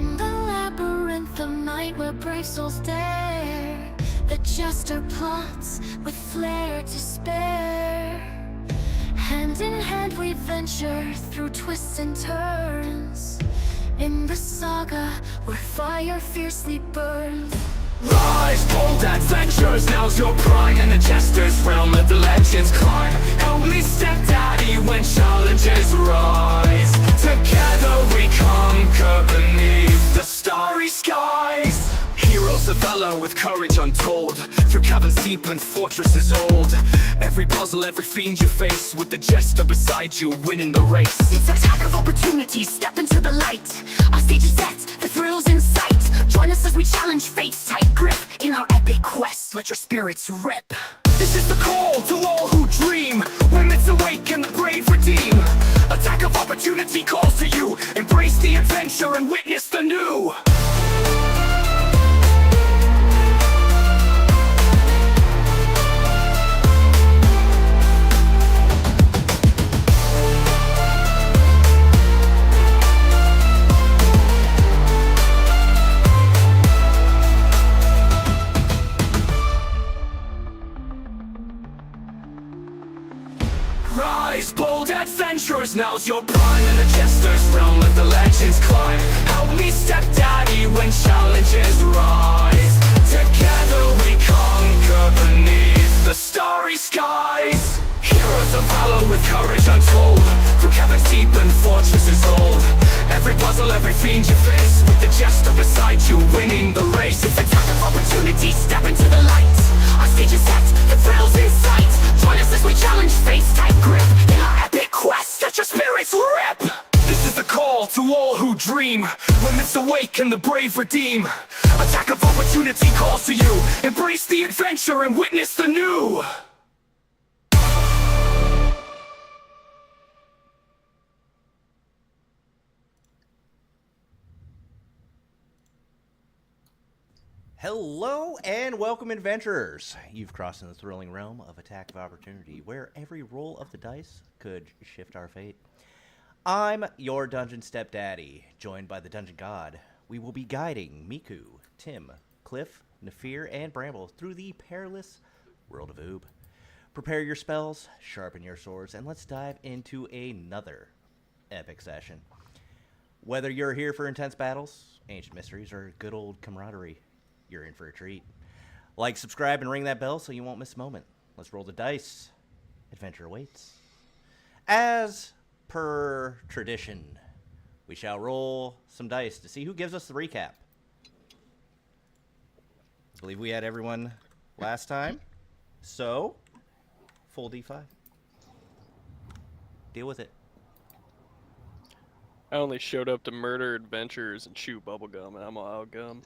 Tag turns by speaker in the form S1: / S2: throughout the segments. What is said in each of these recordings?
S1: In the labyrinth of night where brave souls dare, the Jester plots with flair to spare. Hand in hand we venture through twists and turns, in the saga where fire fiercely burns.
S2: Rise, bold adventures, now's your prime. In the Jester's realm, let the legends climb. Help me step daddy when challenges rise. Together we conquer beneath the starry skies. Heroes of valor with courage untold, through caverns deep and fortresses old. Every puzzle, every fiend you face, with the Jester beside you, winning the race.
S1: It's a attack of opportunity, step into the light. Our stage is set, the thrills in sight. Join us as we challenge fate's tight grip, in our epic quest, let your spirits rip.
S2: This is the call to all who dream, when myths awake and the brave redeem. Attack of opportunity calls to you, embrace the adventure and witness the new. Rise, bold adventurers, now's your prime. In the Jester's realm, let the legends climb. Help me step daddy when challenges rise. Together we conquer beneath the starry skies. Heroes of valor with courage untold, through caverns deep and fortresses old. Every puzzle, every fiend you face, with the Jester beside you, winning the race.
S1: It's a time of opportunity, step into the light. Our stage is set, the thrills in sight. Join us as we challenge fate's tight grip, in our epic quest, let your spirits rip.
S2: This is the call to all who dream, when myths awake and the brave redeem. Attack of opportunity calls to you, embrace the adventure and witness the new.
S3: Hello and welcome, adventurers! You've crossed in the thrilling realm of Attack of Opportunity, where every roll of the dice could shift our fate. I'm your Dungeon Stepdaddy, joined by the Dungeon God. We will be guiding Miku, Tim, Cliff, Nefir, and Bramble through the perilous world of Oob. Prepare your spells, sharpen your swords, and let's dive into another epic session. Whether you're here for intense battles, ancient mysteries, or good old camaraderie, you're in for a treat. Like, subscribe, and ring that bell so you won't miss a moment. Let's roll the dice. Adventure awaits. As per tradition, we shall roll some dice to see who gives us the recap. I believe we had everyone last time, so full D5. Deal with it.
S4: I only showed up to murder adventures and chew bubblegum, and I'm all out of gum.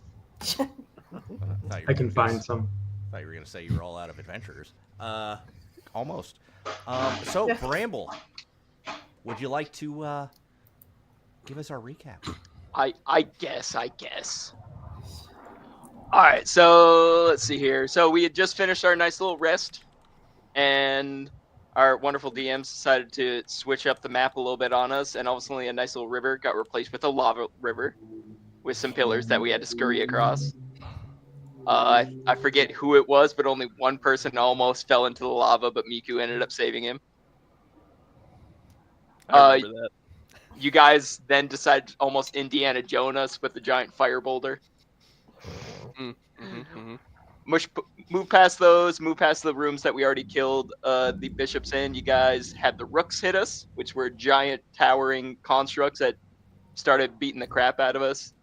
S5: I can find some.
S3: I thought you were going to say you were all out of adventurers. Almost. So, Bramble, would you like to give us our recap?
S4: I guess. Alright, so let's see here. So we had just finished our nice little rest, and our wonderful DMs decided to switch up the map a little bit on us, and obviously a nice little river got replaced with a lava river with some pillars that we had to scurry across. I forget who it was, but only one person almost fell into the lava, but Miku ended up saving him. I remember that. You guys then decided to almost Indiana Jones with the giant fire boulder. Move past those, move past the rooms that we already killed the bishops in. You guys had the rooks hit us, which were giant towering constructs that started beating the crap out of us.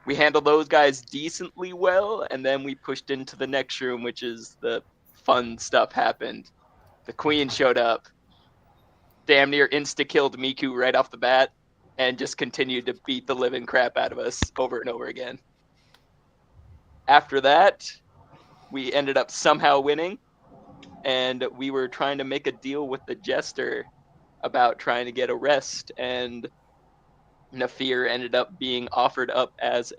S4: We handled those guys decently well, and then we pushed into the next room, which is the fun stuff happened. The queen showed up, damn near insta-killed Miku right off the bat, and just continued to beat the living crap out of us over and over again. After that, we ended up somehow winning, and we were trying to make a deal with the Jester about trying to get a rest, and Nefir ended up being offered up as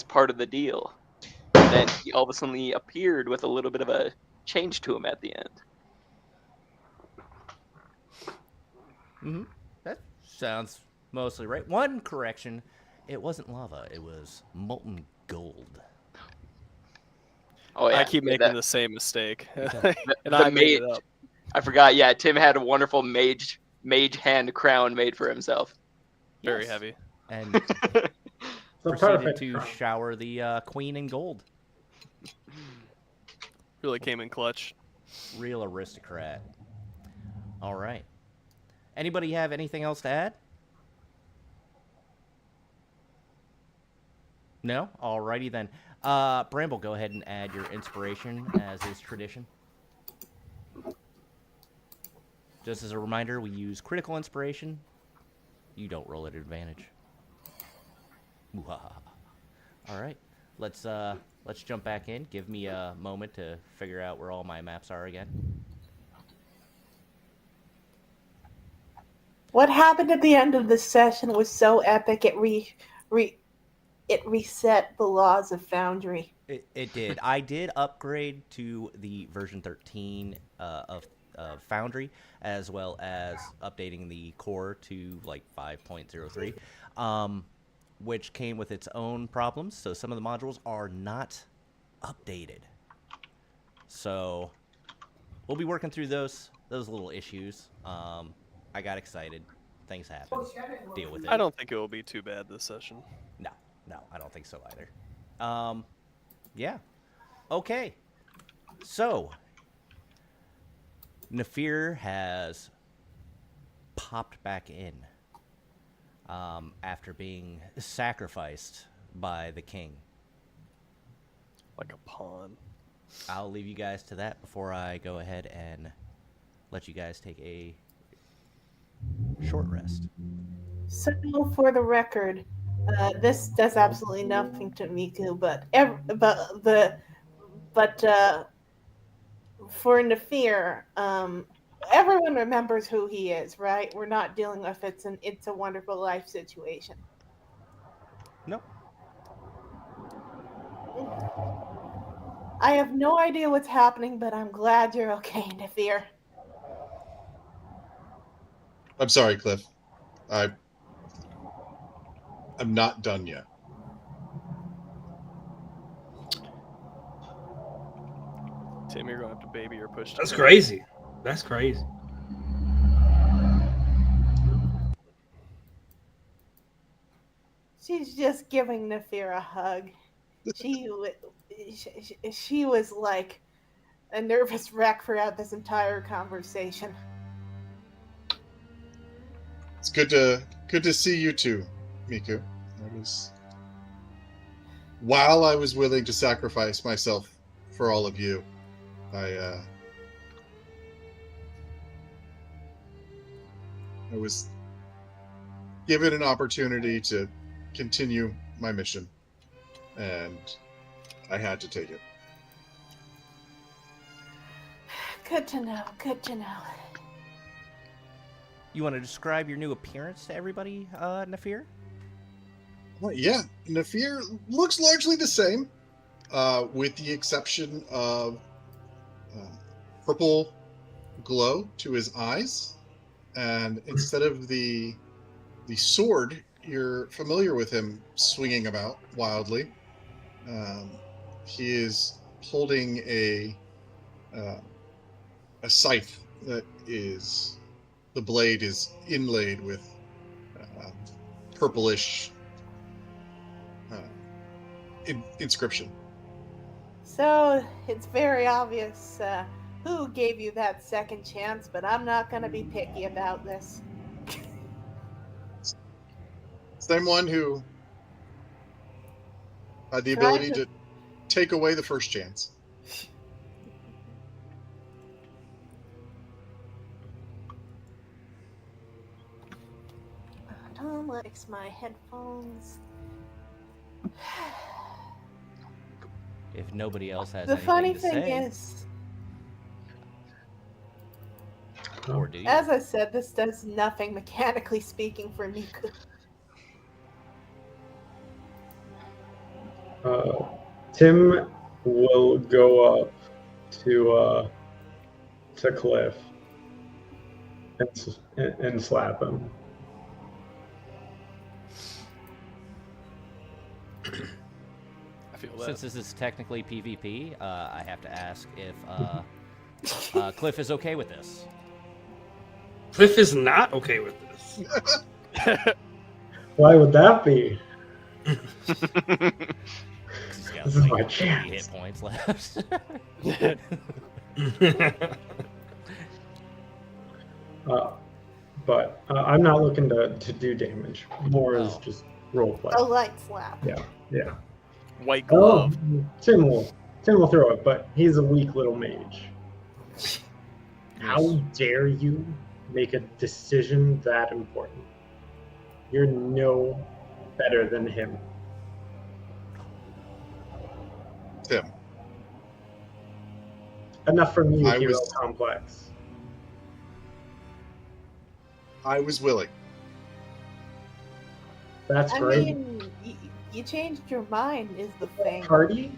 S4: part of the deal. And then he all of a sudden appeared with a little bit of a change to him at the end.
S3: That Sounds mostly right. One correction, it wasn't lava. It was molten gold.
S4: Oh yeah,
S6: I keep
S4: yeah,
S6: making the same mistake, and
S4: the
S6: I made
S4: mage.
S6: it up.
S4: I forgot. Yeah, Tim had a wonderful mage hand crown made for himself.
S6: Very
S3: Yes.
S6: heavy.
S3: And
S5: The
S3: proceeded
S5: perfect
S3: to
S5: crown.
S3: shower the queen in gold.
S6: Really came in clutch.
S3: Real aristocrat. All right. Anybody have anything else to add? No? Alrighty then. Bramble, go ahead and add your inspiration as is tradition. Just as a reminder, we use critical inspiration. You don't roll at advantage. All right. Let's jump back in. Give me a moment to figure out where all my maps are again.
S7: What happened at the end of this session was so epic. It reset the laws of Foundry.
S3: It did. I did upgrade to the version 13 of Foundry, as well as updating the core to like 5.03, which came with its own problems. So some of the modules are not updated. So we'll be working through those little issues. I got excited. Things happen. Deal with it.
S6: I don't think it will be too bad this session.
S3: No, I don't think so either. Yeah. Okay. So, Nefir has popped back in after being sacrificed by the king.
S6: Like a pawn.
S3: I'll leave you guys to that before I go ahead and let you guys take a short rest.
S7: So, for the record, this does absolutely nothing to Miku, but for Nefir, everyone remembers who he is, right? We're not dealing with It's a Wonderful Life situation.
S3: Nope.
S7: I have no idea what's happening, but I'm glad you're okay, Nefir.
S8: I'm sorry, Cliff. I'm not done yet.
S6: Tim, you're going to have to baby or push.
S5: That's
S6: Tim.
S5: crazy. That's crazy.
S7: She's just giving Nefir a hug. She was like a nervous wreck throughout this entire conversation.
S8: It's good to see you too, Miku. While I was willing to sacrifice myself for all of you, I was given an opportunity to continue my mission, and I had to take it.
S7: Good to know. Good to know.
S3: You want to describe your new appearance to everybody, Nefir?
S8: Well, yeah, Nefir looks largely the same, with the exception of purple glow to his eyes, and instead of the sword you're familiar with him swinging about wildly, he is holding a scythe that is. The blade is inlaid with purplish inscription.
S7: So it's very obvious who gave you that second chance, but I'm not going to be picky about this.
S8: Same one who had the ability to take away the first chance.
S7: Tom likes my headphones.
S3: If nobody else has
S7: The
S3: anything
S7: funny
S3: to
S7: thing
S3: say,
S7: is,
S3: or do you?
S7: as I said, this does nothing mechanically speaking for Miku.
S5: Tim will go up to Cliff and slap him.
S3: since this is technically PvP, I have to ask if Cliff is okay with this.
S9: Cliff is not okay with this.
S5: Why would that be?
S3: 'Cause he's got
S5: This is my
S3: 30
S5: chance.
S3: hit points left.
S5: But I'm not looking to do damage. More as
S3: Oh.
S5: just role play.
S7: A light slap.
S5: Yeah.
S6: White
S5: Oh,
S6: glove.
S5: Tim will throw it, but he's a weak little mage. How dare you make a decision that important? You're no better than him.
S8: Tim,
S5: Enough from you,
S8: I
S5: hero
S8: was-
S5: complex.
S8: I was willing.
S5: That's
S7: I
S5: right.
S7: mean, you changed your mind is the thing.
S5: Party.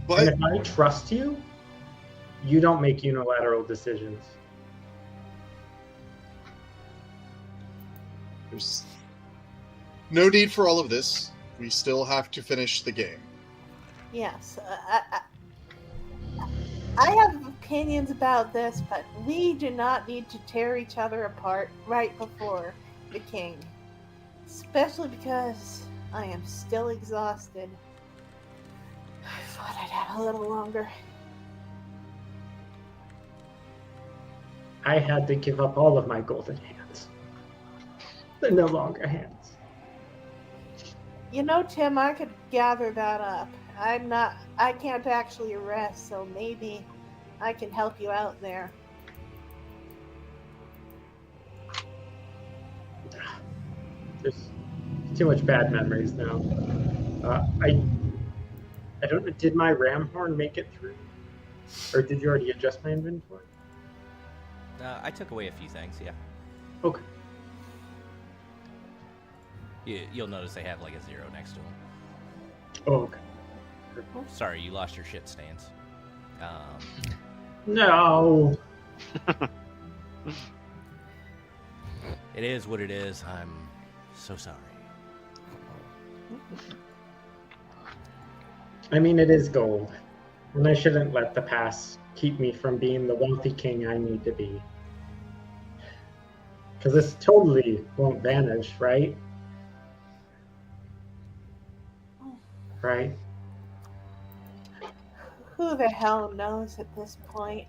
S8: But
S5: And if I trust you, you don't make unilateral decisions.
S8: there's no need for all of this. We still have to finish the game.
S7: Yes, I have opinions about this, but we do not need to tear each other apart right before the king. Especially because I am still exhausted. I thought I'd have a little longer.
S5: I had to give up all of my golden hands. They're no longer hands.
S7: You know, Tim, I could gather that up. I can't actually rest, so maybe I can help you out there.
S5: There's too much bad memories now. I don't know. Did my ram horn make it through, or did you already adjust my inventory?
S3: I took away a few things, yeah.
S5: Okay.
S3: You'll notice they have like a 0 next to them.
S5: Oh, okay.
S3: Sorry, you lost your shit stance.
S5: No.
S3: It is what it is. I'm so sorry.
S5: I mean, it is gold, and I shouldn't let the past keep me from being the wealthy king I need to be. Because this totally won't vanish, right? Right?
S7: Who the hell knows at this point?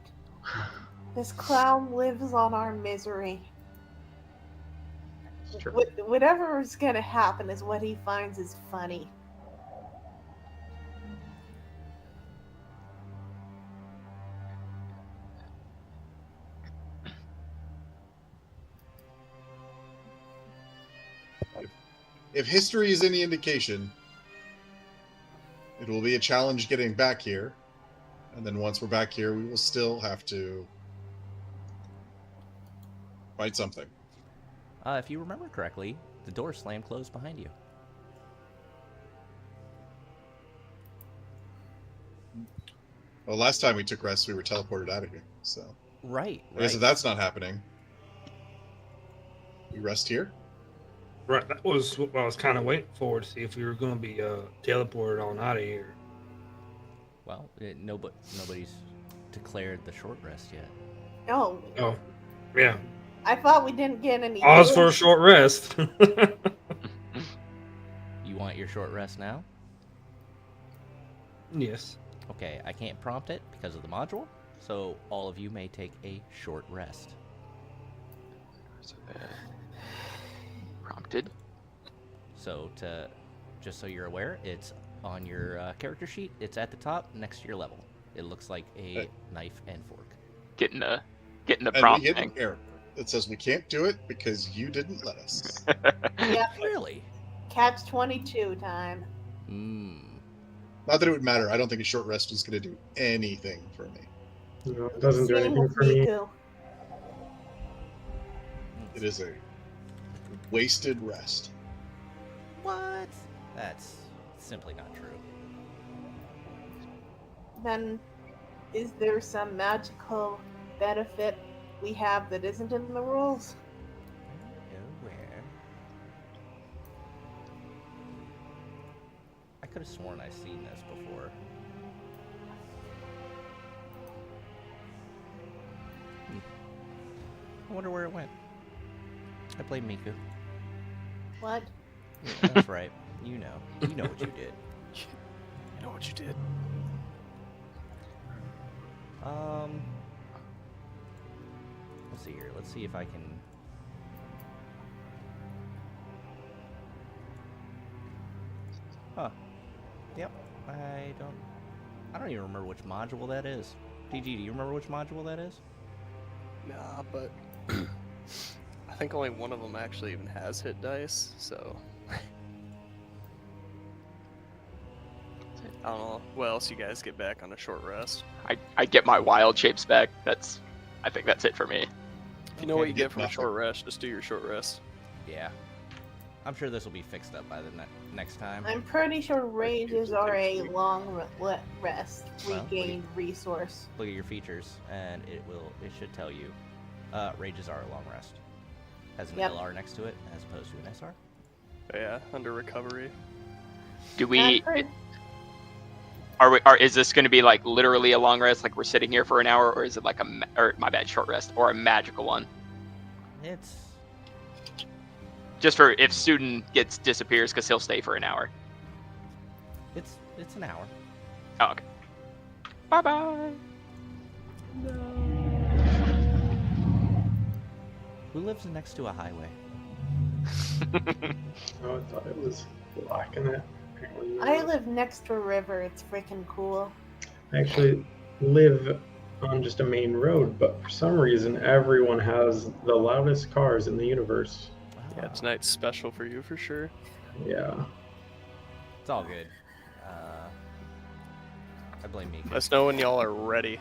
S7: This clown lives on our misery.
S5: It's true.
S7: Whatever is gonna happen is what he finds is funny.
S8: If history is any indication, it will be a challenge getting back here. And then once we're back here, we will still have to fight something.
S3: If you remember correctly, the door slammed closed behind you.
S8: Well, last time we took rest, we were teleported out of here. So
S3: Right.
S8: I guess if that's not happening, we rest here.
S9: Right, that was what I was kind of waiting for, to see if we were going to be teleported on out of here.
S3: Well, nobody's declared the short rest yet.
S7: Oh,
S9: Oh, yeah.
S7: I thought we didn't get any.
S9: Pause for a
S7: news.
S9: short rest.
S3: You want your short rest now?
S9: Yes.
S3: Okay, I can't prompt it because of the module, so all of you may take a short rest.
S4: Prompted.
S3: So just so you're aware, it's on your character sheet. It's at the top next to your level. It looks like a knife and fork.
S4: Getting a
S8: And
S4: prompt
S8: we hit
S4: thing.
S8: an error that says we can't do it because you didn't let us.
S7: Yeah,
S3: Really?
S7: catch 22 time.
S8: Not that it would matter. I don't think a short rest is going to do anything for me.
S5: No, it doesn't do
S7: Same
S5: anything
S7: with
S5: for me.
S7: too.
S8: It is a wasted rest.
S3: What? That's simply not true.
S7: Then, is there some magical benefit we have that isn't in the rules?
S3: Where? I could have sworn I've seen this before. I wonder where it went. I blame Miku.
S7: What?
S3: Yeah, that's right. You know. You know what you did.
S6: You know what you did.
S3: Let's see here. Let's see if I can. Huh. Yep. I don't even remember which module that is. DG, do you remember which module that is?
S6: Nah, but I think only one of them actually even has hit dice, so I don't know. What else you guys get back on a short rest?
S4: I get my wild shapes back. I think that's it for me.
S6: If you know what you
S8: Get
S6: get from a
S8: nothing.
S6: short rest, just do your short rest.
S3: Yeah. I'm sure this will be fixed up by the next time.
S7: I'm pretty sure rages are a long rest,
S3: Well,
S7: regained resource.
S3: Look at your features, and it should tell you. Rages are a long rest. Has an
S7: Yep.
S3: LR next to it, as opposed to an SR.
S6: But yeah, under recovery.
S4: Do
S7: I'm
S4: we?
S7: pretty-
S4: Is this going to be like literally a long rest, like we're sitting here for an hour, or is it like or my bad, short rest, or a magical one?
S3: It's
S4: Just for if student disappears because he'll stay for an hour.
S3: it's an hour.
S4: Oh, okay. Bye bye.
S3: Who lives next to a highway?
S5: Oh, I thought it was black in it. Apparently not.
S7: I live next to a river. It's freaking cool.
S5: I actually live on just a main road, but for some reason, everyone has the loudest cars in the universe.
S6: Yeah, tonight's special for you for sure.
S5: Yeah.
S3: It's all good. I blame me.
S6: Let us know when y'all are ready.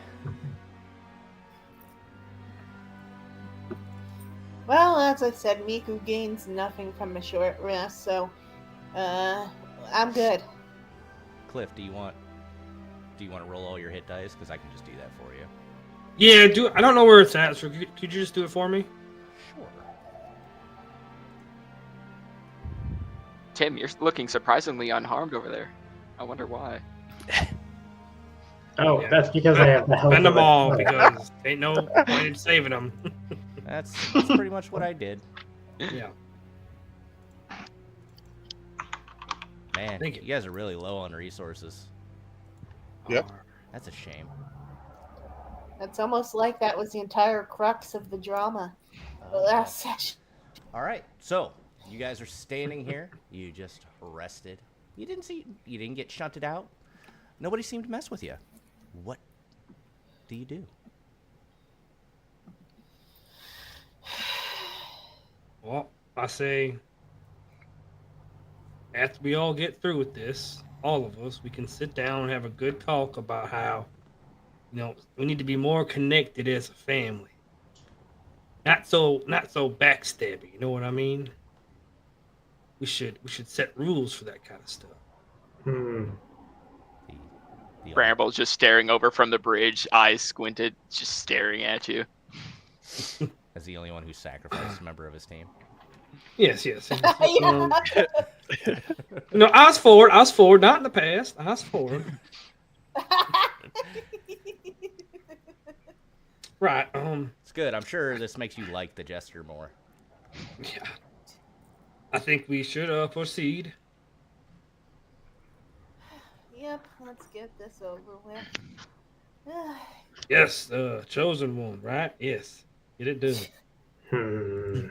S7: Well, as I said, Miku gains nothing from a short rest, so I'm good.
S3: Cliff, do you want to roll all your hit dice? Because I can just do that for you.
S9: Yeah, I don't know where it's at, so could you just do it for me?
S3: Sure.
S4: Tim, you're looking surprisingly unharmed over there. I wonder why.
S5: Oh,
S9: Yeah.
S5: that's because I have the health.
S9: Spend
S5: of
S9: them
S5: a-
S9: all because ain't no point in saving them.
S3: That's pretty much what I did.
S9: Yeah.
S3: Man,
S9: Thank you.
S3: you guys are really low on resources.
S8: Yep.
S3: That's a shame.
S7: It's almost like that was the entire crux of the drama. The last session.
S3: All right, so you guys are standing here. You just rested. You didn't get shunted out. Nobody seemed to mess with you. What do you do?
S9: Well, I say, after we all get through with this, all of us, we can sit down and have a good talk about how, we need to be more connected as a family. Not so backstabby. You know what I mean? We should set rules for that kind of stuff.
S5: Hmm.
S3: The
S4: Bramble's just staring over from the bridge, eyes squinted, just staring at you.
S3: as the only one who sacrificed a member of his team.
S9: Yes.
S7: Yeah.
S9: I was forward, not in the past. I was forward. Right.
S3: It's good. I'm sure this makes you like the Jester more.
S9: Yeah. I think we should proceed.
S7: Yep, let's get this over with.
S9: Yes, the chosen one, right? Yes. Get it done.
S5: Hmm.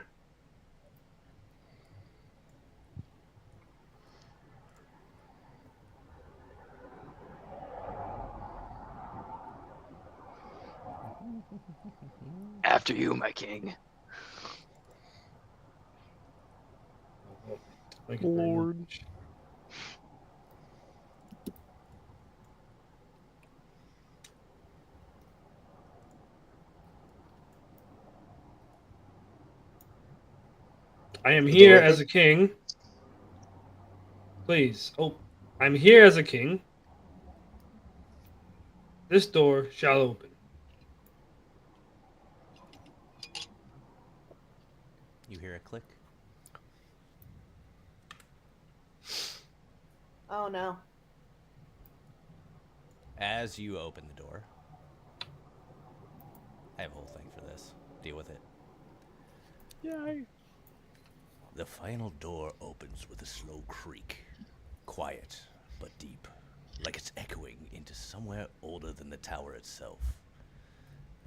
S4: After you, my king.
S9: Thank you very
S6: Lord.
S9: much. I am here as a king. Please. Oh, I'm here as a king. This door shall open.
S3: You hear a click.
S7: Oh no.
S3: As you open the door, I have a whole thing for this. Deal with it.
S6: Yay.
S3: The final door opens with a slow creak. Quiet, but deep. Like it's echoing into somewhere older than the tower itself.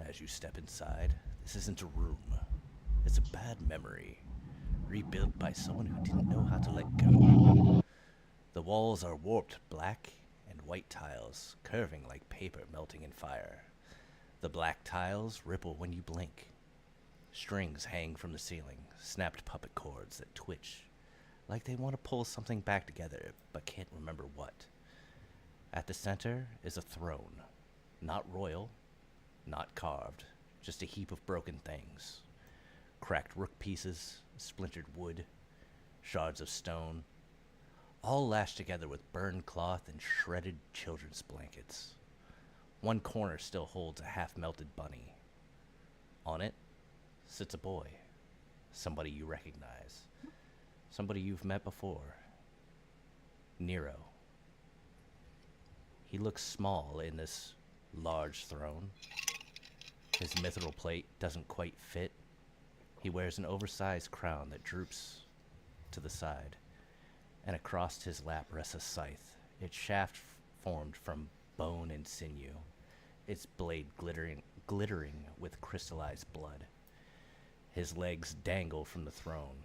S3: As you step inside, this isn't a room. It's a bad memory. Rebuilt by someone who didn't know how to let go. The walls are warped black and white tiles, curving like paper melting in fire. The black tiles ripple when you blink. Strings hang from the ceiling, snapped puppet cords that twitch, like they want to pull something back together, but can't remember what. At the center is a throne. Not royal, not carved, just a heap of broken things. Cracked rook pieces, splintered wood, shards of stone, all lashed together with burned cloth and shredded children's blankets. One corner still holds a half-melted bunny. On it sits a boy, somebody you recognize, somebody you've met before. Nero. He looks small in this large throne. His mithril plate doesn't quite fit. He wears an oversized crown that droops to the side, and across his lap rests a scythe, its shaft formed from bone and sinew, its blade glittering with crystallized blood. His legs dangle from the throne.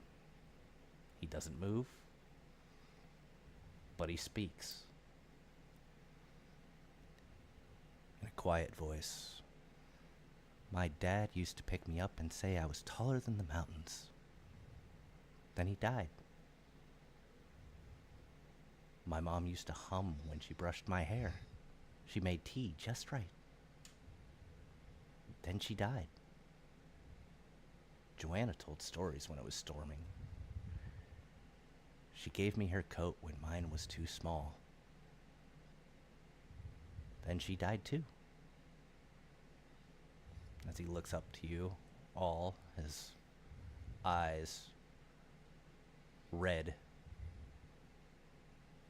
S3: He doesn't move, but he speaks. In a quiet voice, "My dad used to pick me up and say I was taller than the mountains. Then he died. My mom used to hum when she brushed my hair. She made tea just right. Then she died. Joanna told stories when it was storming. She gave me her coat when mine was too small. Then she died too." As he looks up to you all, his eyes red.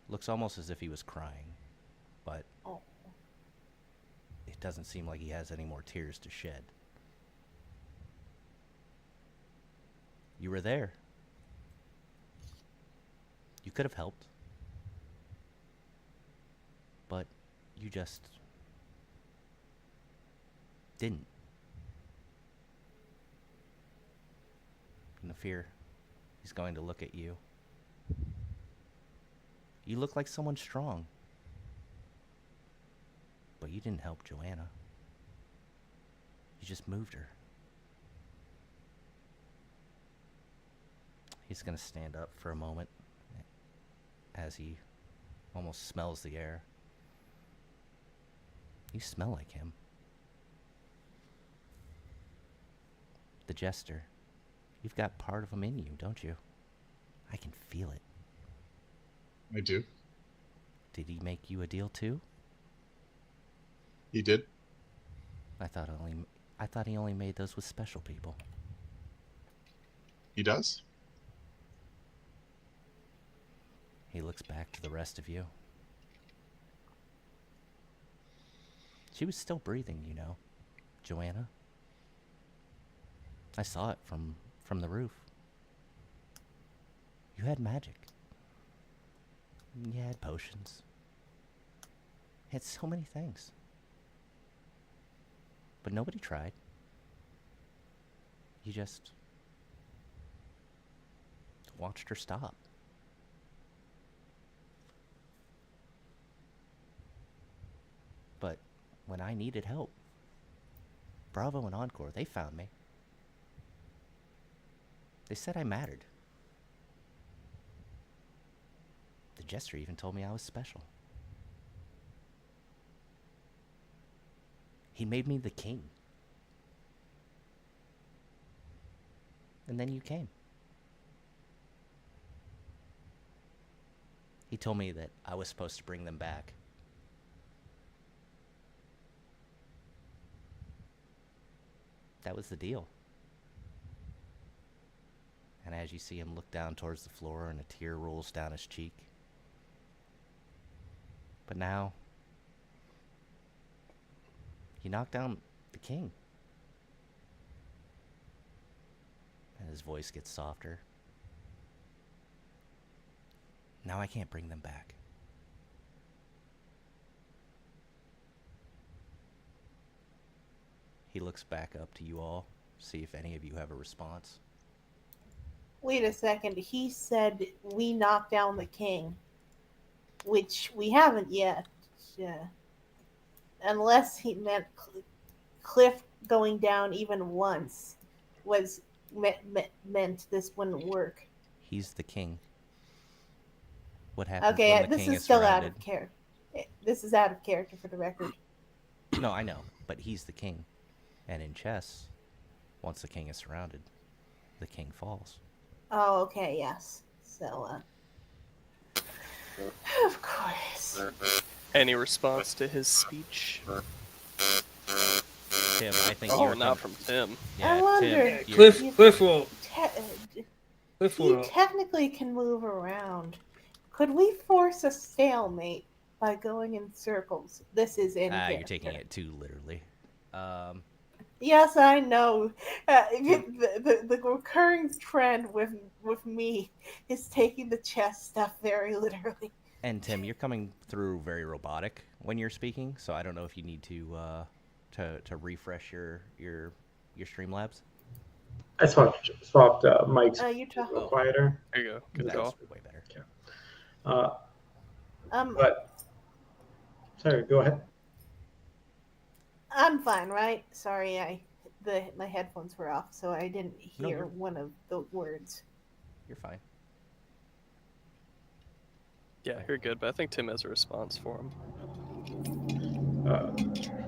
S3: Looks almost as if he was crying, but
S7: Oh.
S3: it doesn't seem like he has any more tears to shed. You were there. You could have helped. But you just didn't. Nefir, he's going to look at you. You look like someone strong. But you didn't help Joanna. You just moved her. He's going to stand up for a moment as he almost smells the air. You smell like him. The Jester. You've got part of him in you, don't you? I can feel it.
S8: I do.
S3: Did he make you a deal too?
S8: He did.
S3: I thought he only made those with special people.
S8: He does.
S3: He looks back to the rest of you. She was still breathing, you know, Joanna. I saw it from the roof. You had magic. You had potions. You had so many things. But nobody tried. You just watched her stop. But when I needed help, Bravo and Encore, they found me. They said I mattered. The Jester even told me I was special. He made me the king. And then you came. He told me that I was supposed to bring them back. That was the deal. And as you see him look down towards the floor and a tear rolls down his cheek. But now, You knocked down the king. And his voice gets softer. Now I can't bring them back. He looks back up to you all, see if any of you have a response.
S7: Wait a second. He said we knocked down the king, which we haven't yet. Unless he meant Cliff going down even once was meant this wouldn't work.
S3: He's the king. What happens
S7: Okay,
S3: when the
S7: this
S3: king
S7: is
S3: is
S7: still
S3: surrounded?
S7: out of character. This is out of character for the record.
S3: No, I know, but he's the king. And in chess, once the king is surrounded, the king falls.
S7: Oh, okay, yes. So, of course.
S6: Any response to his speech?
S3: Tim, I think
S6: Oh,
S3: you're
S6: not from Tim.
S3: Yeah,
S7: I wonder.
S3: Tim,
S9: Yeah,
S3: you're-
S9: Cliff will. Cliff
S7: He
S9: will.
S7: technically can move around. Could we force a stalemate by going in circles? This is in
S3: you're
S7: character.
S3: taking it too literally.
S7: Yes, I know. The recurring trend with me is taking the chess stuff very literally.
S3: And Tim, you're coming through very robotic when you're speaking, so I don't know if you need to refresh your Streamlabs.
S5: I swapped mics
S7: You talk.
S5: a little quieter.
S6: There you go. Good
S3: That's
S6: call.
S3: way better.
S5: But sorry, go ahead.
S7: I'm fine, right? Sorry, my headphones were off, so I didn't
S3: No,
S7: hear
S3: you're-
S7: one of the words.
S3: You're fine.
S6: Yeah, you're good, but I think Tim has a response for him.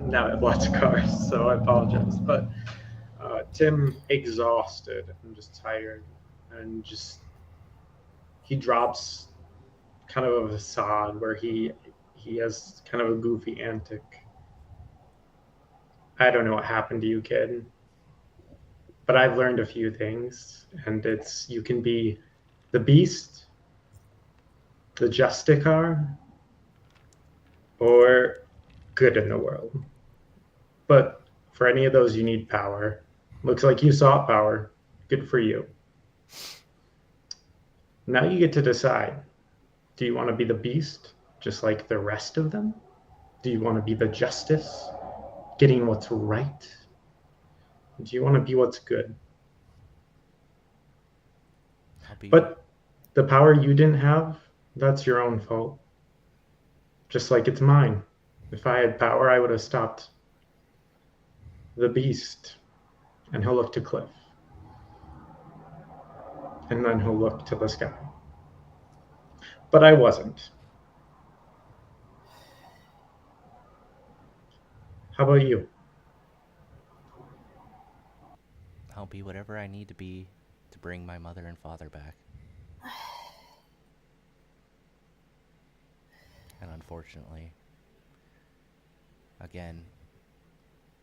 S5: Now I have lots of cars, so I apologize. But Tim, exhausted and just tired, and he drops kind of a facade where he has kind of a goofy antic. I don't know what happened to you, kid, but I've learned a few things, and it's you can be the beast, the Justicar, or good in the world. But for any of those, you need power. Looks like you sought power. Good for you. Now you get to decide. Do you want to be the beast, just like the rest of them? Do you want to be the justice, getting what's right? Do you want to be what's good? But the power you didn't have, that's your own fault. Just like it's mine. If I had power, I would have stopped the beast. And he'll look to Cliff. And then he'll look to the sky. But I wasn't. How about you?
S3: I'll be whatever I need to be to bring my mother and father back. And unfortunately, again,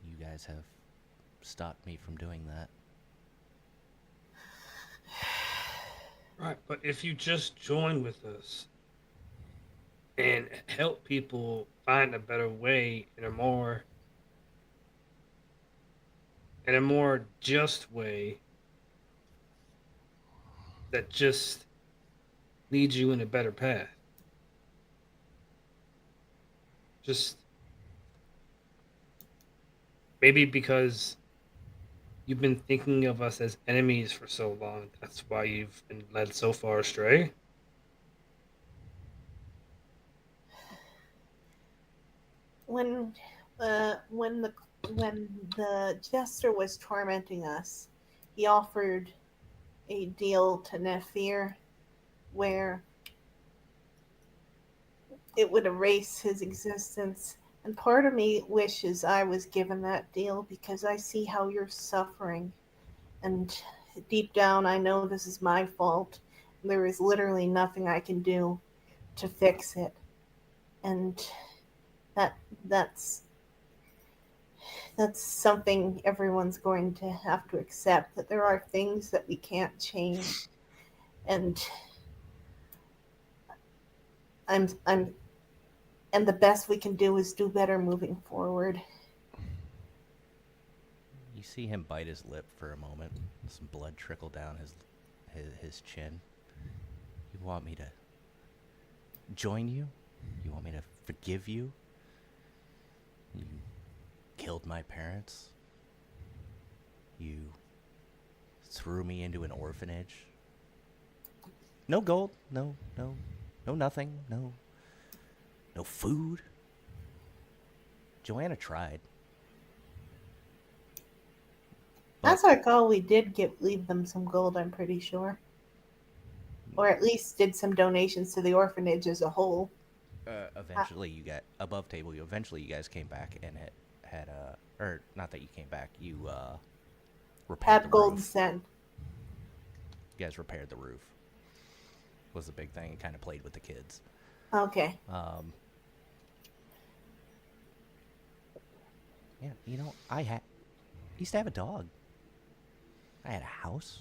S3: you guys have stopped me from doing that.
S9: Right, but if you just join with us and help people find a better way in a more just way that just leads you in a better path. Just maybe because you've been thinking of us as enemies for so long, that's why you've been led so far astray.
S7: When the Jester was tormenting us, he offered a deal to Nefir where it would erase his existence. And part of me wishes I was given that deal because I see how you're suffering. And deep down, I know this is my fault. There is literally nothing I can do to fix it. And that's something everyone's going to have to accept, that there are things that we can't change. And and the best we can do is do better moving forward.
S3: You see him bite his lip for a moment. Some blood trickle down his chin. You want me to join you? You want me to forgive you? You killed my parents. You threw me into an orphanage. No gold, no nothing, no food. Joanna tried.
S7: As I recall, we did leave them some gold, I'm pretty sure. Or at least did some donations to the orphanage as a whole.
S3: Eventually, you got above table. Eventually, you guys came back and had or not that you came back. You repaired the
S7: Had gold
S3: roof.
S7: sent.
S3: You guys repaired the roof. Was the big thing. It kind of played with the kids.
S7: Okay.
S3: Yeah, you know, I used to have a dog. I had a house.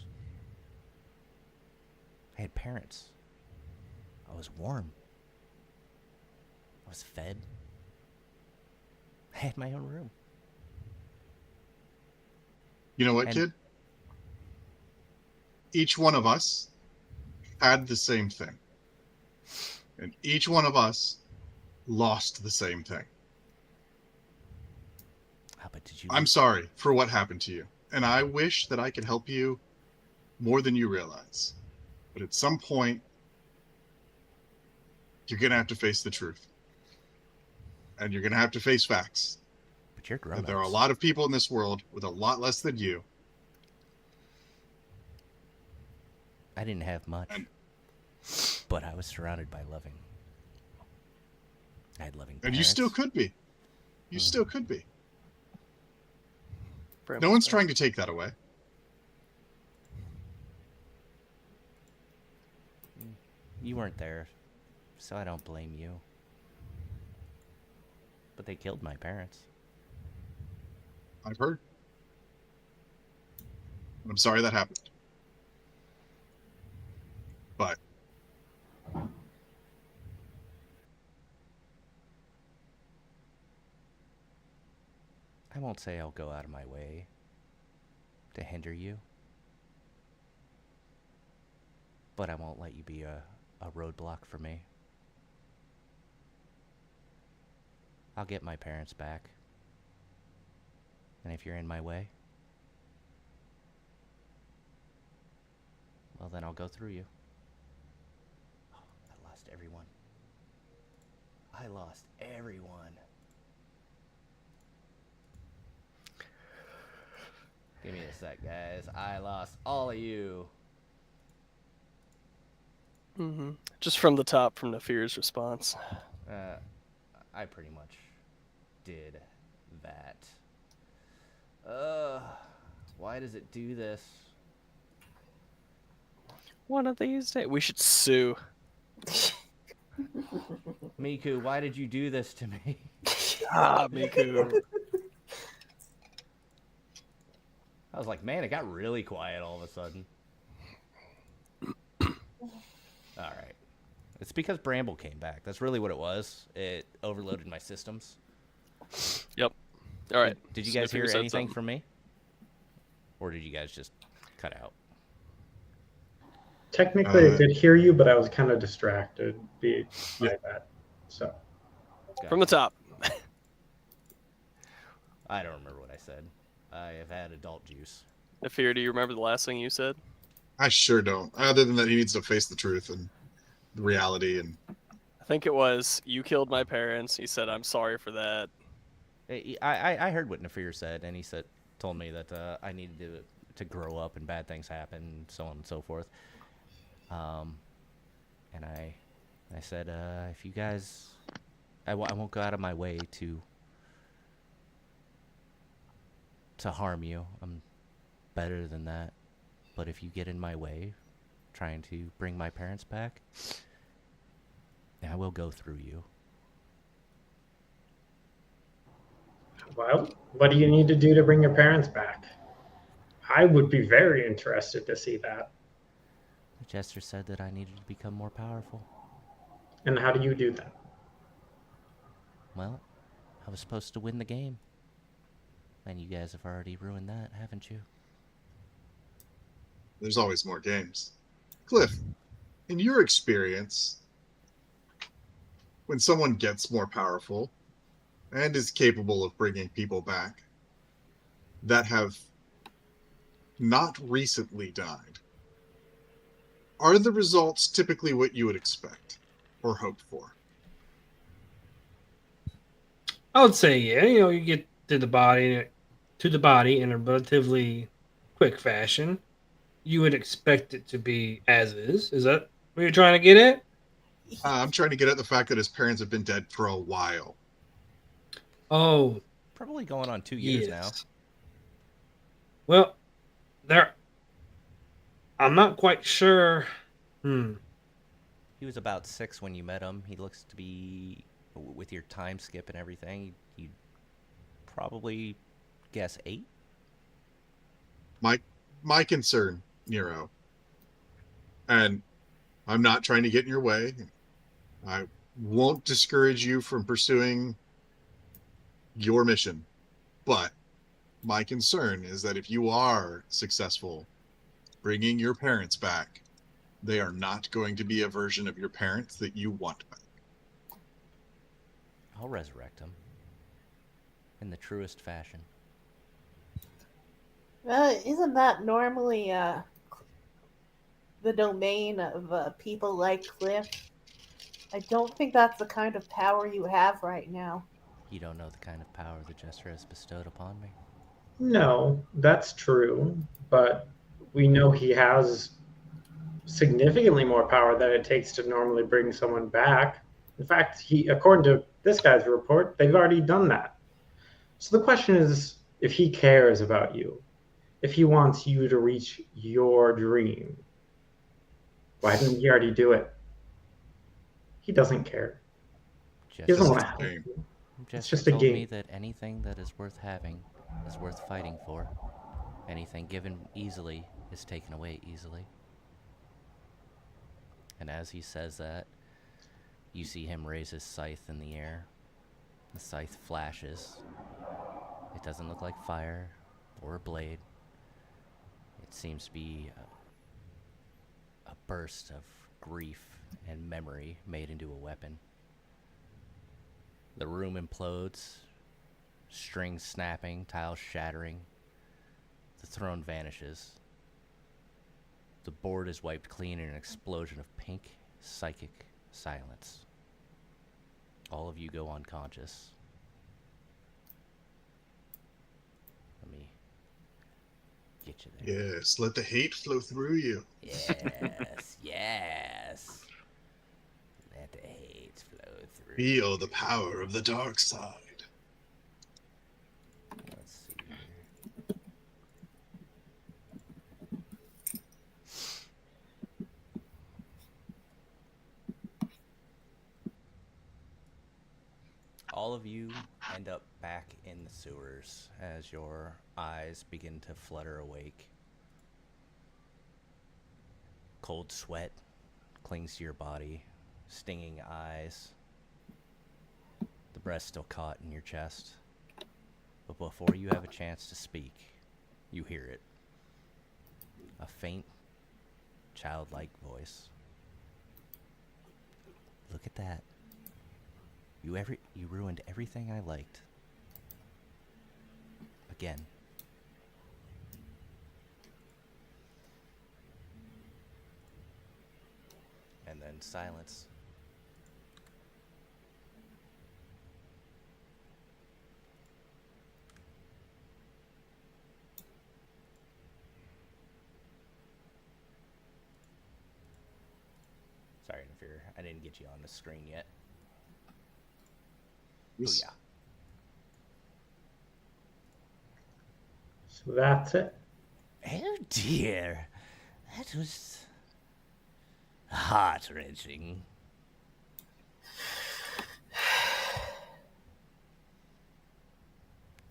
S3: I had parents. I was warm. I was fed. I had my own room.
S8: You know what,
S3: And-
S8: kid? Each one of us had the same thing. And each one of us lost the same thing.
S3: But did you?
S8: I'm sorry for what happened to you. And I wish that I could help you more than you realize. But at some point, you're going to have to face the truth. And you're going to have to face facts.
S3: But you're grown.
S8: That there are a lot of people in this world with a lot less than you.
S3: I didn't have much. But I was surrounded by loving. I had loving parents.
S8: And you still could be. You still could be.
S6: Bramble
S8: No one's
S6: said.
S8: trying to take that away.
S3: You weren't there, so I don't blame you. But they killed my parents.
S8: I've heard. I'm sorry that happened. But
S3: I won't say I'll go out of my way to hinder you. But I won't let you be a roadblock for me. I'll get my parents back. And if you're in my way, well, then I'll go through you. Oh, I lost everyone. I lost everyone. Give me a sec, guys. I lost all of you.
S6: Mm-hmm. Just from the top, from Nefir's response.
S3: I pretty much did that. Why does it do this?
S6: One of these days, we should sue.
S3: Miku, why did you do this to me?
S6: Miku.
S3: I was like, man, it got really quiet all of a sudden. All right. It's because Bramble came back. That's really what it was. It overloaded my systems.
S6: Yep. All right.
S3: Did you
S6: So
S3: guys hear
S6: Nefir said
S3: anything
S6: something.
S3: from me? Or did you guys just cut out?
S5: Technically, I could hear you, but I was kind of distracted by that. So
S6: From the top.
S3: I don't remember what I said. I have had adult juice.
S6: Nefir, do you remember the last thing you said?
S8: I sure don't. Other than that, he needs to face the truth and the reality. And
S6: I think it was, you killed my parents. He said, I'm sorry for that.
S3: I heard what Nefir said, and he told me that I needed to grow up and bad things happen, so on and so forth. And I said, if you guys, I won't go out of my way to harm you. I'm better than that. But if you get in my way, trying to bring my parents back, I will go through you.
S5: well, what do you need to do to bring your parents back? I would be very interested to see that.
S3: The Jester said that I needed to become more powerful.
S5: And how do you do that?
S3: Well, I was supposed to win the game. And you guys have already ruined that, haven't you?
S8: There's always more games. Cliff, in your experience, when someone gets more powerful and is capable of bringing people back that have not recently died, are the results typically what you would expect or hope for?
S9: I would say, yeah. You get to the body in a relatively quick fashion. You would expect it to be as is. Is that what you're trying to get at?
S8: I'm trying to get at the fact that his parents have been dead for a while.
S9: Oh,
S3: Probably going on 2 years now.
S9: yes. Well, there. I'm not quite sure.
S3: He was about 6 when you met him. He looks to be, with your time skip and everything, you'd probably guess 8.
S8: My concern, Nero, and I'm not trying to get in your way. I won't discourage you from pursuing your mission. But my concern is that if you are successful bringing your parents back, they are not going to be a version of your parents that you want back.
S3: I'll resurrect him in the truest fashion.
S7: Well, isn't that normally the domain of people like Cliff? I don't think that's the kind of power you have right now.
S3: You don't know the kind of power the Jester has bestowed upon me.
S5: No, that's true, but we know he has significantly more power than it takes to normally bring someone back. In fact, according to this guy's report, they've already done that. So the question is if he cares about you, if he wants you to reach your dream, why didn't he already do it? He doesn't care. He doesn't
S3: Jester,
S5: want to help
S8: game.
S5: you.
S3: Jester
S5: just a
S3: told
S5: game.
S3: me that anything that is worth having is worth fighting for. Anything given easily is taken away easily. And as he says that, you see him raise his scythe in the air. The scythe flashes. It doesn't look like fire or a blade. It seems to be a burst of grief and memory made into a weapon. The room implodes, strings snapping, tiles shattering. The throne vanishes. The board is wiped clean in an explosion of pink, psychic silence. All of you go unconscious. Let me get you there.
S8: Yes, let the hate flow through you.
S3: Yes, yes. Let the hate flow through.
S8: Feel the power of the dark side.
S3: Let's see here. All of you end up back in the sewers as your eyes begin to flutter awake. Cold sweat clings to your body, stinging eyes. The breath still caught in your chest. But before you have a chance to speak, you hear it. A faint, childlike voice. Look at that. You ruined everything I liked. Again. And then silence. Sorry, Nefir, I didn't get you on the screen yet.
S8: Yes.
S3: Oh,
S5: So that's it.
S3: yeah. Oh, dear. That was heart-wrenching.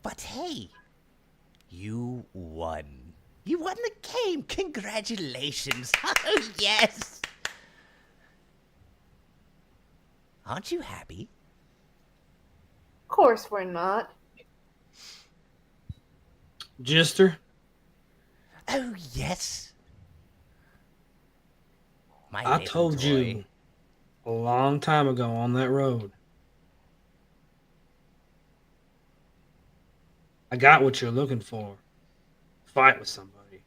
S3: But hey, you won. You won the game. Congratulations. Oh, yes. Aren't you happy?
S7: Of course we're not.
S9: Jester,
S3: Oh, yes. My
S9: I
S3: little
S9: told
S3: toy.
S9: you a long time ago on that road. I got what you're looking for. Fight with somebody.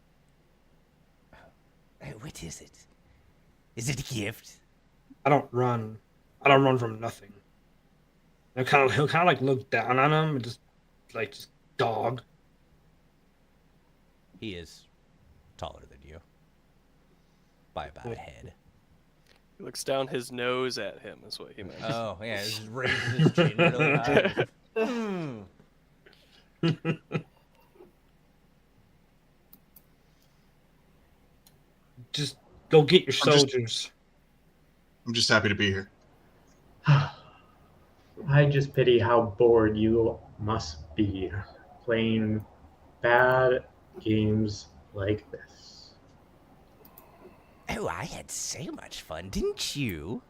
S3: What is it? Is it a gift?
S9: I don't run. I don't run from nothing. He'll kind of like look down on him and just dog.
S3: He is taller than you by about a head.
S6: He looks down his nose at him, is what he meant.
S3: Oh, yeah, just raises his chin really high.
S9: Just go get your
S8: I'm just-
S9: soldiers.
S8: I'm just happy to be here.
S5: I just pity how bored you must be playing bad games like this.
S3: Oh, I had so much fun, didn't you?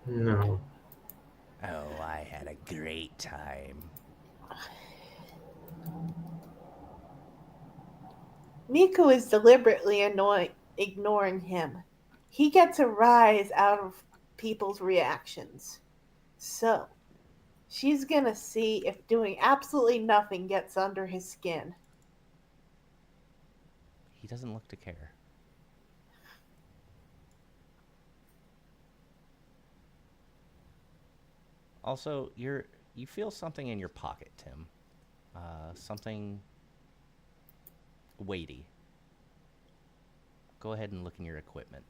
S5: No.
S3: Oh, I had a great time.
S7: Miko is deliberately ignoring him. He gets a rise out of people's reactions. So, she's gonna see if doing absolutely nothing gets under his skin.
S3: He doesn't look to care. Also, you feel something in your pocket, Tim. Something weighty. Go ahead and look in your equipment.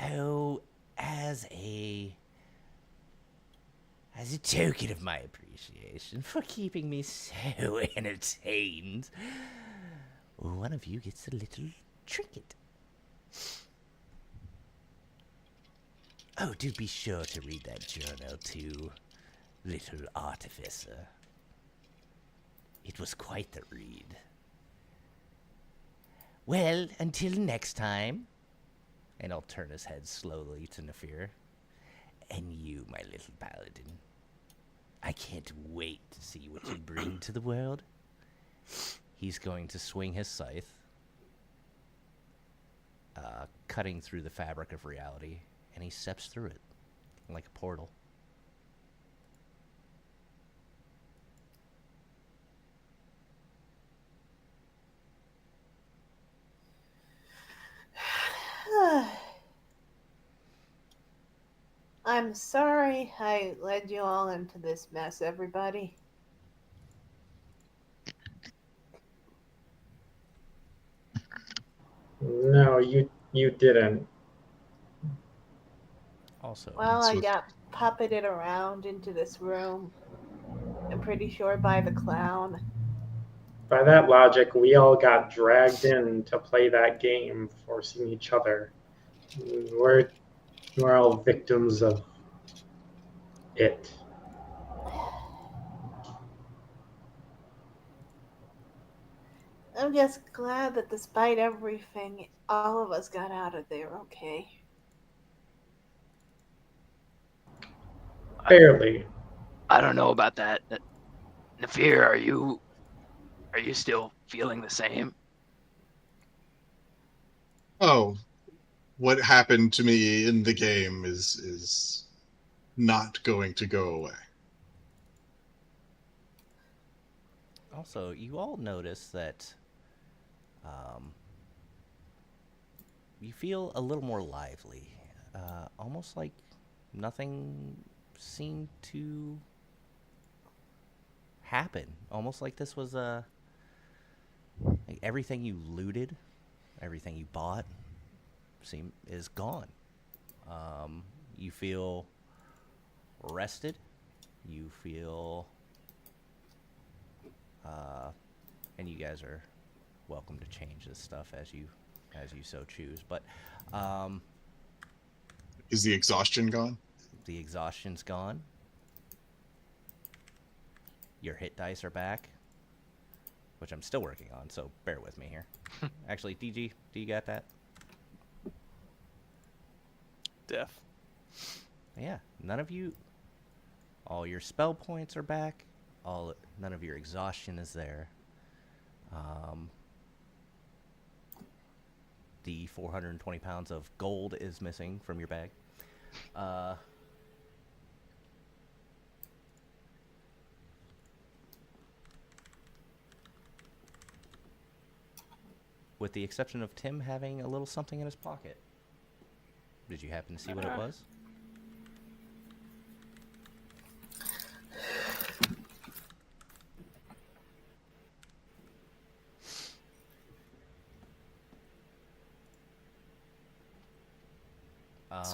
S3: Oh, as a token of my appreciation for keeping me so entertained, one of you gets a little trinket. Oh, do be sure to read that journal too, little artificer. It was quite the read. Well, until next time. And I'll turn his head slowly to Nefir. And you, my little paladin. I can't wait to see what you bring to the world. He's going to swing his scythe, cutting through the fabric of reality, and he steps through it like a portal.
S7: I'm sorry I led you all into this mess, everybody.
S5: No, you didn't.
S3: Also,
S7: Well, I
S8: So-
S7: got puppeted around into this room. I'm pretty sure by the clown.
S5: By that logic, we all got dragged in to play that game, forcing each other. We're all victims of it.
S7: I'm just glad that despite everything, all of us got out of there okay.
S5: Barely.
S4: I don't know about that. Nefir, are you still feeling the same?
S8: Oh, what happened to me in the game is not going to go away.
S3: Also, you all notice that you feel a little more lively. Almost like nothing seemed to happen. Almost like this was like everything you looted, everything you bought, is gone. You feel rested. You feel, and you guys are welcome to change this stuff as you so choose. But
S8: Is the exhaustion gone?
S3: the exhaustion's gone. Your hit dice are back, which I'm still working on, so bear with me here. Actually, DG, do you got that?
S6: Def.
S3: Yeah, none of you. All your spell points are back. none of your exhaustion is there. The 420 pounds of gold is missing from your bag. With the exception of Tim having a little something in his pocket. Did you happen to see what it was?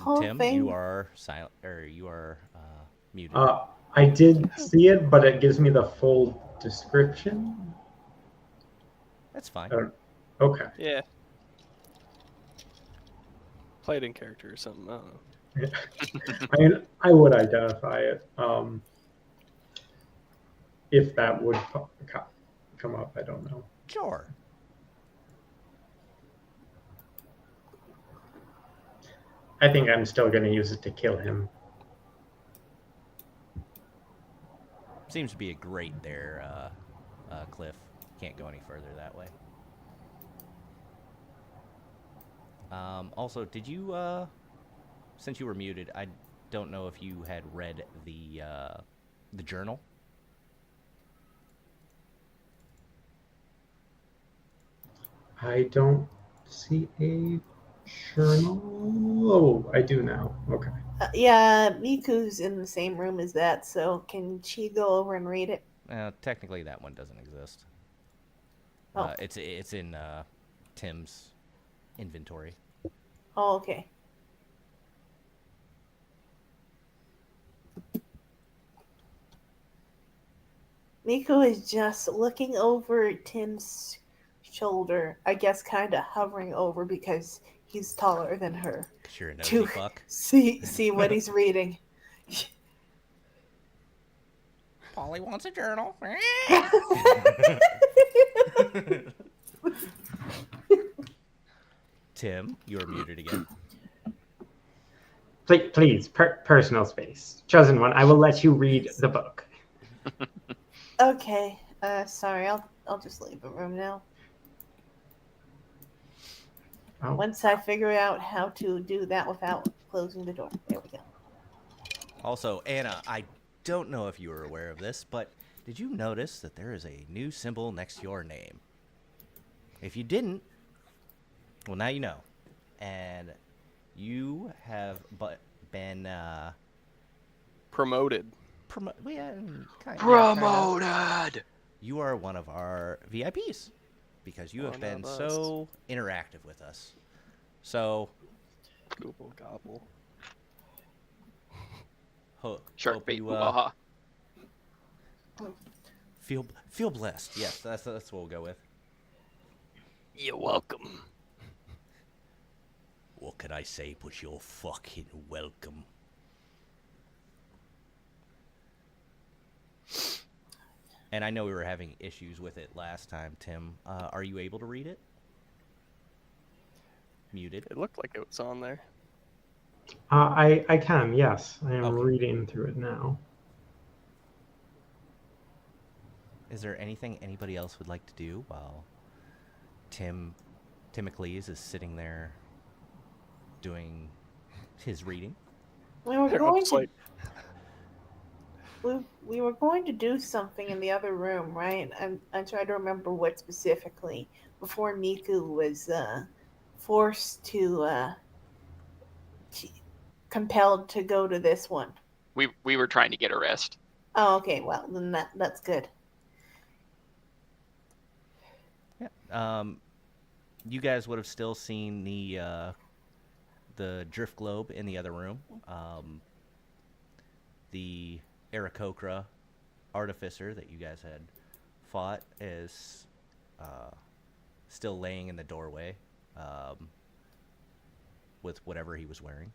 S7: whole
S3: Tim,
S7: thing-
S3: you are silent, or you are muted.
S5: I did see it, but it gives me the full description.
S3: That's fine.
S5: Okay.
S6: Yeah. Play it in character or something. I don't know.
S5: I mean, I would identify it. If that would come up, I don't know.
S3: Sure.
S5: I think I'm still going to use it to kill him.
S3: Seems to be a grate there, Cliff. Can't go any further that way. Also, did you, since you were muted, I don't know if you had read the journal.
S5: I don't see a journal. Oh, I do now. Okay.
S7: Yeah, Miku's in the same room as that, so can she go over and read it?
S3: Technically, that one doesn't exist.
S7: Oh.
S3: It's in Tim's inventory.
S7: Oh, okay. Miku is just looking over Tim's shoulder, I guess kind of hovering over because he's taller than her.
S3: 'Cause you're a nosy
S7: To
S3: fuck.
S7: see what he's reading.
S3: Polly wants a journal. Tim, you're muted again.
S5: Please, personal space. Chosen one, I will let you read the book.
S7: Okay, sorry, I'll just leave the room now.
S5: Oh.
S7: Once I figure out how to do that without closing the door. There we go.
S3: Also, Anna, I don't know if you were aware of this, but did you notice that there is a new symbol next to your name? If you didn't, well, now you know. And you have been
S6: Promoted.
S4: Promoted!
S3: You are one of our VIPs because you have
S6: One
S3: been
S6: of us.
S3: so interactive with us. So,
S6: Gobble gobble.
S4: Shark
S3: hope
S4: bait.
S3: you
S4: Waha.
S3: feel blessed. Yes, that's what we'll go with.
S6: You're welcome.
S3: What can I say but you're fucking welcome? And I know we were having issues with it last time, Tim. Are you able to read it? Muted.
S6: It looked like it was on there.
S5: I can, yes. I am
S3: Okay.
S5: reading through it now.
S3: Is there anything anybody else would like to do while Timocles is sitting there doing his reading?
S7: We were
S6: They're
S7: going
S6: just
S7: to
S6: like,
S7: we were going to do something in the other room, right? I'm trying to remember what specifically before Miku was forced to compelled to go to this one.
S4: We were trying to get a rest.
S7: Oh, okay. Well, then that's good.
S3: Yeah. You guys would have still seen the drift globe in the other room. The Aarakocra artificer that you guys had fought is still laying in the doorway with whatever he was wearing.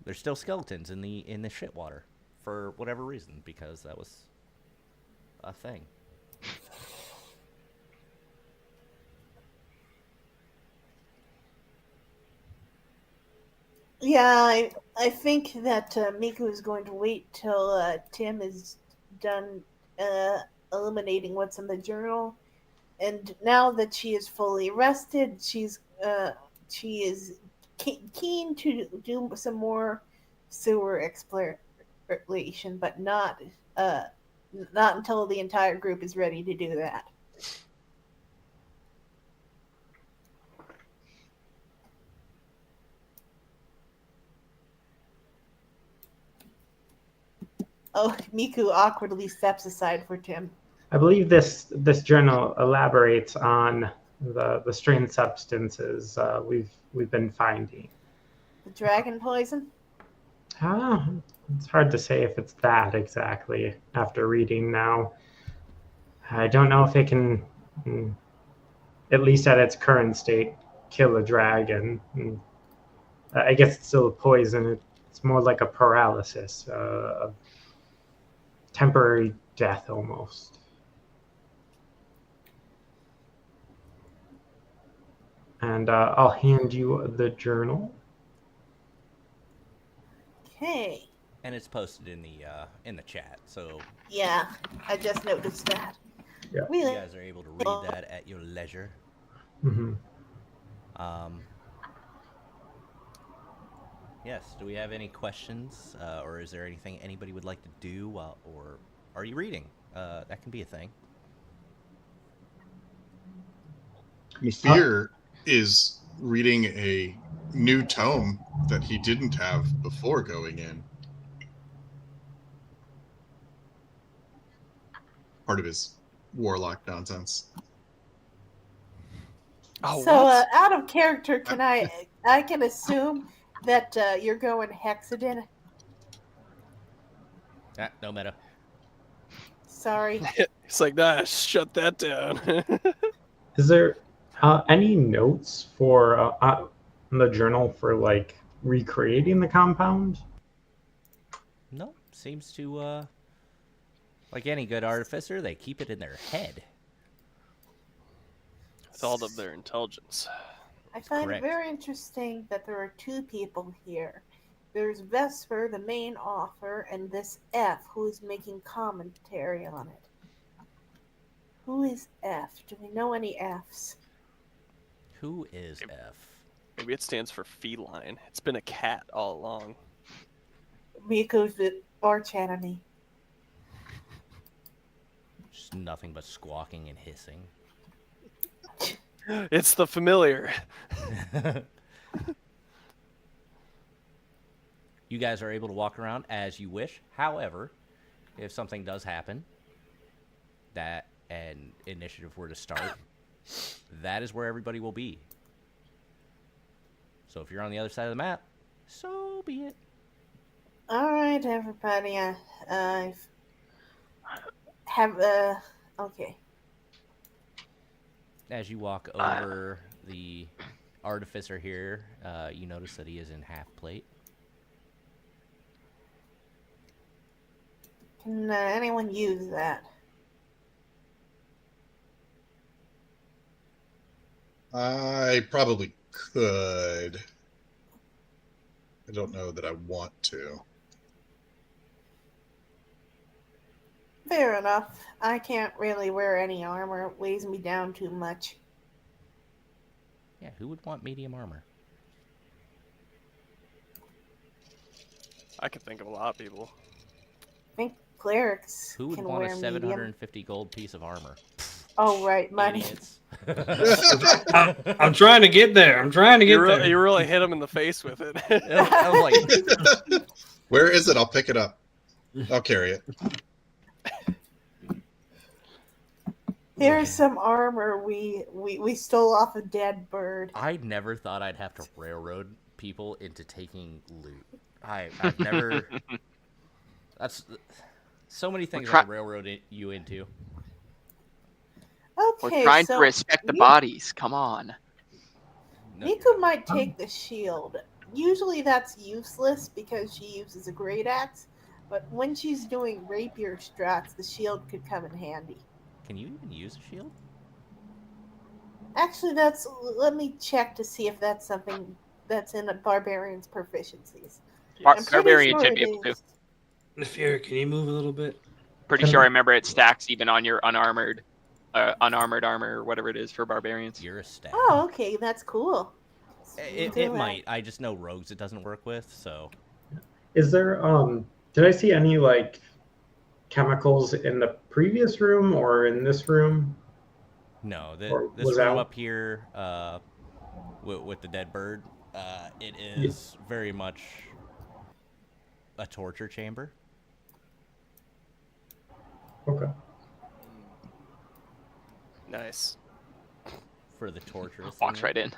S3: There's still skeletons in the shit water for whatever reason, because that was a thing.
S7: Yeah, I think that Miku is going to wait till Tim is done uh, eliminating what's in the journal, and now that she is fully rested, she is keen to do some more sewer exploration, but uh, not until the entire group is ready to do that. Oh, Miku awkwardly steps aside for Tim.
S5: I believe this journal elaborates on the strange substances we've been finding.
S7: The dragon poison?
S5: It's hard to say if it's that exactly after reading now. I don't know if it can, at least at its current state, kill a dragon. I guess it's still a poison. It's more like a paralysis, of temporary death almost. And I'll hand you the journal.
S7: Okay.
S3: And it's posted in the chat, so
S7: Yeah, I just noticed that.
S5: Yeah.
S3: you guys are able to read that at your leisure.
S5: Mm-hmm.
S3: Yes. Do we have any questions, or is there anything anybody would like to do or are you reading? That can be a thing.
S8: Nefir is reading a new tome that he didn't have before going in. Part of his warlock nonsense.
S6: Oh,
S7: So,
S6: what?
S7: out of character, can I can assume that you're going Hexadin?
S3: No meta.
S7: Sorry.
S6: It's like, nah, shut that down.
S5: Is there any notes for the journal for like recreating the compound?
S3: No, seems to like any good artificer, they keep it in their head.
S6: With all of their intelligence.
S7: I find
S3: Correct.
S7: it very interesting that there are two people here. There's Vesper, the main author, and this F, who is making commentary on it. Who is F? Do we know any Fs?
S3: Who is F?
S6: Maybe it stands for feline. It's been a cat all along.
S7: Miko's the arch enemy.
S3: Just nothing but squawking and hissing.
S6: It's the familiar.
S3: You guys are able to walk around as you wish. However, if something does happen, that an initiative were to start, that is where everybody will be. So if you're on the other side of the map, so be it.
S7: All right, everybody. I have okay.
S3: As you walk over the artificer here, you notice that he is in half plate.
S7: Can anyone use that?
S8: I probably could. I don't know that I want to.
S7: Fair enough. I can't really wear any armor. It weighs me down too much.
S3: Yeah, who would want medium armor?
S6: I can think of a lot of people.
S7: I think clerics
S3: Who would
S7: can
S3: want
S7: wear
S3: a
S7: medium.
S3: 750 gold piece of armor?
S7: Oh, right, money.
S3: Idiots.
S9: I'm trying to get there. I'm trying to get there.
S6: You really hit him in the face with it.
S3: I was like,
S8: Where is it? I'll pick it up. I'll carry it.
S7: Here's some armor we stole off a dead bird.
S3: I never thought I'd have to railroad people into taking loot. I've never. That's so many things I railroad you into.
S7: Okay,
S4: We're trying
S7: so
S4: to respect the bodies. Come on.
S3: No,
S7: Miku might take the shield. Usually that's useless because she uses a great axe, but when she's doing rapier strats, the shield could come in handy.
S3: Can you even use a shield?
S7: Actually, let me check to see if that's something that's in a barbarian's proficiencies. I'm pretty
S4: Barbarian
S7: sure
S4: should be
S7: it
S4: able to.
S7: is.
S9: Nefir, can you move a little bit?
S4: Pretty
S5: Can-
S4: sure I remember it stacks even on your unarmored armor or whatever it is for barbarians.
S3: You're a stat.
S7: Oh, okay, that's cool.
S3: It
S7: Do that.
S3: might. I just know rogues it doesn't work with, so.
S5: Is there did I see any like chemicals in the previous room or in this room?
S3: No,
S5: Or
S3: this
S5: was
S3: room
S5: that-
S3: up here with the dead bird, it is very much a torture chamber.
S5: Okay.
S6: Nice.
S3: For the torturous.
S4: Walks right in.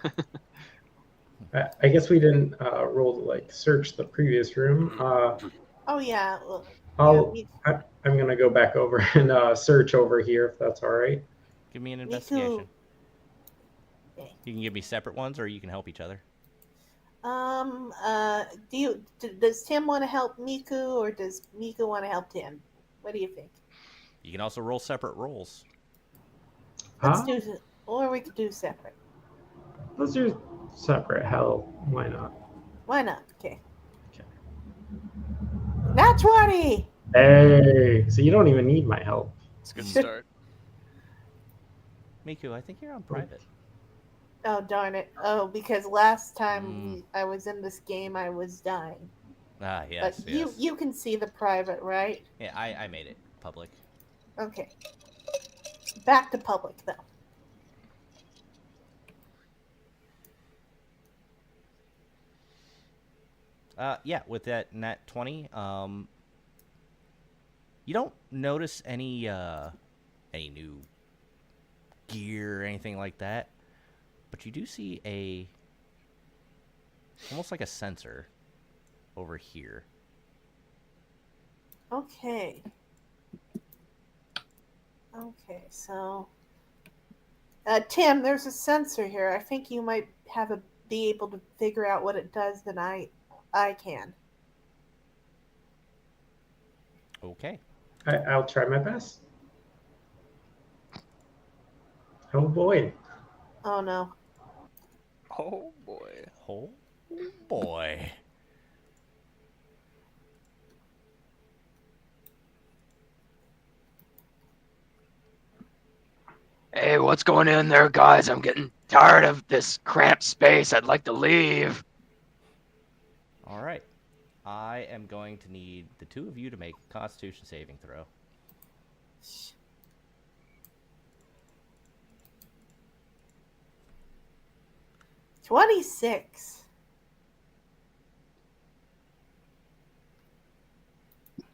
S5: I guess we didn't roll to like search the previous room.
S7: Oh yeah. Well,
S5: I'll
S7: yeah,
S5: I'm gonna go back over and search over here if that's all right.
S3: Give me an
S7: Miku.
S3: investigation.
S7: Okay.
S3: You can give me separate ones, or you can help each other.
S7: Does Tim want to help Miku, or does Miku want to help Tim? What do you think?
S3: You can also roll separate rolls.
S7: Let's
S5: Huh?
S7: do, or we could do separate.
S5: Let's do separate. Hell, why not?
S7: Why not? Okay.
S5: Okay.
S7: Not 20.
S5: Hey, so you don't even need my help.
S6: It's a good start.
S3: Miku, I think you're on private.
S7: Oh darn it! Oh, because last time
S3: Mm.
S7: I was in this game, I was dying.
S3: Ah, yes,
S7: But
S3: yes.
S7: you can see the private, right?
S3: Yeah, I made it public.
S7: Okay. Back to public though.
S3: Yeah, with that nat 20, you don't notice any new gear or anything like that, but you do see almost like a sensor over here.
S7: Okay. Okay, so Tim, there's a sensor here. I think you might be able to figure out what it does than I can.
S3: Okay.
S5: I'll try my best. Oh boy.
S7: Oh no.
S6: Oh boy.
S3: Oh boy.
S4: Hey, what's going in there, guys? I'm getting tired of this cramped space. I'd like to leave.
S3: All right. I am going to need the two of you to make a Constitution saving throw.
S7: $26.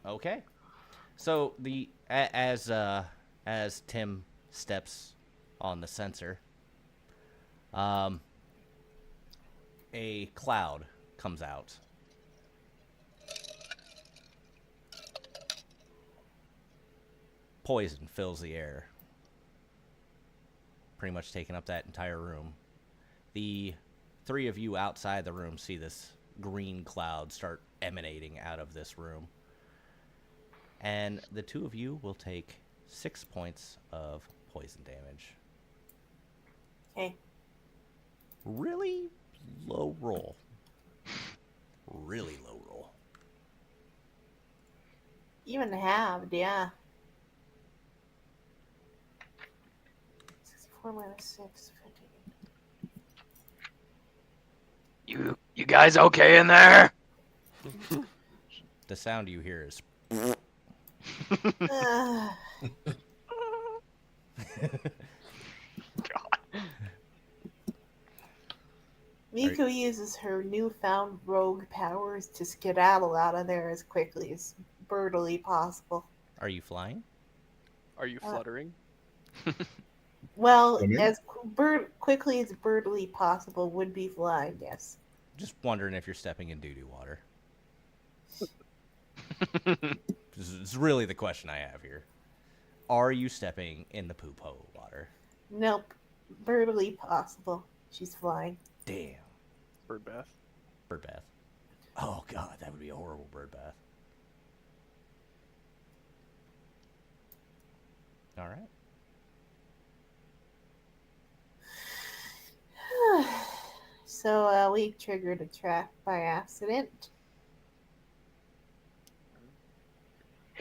S3: Okay. So as Tim steps on the sensor, a cloud comes out. Poison fills the air, pretty much taking up that entire room. The three of you outside the room see this green cloud start emanating out of this room. And the two of you will take 6 points of poison damage.
S7: Okay.
S3: Really low roll. Really low roll.
S7: Even halved, yeah. 64 minus 6, 15.
S4: You guys okay in there?
S3: The sound you hear is
S7: Miku uses her newfound rogue powers to skedaddle out of there as quickly as brutally possible.
S3: Are you flying?
S6: Are you fluttering?
S7: Well,
S8: Okay.
S7: as quickly as brutally possible would be flying, yes.
S3: Just wondering if you're stepping in doo-doo water. This is really the question I have here. Are you stepping in the poo-po water?
S7: Nope. Brutally possible. She's flying.
S3: Damn.
S6: Bird bath.
S3: Bird bath. Oh god, that would be a horrible bird bath. All right.
S7: So we triggered a trap by accident.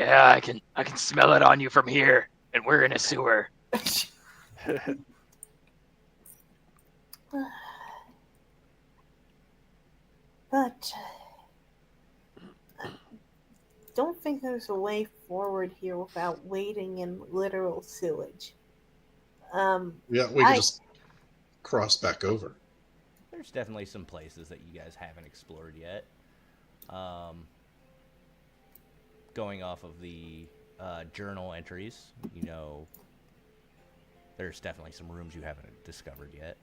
S4: Yeah, I can smell it on you from here, and we're in a sewer.
S7: But I don't think there's a way forward here without wading in literal sewage.
S8: Yeah, we could
S7: I
S8: just cross back over.
S3: There's definitely some places that you guys haven't explored yet. Going off of the journal entries, you know, there's definitely some rooms you haven't discovered yet.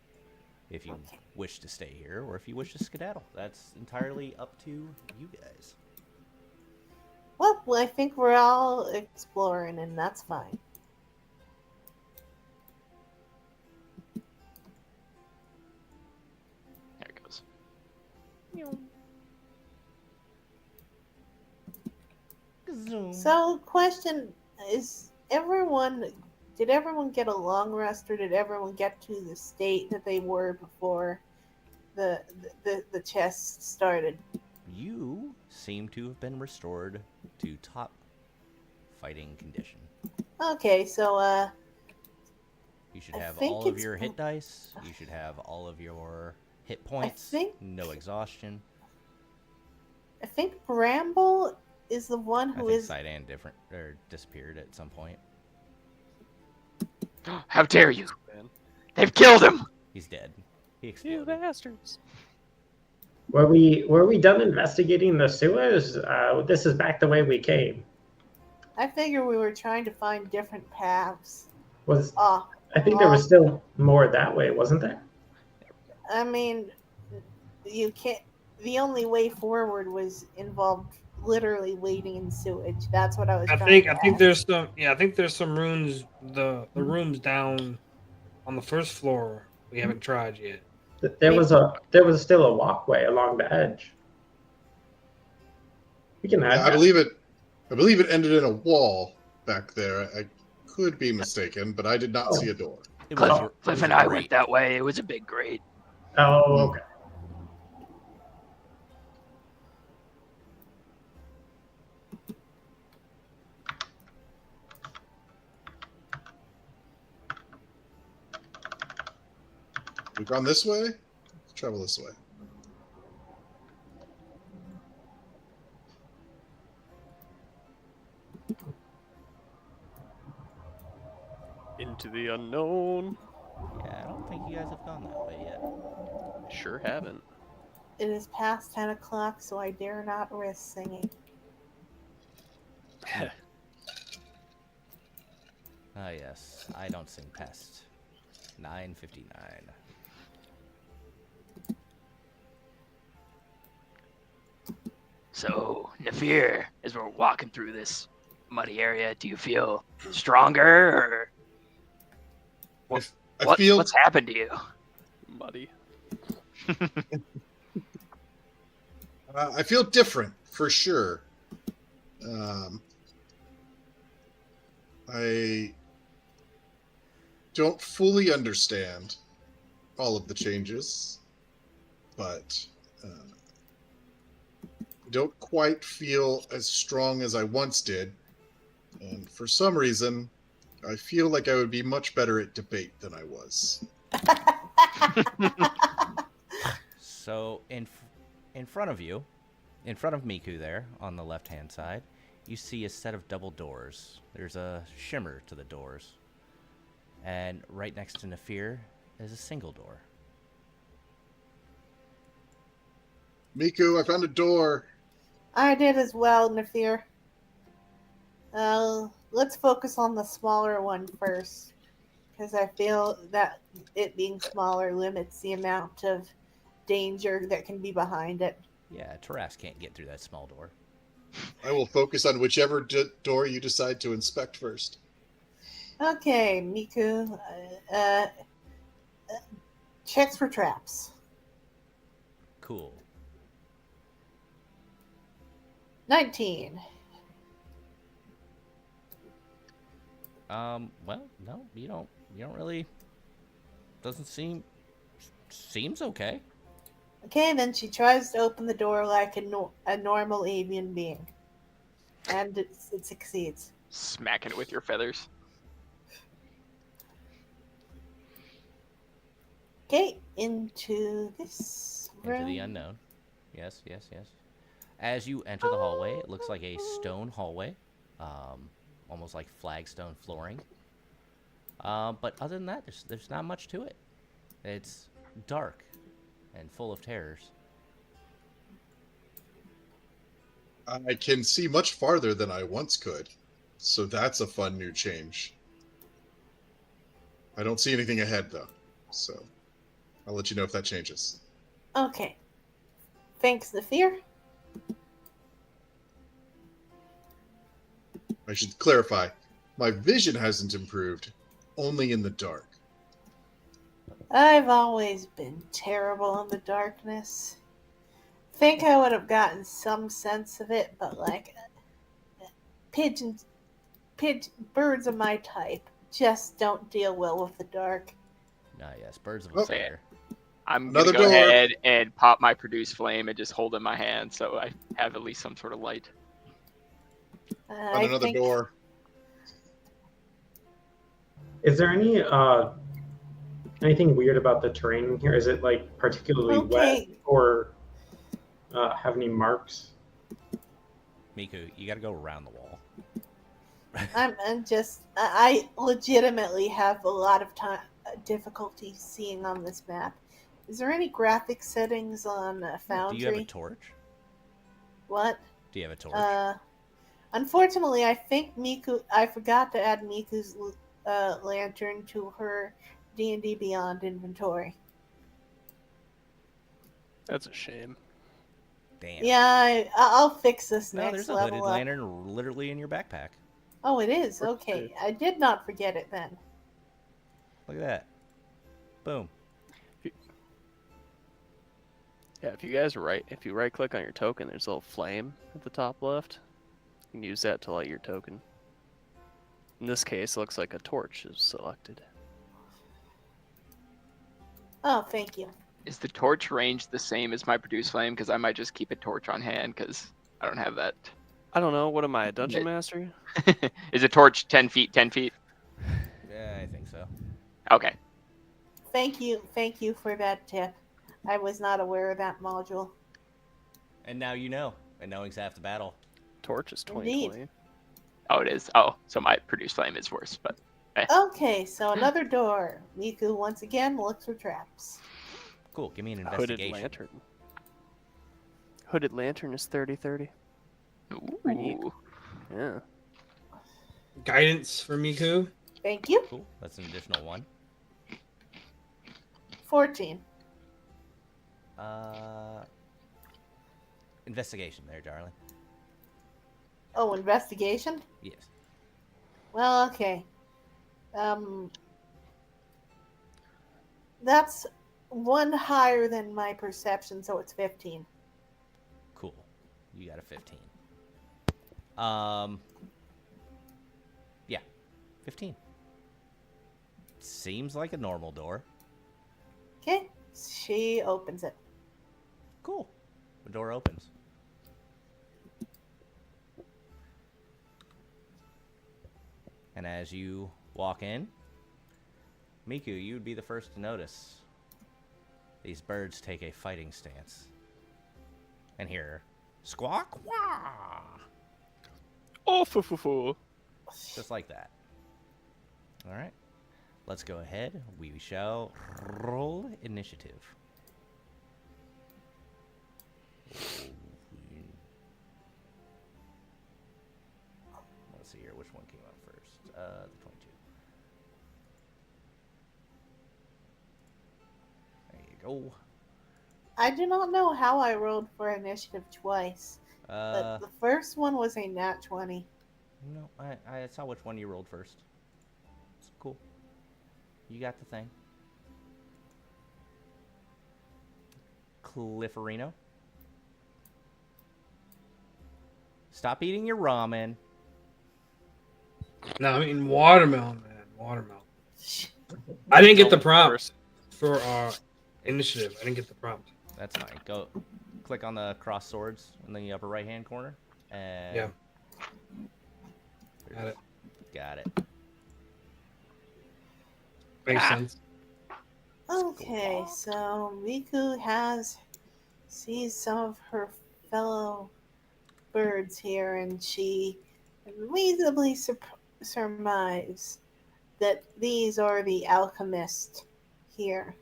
S3: If you wish to stay here, or if you wish to skedaddle, that's entirely up to you guys.
S7: well, I think we're all exploring, and that's fine.
S4: There it goes.
S7: So, question is: did everyone get a long rest, or did everyone get to the state that they were before the chest started?
S3: You seem to have been restored to top fighting condition.
S7: Okay, so
S3: You should
S7: I
S3: have
S7: think
S3: all of
S7: it's
S3: your hit dice. You should have all of your hit points.
S7: think-
S3: No exhaustion.
S7: I think Bramble is the one
S3: I
S7: who
S3: think
S7: is.
S3: Sidan disappeared at some point.
S4: How dare you?
S6: Man.
S4: They've killed him!
S3: He's dead. He
S6: You
S3: exploded.
S6: bastards.
S5: Were we done investigating the sewers? This is back the way we came.
S7: I figure we were trying to find different paths.
S5: Was
S7: Ah,
S5: I think there was still more that way, wasn't there?
S7: I mean, you can't. The only way forward was involved literally wading in sewage. That's what I was.
S9: I
S7: trying
S9: think
S7: to ask.
S9: there's some. Yeah, I think there's some rooms. The rooms down on the first floor we haven't tried yet.
S5: There was still a walkway along the edge. We can add
S8: Yeah, I
S5: that.
S8: believe it ended in a wall back there. I could be mistaken, but I did not see a door.
S3: It was,
S5: Cliff-
S3: it
S4: Cliff
S3: was
S4: and I
S3: great.
S4: went that way. It was a big grate.
S5: Oh, okay.
S8: We've gone this way. Let's travel this way.
S6: Into the unknown.
S3: Yeah, I don't think you guys have gone that way yet.
S6: Sure haven't.
S7: It is past 10 o'clock, so I dare not risk singing.
S3: Ah, yes. I don't sing past 9:59.
S4: So, Nefir, as we're walking through this muddy area, do you feel stronger, or
S8: I feel
S4: what's happened to you?
S6: Muddy.
S8: I feel different for sure. I don't fully understand all of the changes, but don't quite feel as strong as I once did. And for some reason, I feel like I would be much better at debate than I was.
S3: So in front of you, in front of Miku there on the left-hand side, you see a set of double doors. There's a shimmer to the doors. And right next to Nefir is a single door.
S8: Miku, I found a door.
S7: I did as well, Nefir. Let's focus on the smaller one first, because I feel that it being smaller limits the amount of danger that can be behind it.
S3: Yeah, Taras can't get through that small door.
S8: I will focus on whichever door you decide to inspect first.
S7: Okay, Miku. Checks for traps.
S3: Cool.
S7: 19.
S3: Well, no, you don't really. Doesn't seems okay.
S7: Okay, then she tries to open the door like a normal avian being. And it succeeds.
S4: Smacking it with your feathers.
S7: Okay, into this room.
S3: Into the unknown. Yes, yes, yes. As you enter the hallway, it looks like a stone hallway, almost like flagstone flooring. But other than that, there's not much to it. It's dark and full of terrors.
S8: I can see much farther than I once could, so that's a fun new change. I don't see anything ahead, though, so I'll let you know if that changes.
S7: Okay. Thanks, Nefir.
S8: I should clarify, my vision hasn't improved, only in the dark.
S7: I've always been terrible in the darkness. Think I would have gotten some sense of it, but like birds of my type just don't deal well with the dark.
S3: Yes, birds of
S8: Oh.
S3: a feather.
S4: I'm
S8: Another
S4: gonna go
S8: door.
S4: ahead and pop my produce flame and just hold it in my hand so I have at least some sort of light.
S8: On
S7: I
S8: another
S7: think
S8: door.
S5: Is there anything weird about the terrain here? Is it like particularly wet
S7: Okay.
S5: or have any marks?
S3: Miku, you gotta go around the wall.
S7: I legitimately have a lot of difficulty seeing on this map. Is there any graphic settings on Foundry?
S3: Do you have a torch?
S7: What?
S3: Do you have a torch?
S7: Unfortunately, I think I forgot to add Miku's lantern to her D&D Beyond inventory.
S6: That's a shame.
S3: Damn.
S7: Yeah, I'll fix this
S3: No,
S7: next
S3: there's a
S7: level
S3: hooded
S7: up.
S3: lantern literally in your backpack.
S7: Oh, it is? Okay. I did not forget it then.
S3: Look at that. Boom.
S6: Yeah, if you right click on your token, there's a little flame at the top left. You can use that to light your token. In this case, it looks like a torch is selected.
S7: Oh, thank you.
S4: Is the torch range the same as my produce flame? Because I might just keep a torch on hand because I don't have that.
S6: I don't know. What am I, a dungeon master?
S4: Is a torch 10 feet, 10 feet?
S3: Yeah, I think so.
S4: Okay.
S7: Thank you for that tip. I was not aware of that module.
S3: And now you know. And knowing's half the battle.
S6: Torch is
S7: Indeed.
S6: 2020.
S4: Oh, it is. Oh, so my produce flame is worse, but
S7: Okay, so another door. Miku once again looks for traps.
S3: Cool. Give me an
S6: Hooded
S3: investigation.
S6: lantern. Hooded lantern is 30-30. Pretty neat.
S4: ooh.
S6: Yeah.
S9: Guidance for Miku.
S7: Thank you.
S3: Cool. That's an additional one.
S7: 14.
S3: Investigation there, darling.
S7: Oh, investigation?
S3: Yes.
S7: Well, okay. That's one higher than my perception, so it's 15.
S3: Cool. You got a 15. Yeah. 15. Seems like a normal door.
S7: Okay, she opens it.
S3: Cool. The door opens. And as you walk in, Miku, you would be the first to notice. These birds take a fighting stance. And hear squawk, wah!
S6: Oh, foo.
S3: Just like that. All right. Let's go ahead. We shall roll initiative. Let's see here. Which one came up first? The 22. There you go.
S7: I do not know how I rolled for initiative twice, but the first one was a nat 20.
S3: No, I saw which one you rolled first. It's cool. You got the thing. Clifforino. Stop eating your ramen.
S9: No, I mean watermelon, man. Watermelon. I didn't get the prompt for our initiative. I didn't get the prompt.
S3: That's fine. Go click on the cross swords in the upper right hand corner and
S9: Yeah. Got it.
S3: Got it.
S9: Makes sense.
S7: Okay, so Miku sees some of her fellow birds here, and she reasonably surmise that these are the alchemists here.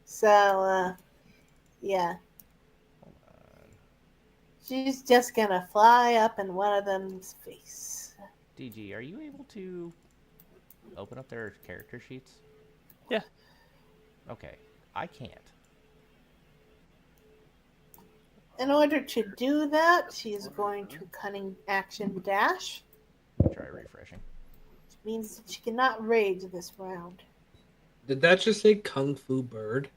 S7: So, yeah,
S3: Hold on.
S7: she's just gonna fly up in one of them's face.
S3: DG, are you able to open up their character sheets?
S6: Yeah.
S3: Okay. I can't.
S7: In order to do that, she is going to cunning action dash,
S3: Let me try refreshing.
S7: which means that she cannot rage this round.
S9: Did that just say Kung Fu Bird?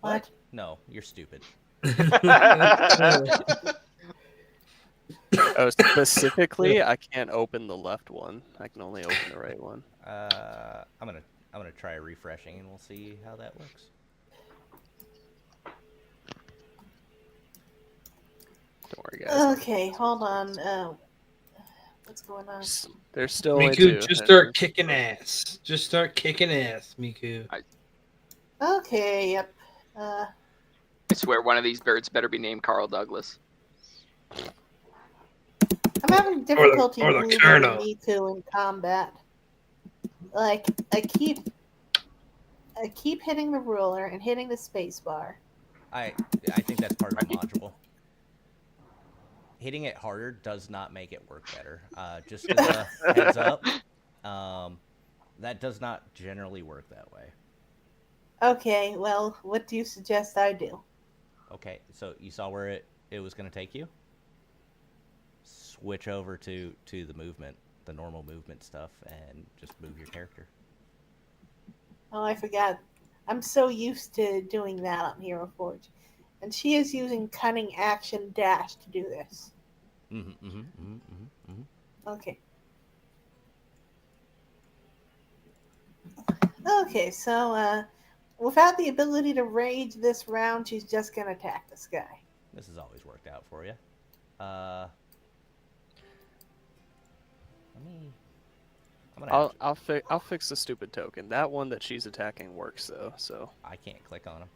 S7: What?
S3: No, you're stupid.
S6: Oh, specifically, I can't open the left one. I can only open the right one.
S3: I'm gonna try refreshing and we'll see how that works.
S6: Don't worry, guys.
S7: Okay, hold on. What's going on?
S6: There's still only
S9: Miku,
S6: two.
S9: just start kicking ass. Just start kicking ass, Miku.
S7: Okay, yep.
S4: I swear one of these birds better be named Carl Douglas.
S7: I'm having difficulty
S9: or the
S7: moving
S9: Colonel.
S7: Miku in combat. Like I keep hitting the ruler and hitting the space bar.
S3: I think that's part of the module. Hitting it harder does not make it work better. Just as a heads up, that does not generally work that way.
S7: Okay, well, what do you suggest I do?
S3: Okay, so you saw where it was going to take you? Switch over to the movement, the normal movement stuff, and just move your character.
S7: Oh, I forgot. I'm so used to doing that on Hero Forge. And she is using cunning action dash to do this. Okay. Okay, so without the ability to rage this round, she's just gonna attack this guy.
S3: This has always worked out for you.
S6: I'll fix the stupid token. That one that she's attacking works though, so
S3: I can't click on him.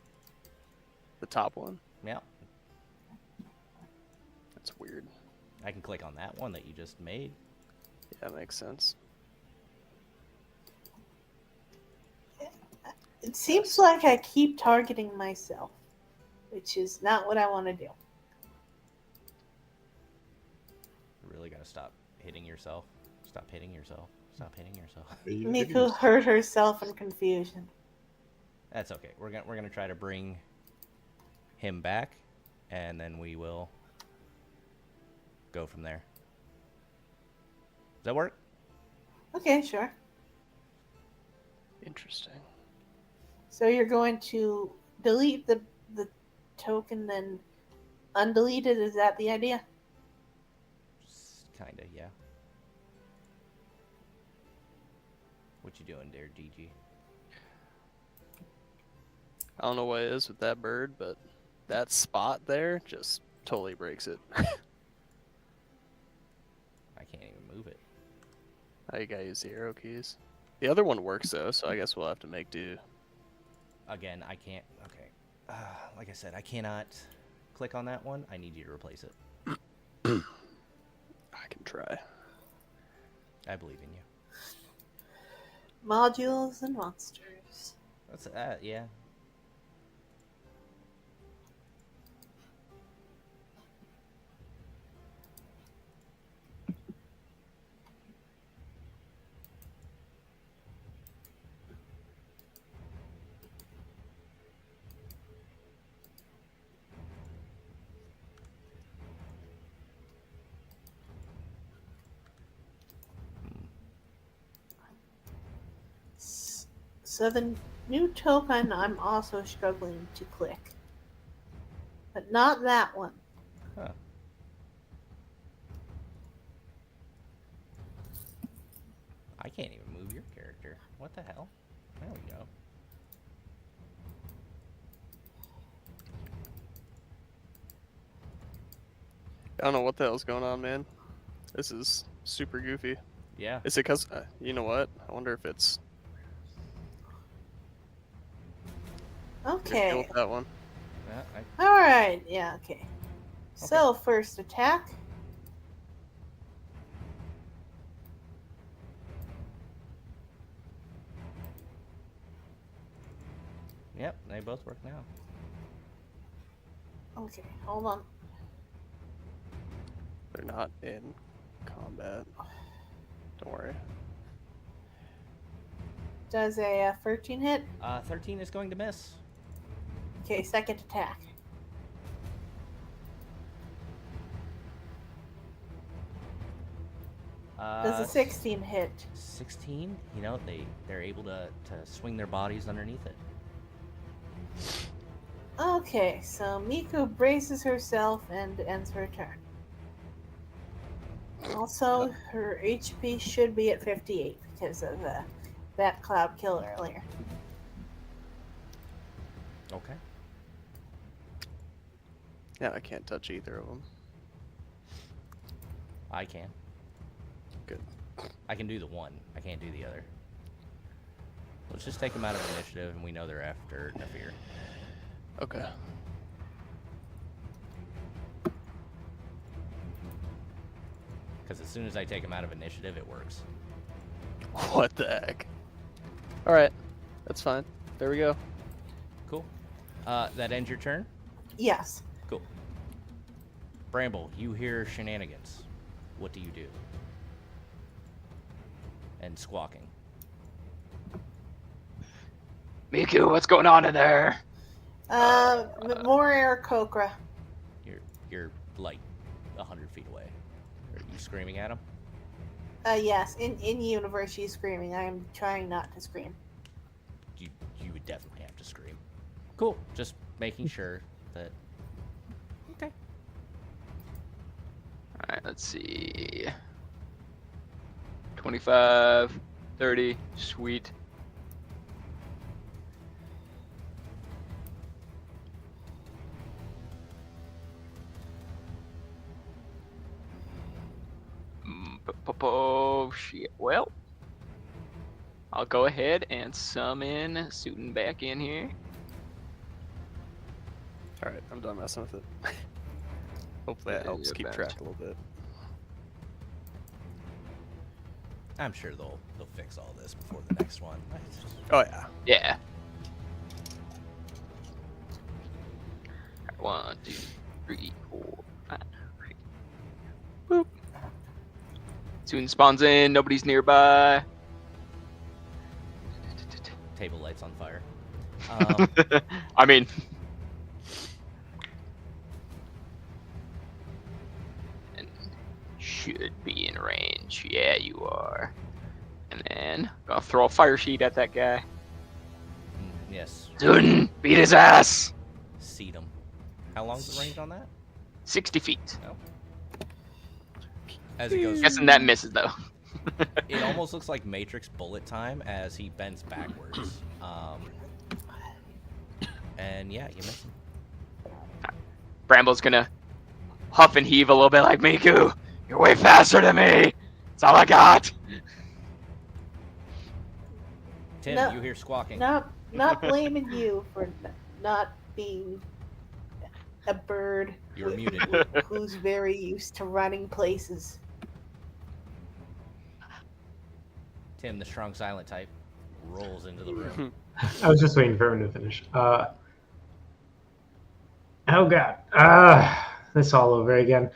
S6: the top one.
S3: Yeah,
S6: That's weird.
S3: I can click on that one that you just made.
S6: Yeah, that makes sense.
S7: It seems like I keep targeting myself, which is not what I want to do.
S3: You really gotta stop hitting yourself. Stop hitting yourself. Stop hitting yourself.
S7: Miku hurt herself in confusion.
S3: That's okay. We're gonna try to bring him back, and then we will go from there. Does that work?
S7: Okay, sure.
S6: Interesting.
S7: So you're going to delete the token, then undelete it? Is that the idea?
S3: Kinda, yeah. What you doing there, DG?
S6: I don't know what it is with that bird, but that spot there just totally breaks it.
S3: I can't even move it.
S6: Now you gotta use the arrow keys. The other one works though, so I guess we'll have to make do.
S3: Again, I can't. Okay. Like I said, I cannot click on that one. I need you to replace it.
S6: I can try.
S3: I believe in you.
S7: Modules and monsters.
S3: That's yeah.
S7: So the new token I'm also struggling to click. But not that one.
S3: Huh. I can't even move your character. What the hell? There we go.
S6: I don't know what the hell's going on, man. This is super goofy.
S3: Yeah.
S6: Is it because, you know what? I wonder if it's... Deal
S7: Okay.
S6: with that one.
S3: Yeah,
S7: All right. Yeah. Okay. So first attack.
S3: Yep, they both work now.
S7: Okay. Hold on.
S6: They're not in combat. Don't worry.
S7: Does a 13 hit?
S3: 13 is going to miss.
S7: Okay. Second attack. Does a 16 hit?
S3: 16? You know, they're able to swing their bodies underneath it.
S7: Okay. So Miku braces herself and ends her turn. Also, her HP should be at 58 because of that cloud kill earlier.
S3: Okay.
S6: Yeah, I can't touch either of them.
S3: I can.
S6: Good.
S3: I can do the one. I can't do the other. Let's just take them out of initiative, and we know they're after Nefir.
S6: Okay.
S3: Because as soon as I take them out of initiative, it works.
S6: What the heck? Alright. That's fine. There we go.
S3: Cool. That ends your turn?
S7: Yes.
S3: Cool. Bramble, you hear shenanigans. What do you do? And squawking.
S4: Miku, what's going on in there?
S7: More Aarakocra.
S3: You're like 100 feet away. Are you screaming at him?
S7: Yes. In universe, she's screaming. I am trying not to scream.
S3: You would definitely have to scream. Cool. Just making sure that. Okay.
S4: Alright, let's see. 25, 30, sweet. Oh, shit. Well, I'll go ahead and summon Suitin back in here.
S6: Alright, I'm done messing with it. Hopefully that helps keep track a little bit.
S3: I'm sure they'll fix all this before the next one.
S6: Oh yeah.
S4: Yeah. 1, 2, 3, 4, 5, 6. Boop. Suitin spawns in. Nobody's nearby.
S3: Table lights on fire.
S4: I mean, and should be in range. Yeah, you are. And then gonna throw a fire sheet at that guy.
S3: Yes.
S4: Suitin, beat his ass.
S3: Seed him. How long's the range on that?
S4: 60 feet.
S3: No. As it goes.
S4: Guessing that misses though.
S3: It almost looks like Matrix bullet time as he bends backwards. And yeah, you miss him.
S4: Bramble's gonna huff and heave a little bit like Miku. You're way faster than me. That's all I got.
S3: Tim,
S7: No.
S3: you hear squawking.
S7: Not blaming you for not being a bird
S3: You're muted.
S7: who's very used to running places.
S3: Tim, the strong silent type, rolls into the room.
S5: I was just waiting for him to finish. Oh god. This all over again.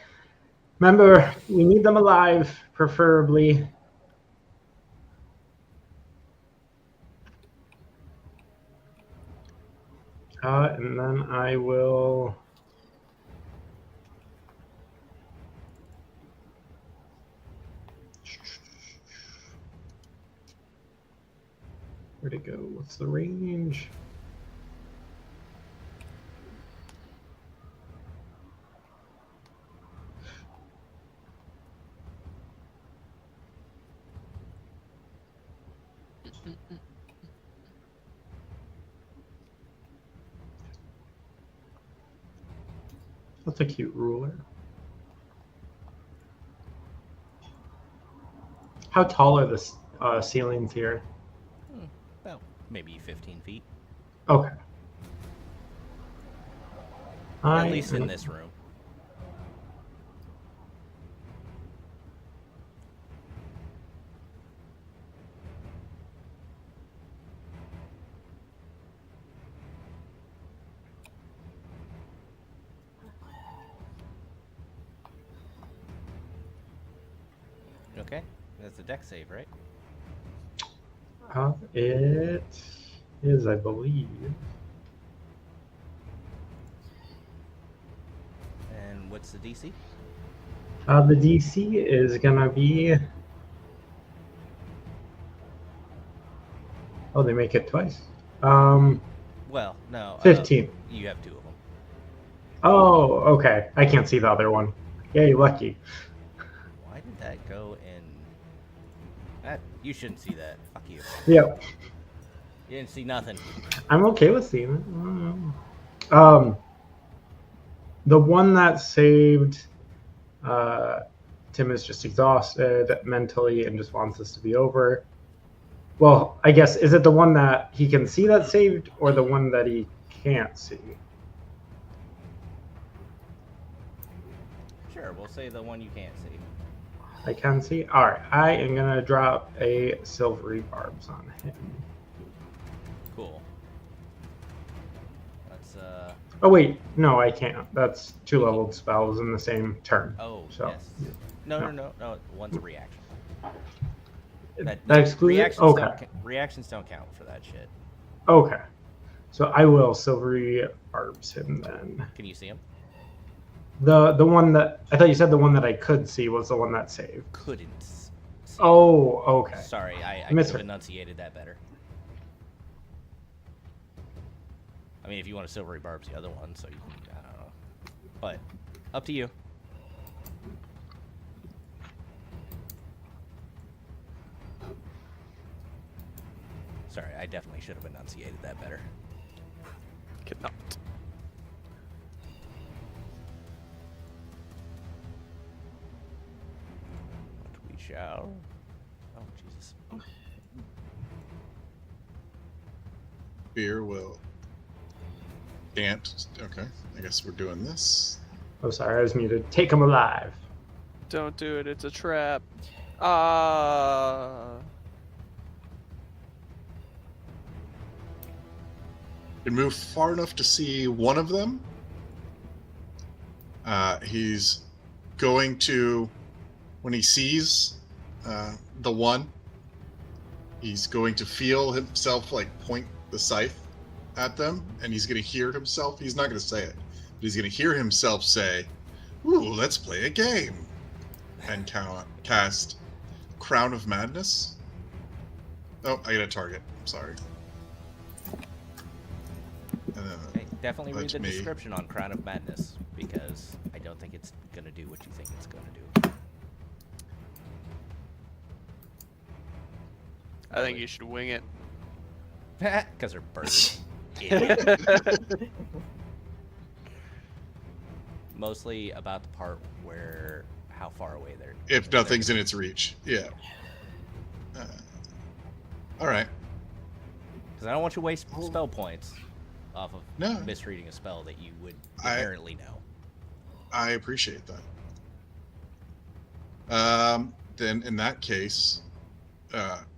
S5: Remember, we need them alive, preferably. And then I will. Where'd it go? What's the range? That's a cute ruler. How tall are the ceilings here?
S3: About maybe 15 feet.
S5: Okay.
S3: At least in this room. Okay, that's a deck save, right?
S5: It is, I believe.
S3: And what's the DC?
S5: The DC is gonna be. Oh, they make it twice.
S3: Well, no.
S5: 15.
S3: You have 2 of them.
S5: Oh, okay. I can't see the other one. Yay, lucky.
S3: Why did that go in? That you shouldn't see that. Fuck you.
S5: Yep.
S3: You didn't see nothing.
S5: I'm okay with seeing it. The one that saved Tim is just exhausted mentally and just wants this to be over. Well, I guess, is it the one that he can see that saved or the one that he can't see?
S3: Sure, we'll say the one you can't see.
S5: I can see. All right, I am gonna drop a silvery barbs on him.
S3: Cool. Let's
S5: Oh wait, no, I can't. That's 2 leveled spells in the same turn.
S3: Oh,
S5: So,
S3: yes. No. One's a reaction.
S5: That excludes it? Okay.
S3: Reactions don't count for that shit.
S5: Okay. So I will silvery barbs him then.
S3: Can you see him?
S5: The one that I thought you said the one that I could see was the one that saved.
S3: Couldn't see.
S5: Oh, okay.
S3: Sorry, I could
S5: Misheard.
S3: have enunciated that better. I mean, if you want to silvery barbs the other one, so you can, I don't know. But, up to you. Sorry, I definitely should have enunciated that better.
S6: Cannot.
S3: What we shall. Oh, Jesus.
S8: Fear will. Can't. Okay, I guess we're doing this.
S5: Oh, sorry, I was muted. Take him alive.
S6: Don't do it. It's a trap.
S8: Can move far enough to see one of them. He's going to, when he sees the one, he's going to feel himself like point the scythe at them, and he's going to hear himself. He's not going to say it, but he's going to hear himself say, "Ooh, let's play a game," and cast Crown of Madness. Oh, I got a target. I'm sorry.
S3: Okay, definitely read
S8: Let
S3: the
S8: me-
S3: description on Crown of Madness, because I don't think it's gonna do what you think it's gonna do.
S6: I think you should wing it.
S3: Because they're birds. Idiot. Mostly about the part where how far away they're.
S8: If nothing's in its reach, yeah. All right.
S3: Because I don't want you to waste spell points off of
S8: No.
S3: misreading a spell that you would
S8: I-
S3: inherently know.
S8: I appreciate that. Then in that case,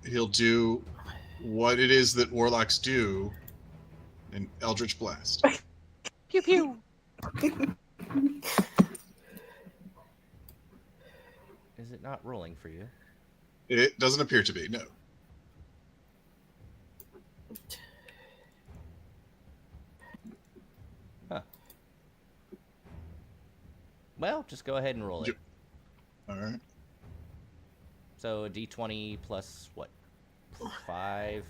S8: he'll do what it is that warlocks do in Eldritch Blast.
S6: Pew pew.
S3: Is it not rolling for you?
S8: It doesn't appear to be, no.
S3: Huh. Well, just go ahead and roll it.
S8: All right.
S3: So a d20 plus what? 5?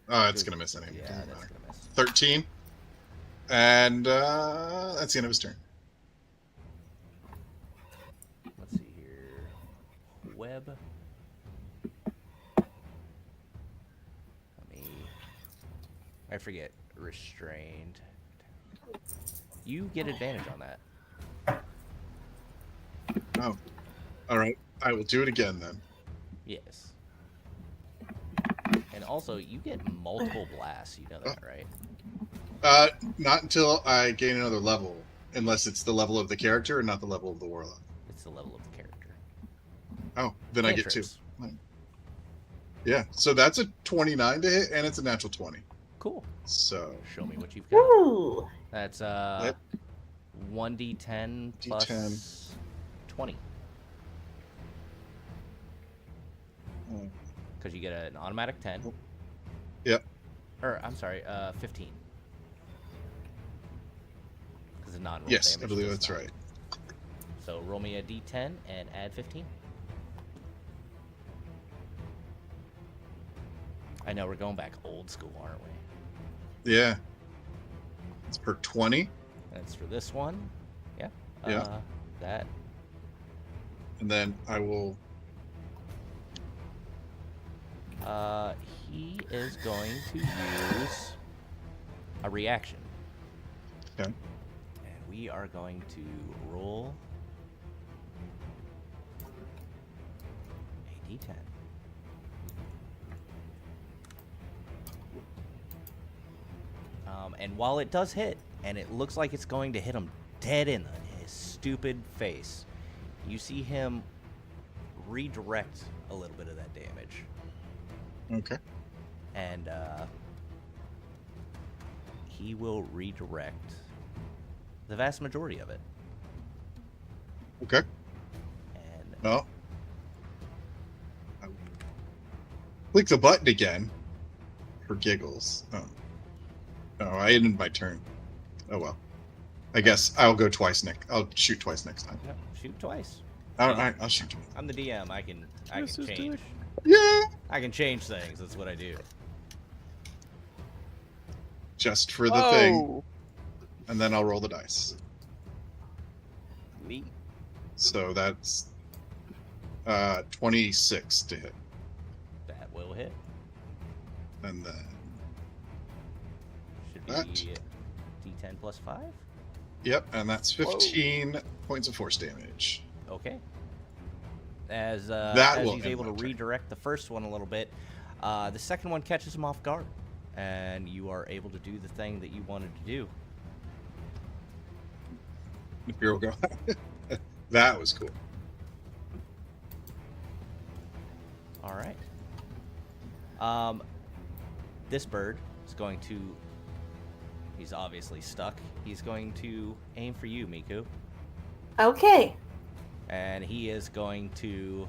S8: Oh, it's going to miss anyway.
S3: Yeah,
S8: Doesn't
S3: that's
S8: matter.
S3: gonna miss.
S8: 13. And that's the end of his turn.
S3: Let's see here. Web. I forget. Restrained. You get advantage on that.
S8: Oh. All right. I will do it again then.
S3: Yes. And also, you get multiple blasts. You know that, right?
S8: Not until I gain another level, unless it's the level of the character and not the level of the warlock.
S3: It's the level of the character.
S8: Oh, then I get 2.
S3: Cantrips.
S8: Yeah, so that's a 29 to hit, and it's a natural 20.
S3: Cool.
S8: So
S3: Show me what you've got.
S7: Woo!
S3: That's
S8: Yep.
S3: 1d10 plus
S8: D10.
S3: 20.
S8: Oh.
S3: Because you get an automatic 10.
S8: Yep.
S3: Or, I'm sorry, 15. Because of non-roll
S8: Yes,
S3: damage
S8: I believe
S3: does
S8: that's
S3: not.
S8: right.
S3: So roll me a d10 and add 15. I know, we're going back old school, aren't we?
S8: Yeah. It's per 20,
S3: That's for this one. Yeah.
S8: Yeah.
S3: That.
S8: and then I will.
S3: He is going to use a reaction.
S8: Okay.
S3: And we are going to roll a d10. And while it does hit, and it looks like it's going to hit him dead in his stupid face, you see him redirect a little bit of that damage.
S8: Okay.
S3: And he will redirect the vast majority of it.
S8: Okay.
S3: And
S8: Well, I will click the button again for giggles. Oh, I ended my turn. Oh well. I guess I'll go twice next. I'll shoot twice next time.
S3: yeah, shoot twice.
S8: All right, I'll shoot twice.
S3: I'm the DM. I can
S6: Yes, just do
S3: change.
S6: it.
S8: Yeah.
S3: I can change things. That's what I do.
S8: Just for the thing,
S6: Oh,
S8: and then I'll roll the dice.
S6: neat.
S8: So that's 26 to hit,
S3: That will hit.
S8: and then
S3: Should be
S8: That.
S3: d10 plus 5.
S8: yep, and that's 15 points of force damage.
S3: Okay. As
S8: That will
S3: he's
S8: end
S3: able to
S8: my turn.
S3: redirect the first one a little bit, the second one catches him off guard, and you are able to do the thing that you wanted to do.
S8: Nefir will go. That was cool.
S3: All right. This bird is going to. He's obviously stuck. He's going to aim for you, Miku,
S7: Okay.
S3: and he is going to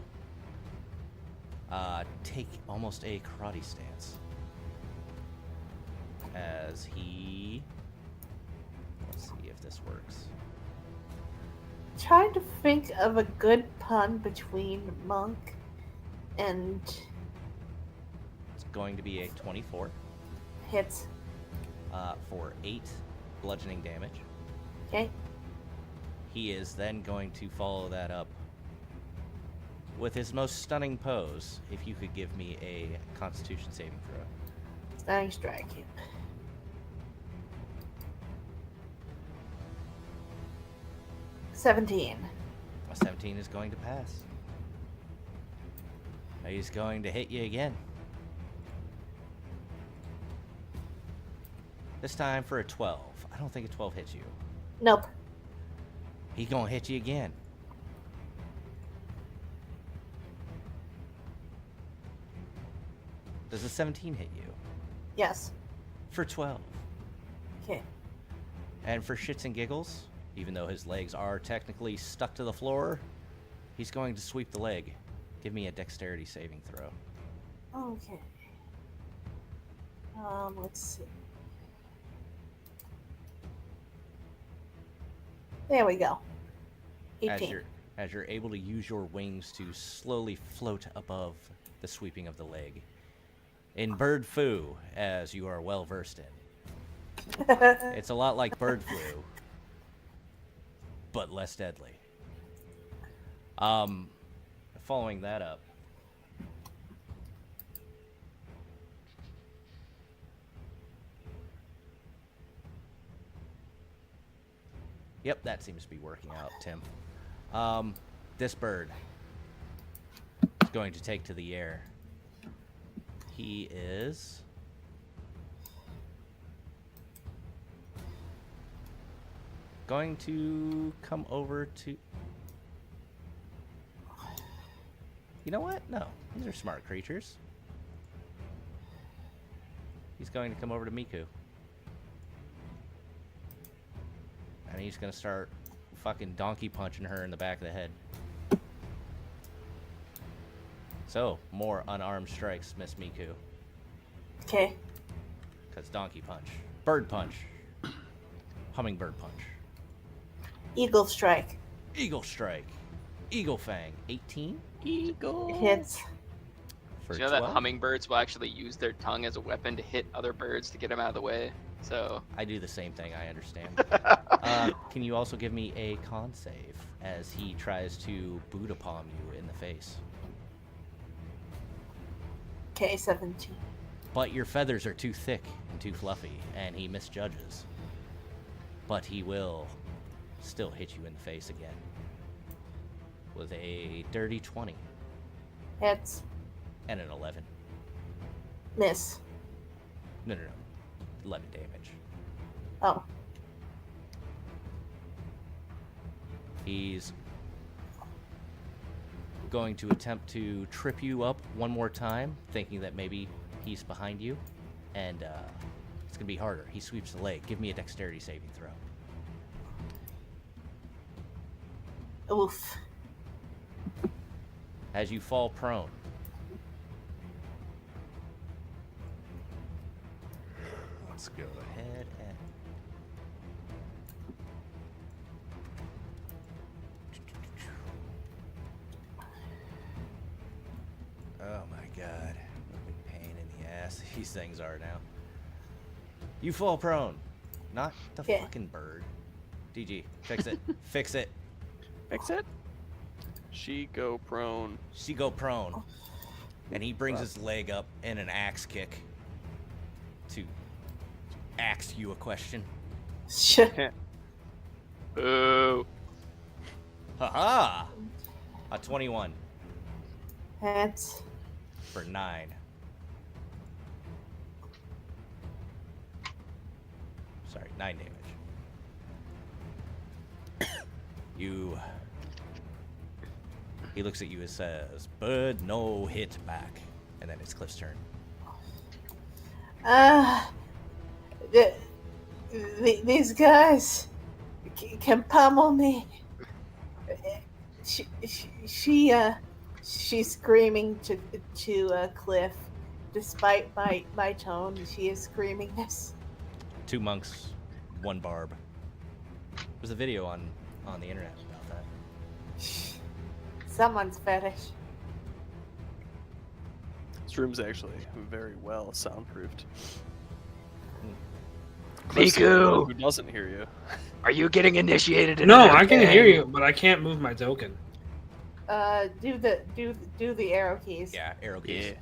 S3: take almost a karate stance as he. Let's see if this works.
S7: Trying to think of a good pun between monk and
S3: It's going to be a 24
S7: hits.
S3: for 8 bludgeoning damage.
S7: Okay.
S3: He is then going to follow that up with his most stunning pose. If you could give me a Constitution saving throw.
S7: Stunning strike. 17.
S3: A 17 is going to pass. He's going to hit you again. This time for a 12. I don't think a 12 hits you.
S7: Nope.
S3: He's gonna hit you again. Does a 17 hit you?
S7: Yes.
S3: For 12.
S7: Okay.
S3: And for shits and giggles, even though his legs are technically stuck to the floor, he's going to sweep the leg. Give me a dexterity saving throw.
S7: Okay. Let's see. There we go. 18.
S3: As you're able to use your wings to slowly float above the sweeping of the leg. In bird foo, as you are well versed in. It's a lot like bird flu, but less deadly. Following that up, yep, that seems to be working out, Tim. This bird going to take to the air. He is going to come over to... You know what? No, these are smart creatures. He's going to come over to Miku. And he's going to start fucking donkey punching her in the back of the head. So, more unarmed strikes, Miss Miku.
S7: Okay.
S3: Because donkey punch. Bird punch. Hummingbird punch.
S7: Eagle strike.
S3: Eagle strike. Eagle fang. 18?
S6: Eagle.
S7: Hits.
S3: For
S4: Do you know that
S3: 12?
S4: hummingbirds will actually use their tongue as a weapon to hit other birds to get them out of the way? So
S3: I do the same thing, I understand. Can you also give me a con save as he tries to Buddha palm you in the face?
S7: Okay, 17.
S3: But your feathers are too thick and too fluffy, and he misjudges. But he will still hit you in the face again. With a dirty 20
S7: Hits.
S3: and an 11.
S7: Miss.
S3: No. 11 damage.
S7: Oh.
S3: He's going to attempt to trip you up one more time, thinking that maybe he's behind you, and it's gonna be harder. He sweeps the leg. Give me a dexterity saving throw.
S7: Oof.
S3: As you fall prone, let's go ahead and oh my god, what a pain in the ass these things are now. You fall prone, not the
S7: Yeah.
S3: fucking bird. DG, fix it. Fix it.
S6: Fix it. She go prone.
S3: She go prone. And he brings his leg up in an axe kick to ask you a question.
S7: Shit.
S4: boo.
S3: Haha! A 21
S7: Hits.
S3: for 9. Sorry, 9 damage. He looks at you and says, "Bud, no hit back." And then it's Cliff's turn.
S7: These guys can pummel me. She's screaming to Cliff, despite my tone. She is screaming this.
S3: 2 monks, 1 barb. There's a video on the internet about that.
S7: Someone's fetish.
S6: This room's actually very well soundproofed.
S4: Miku!
S6: Who doesn't hear you?
S4: Are you getting initiated in
S9: No,
S4: a new
S9: I can
S4: gang?
S9: hear you, but I can't move my token.
S7: Do the arrow keys.
S3: Yeah, arrow keys.
S6: Yeah.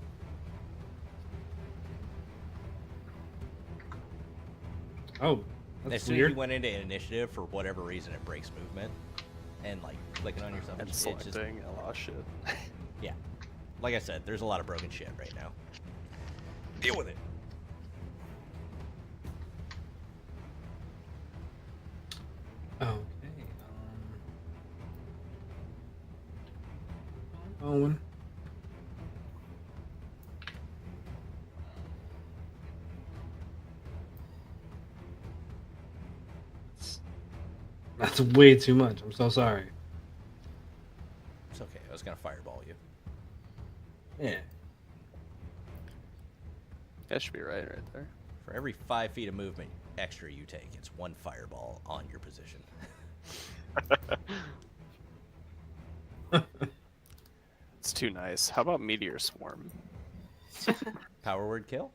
S9: Oh,
S3: As
S9: that's
S3: soon as
S9: weird.
S3: you went into initiative, for whatever reason, it breaks movement. And, like, clicking on yourself,
S6: And
S3: it's just...
S6: selecting a lot of shit.
S3: Yeah. Like I said, there's a lot of broken shit right now. Deal with it.
S9: Okay. Owen. That's way too much. I'm so sorry.
S3: It's okay. I was gonna fireball you.
S9: Yeah.
S6: That should be right there.
S3: For every 5 feet of movement extra you take, it's 1 fireball on your position.
S6: It's too nice. How about Meteor Swarm?
S3: Power word kill?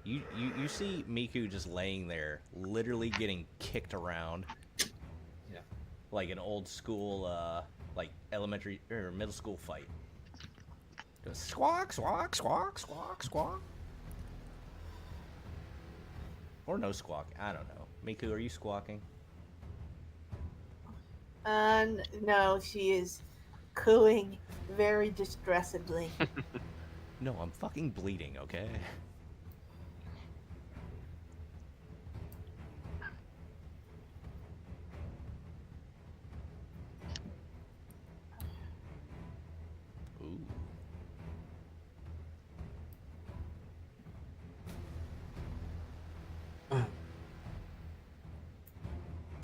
S3: You see Miku just laying there, literally getting kicked around.
S9: Yeah.
S3: Like an old school, like elementary or middle school fight. Just squawk, squawk, squawk, squawk, squawk. Or no squawk. I don't know. Miku, are you squawking?
S7: No, she is cooing very distressedly.
S3: No, I'm fucking bleeding, okay? Ooh.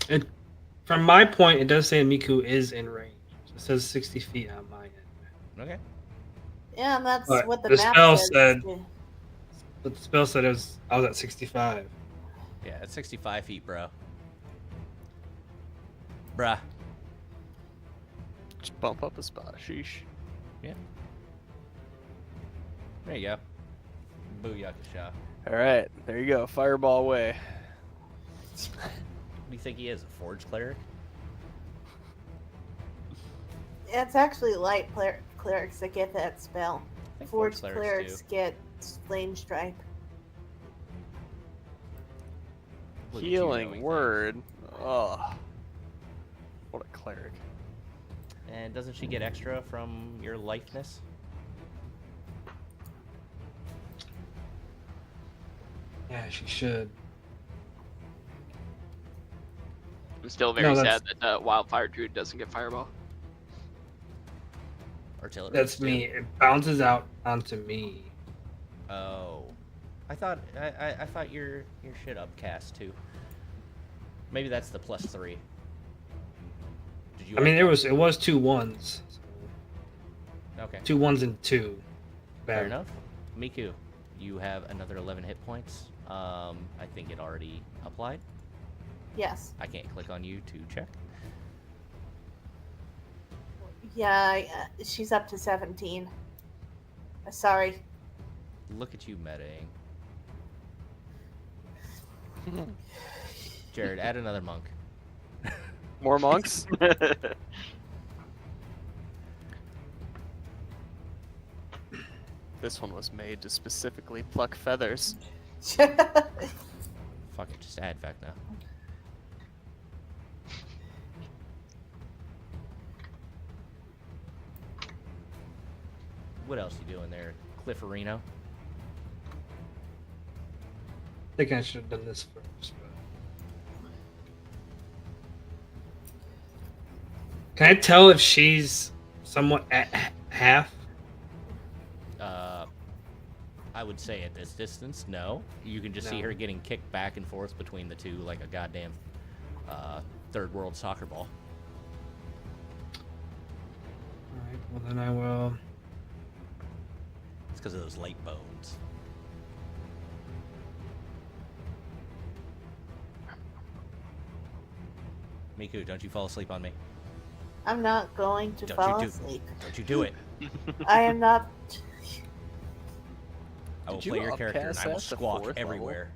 S9: It, from my point, it does say Miku is in range. It says 60 feet on my end.
S3: Okay.
S7: Yeah, and that's
S9: But
S7: what the
S9: the
S7: map
S9: spell
S7: says.
S9: said-
S7: too.
S9: But the spell said I was at 65.
S3: Yeah, it's 65 feet, bro. Bruh.
S6: Just bump up a spot. Sheesh.
S3: Yeah. There you go. Booyaka shot.
S6: All right, there you go. Fireball away.
S3: What do you think he is? A forge cleric?
S7: It's actually light clerics that get that spell.
S3: I think
S7: Forge
S3: clerics
S7: clerics
S3: do.
S7: get flame stripe.
S3: Look at you
S6: Healing
S3: knowing
S6: word. Oh, what a cleric.
S3: things. And doesn't she get extra from your likeness?
S9: Yeah, she should.
S4: I'm still very
S9: No,
S4: sad
S9: that's-
S4: that the Wildfire Druid doesn't get Fireball.
S3: Artillery.
S9: That's me. It bounces out onto me.
S3: Oh. I thought I thought your shit upcast too. Maybe that's the +3. Did you
S9: I mean, it was 2 1s.
S3: Okay.
S9: 2 1s and 2.
S3: Fair
S9: Bad.
S3: enough. Miku, you have another 11 hit points. I think it already applied.
S7: Yes.
S3: I can't click on you to check.
S7: Yeah, she's up to 17. Sorry.
S3: Look at you metaing. Jared, add another monk.
S6: More monks? This one was made to specifically pluck feathers.
S3: Fuck it, just add back now. What else you doing there, Clifferino?
S9: I think I should have done this first. But... Can I tell if she's somewhat at half?
S3: I would say at this distance, no. You can just see
S9: No.
S3: her getting kicked back and forth between the two like a goddamn third world soccer ball.
S9: Alright, well then I will.
S3: It's because of those light bones. Miku, don't you fall asleep on me.
S7: I'm not going to
S3: Don't
S7: fall
S3: you do-
S7: asleep.
S3: Don't you do it.
S7: I am not.
S3: I will
S6: Did you
S3: play your character and
S6: upcast
S3: I will
S6: that to
S3: squawk
S6: 4th level?
S3: everywhere.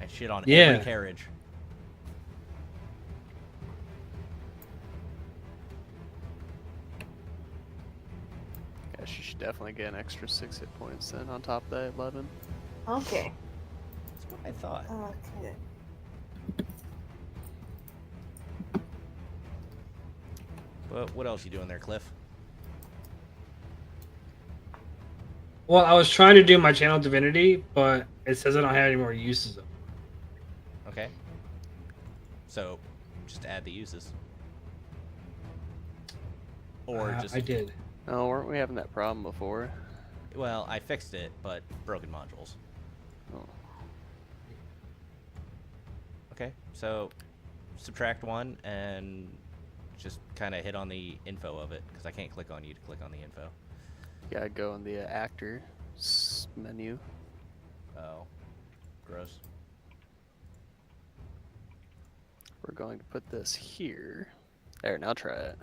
S3: And shit on
S9: Yeah.
S3: every carriage.
S6: Yeah, she should definitely get an extra 6 hit points then on top of that 11.
S7: Okay.
S3: That's what I thought.
S7: Okay.
S3: But what else you doing there, Cliff?
S9: Well, I was trying to do my channel divinity, but it says I don't have any more uses of it.
S3: Okay. So, just add the uses. Or just...
S9: I did.
S6: Oh, weren't we having that problem before?
S3: Well, I fixed it, but broken modules.
S6: Oh.
S3: Okay, so subtract 1 and just kind of hit on the info of it, because I can't click on you to click on the info.
S6: Gotta go in the actor menu.
S3: Oh, gross.
S6: We're going to put this here. There, now try it.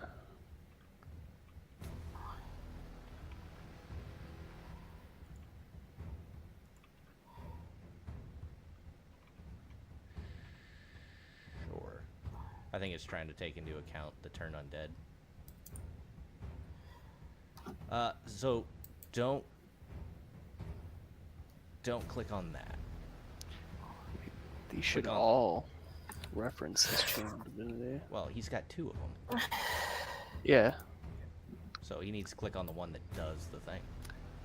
S3: Sure. I think it's trying to take into account the turn undead. So don't click on that.
S6: He should
S3: Click on-
S6: all reference his channel divinity.
S3: Well, he's got 2 of them,
S6: Yeah,
S3: so he needs to click on the one that does the thing.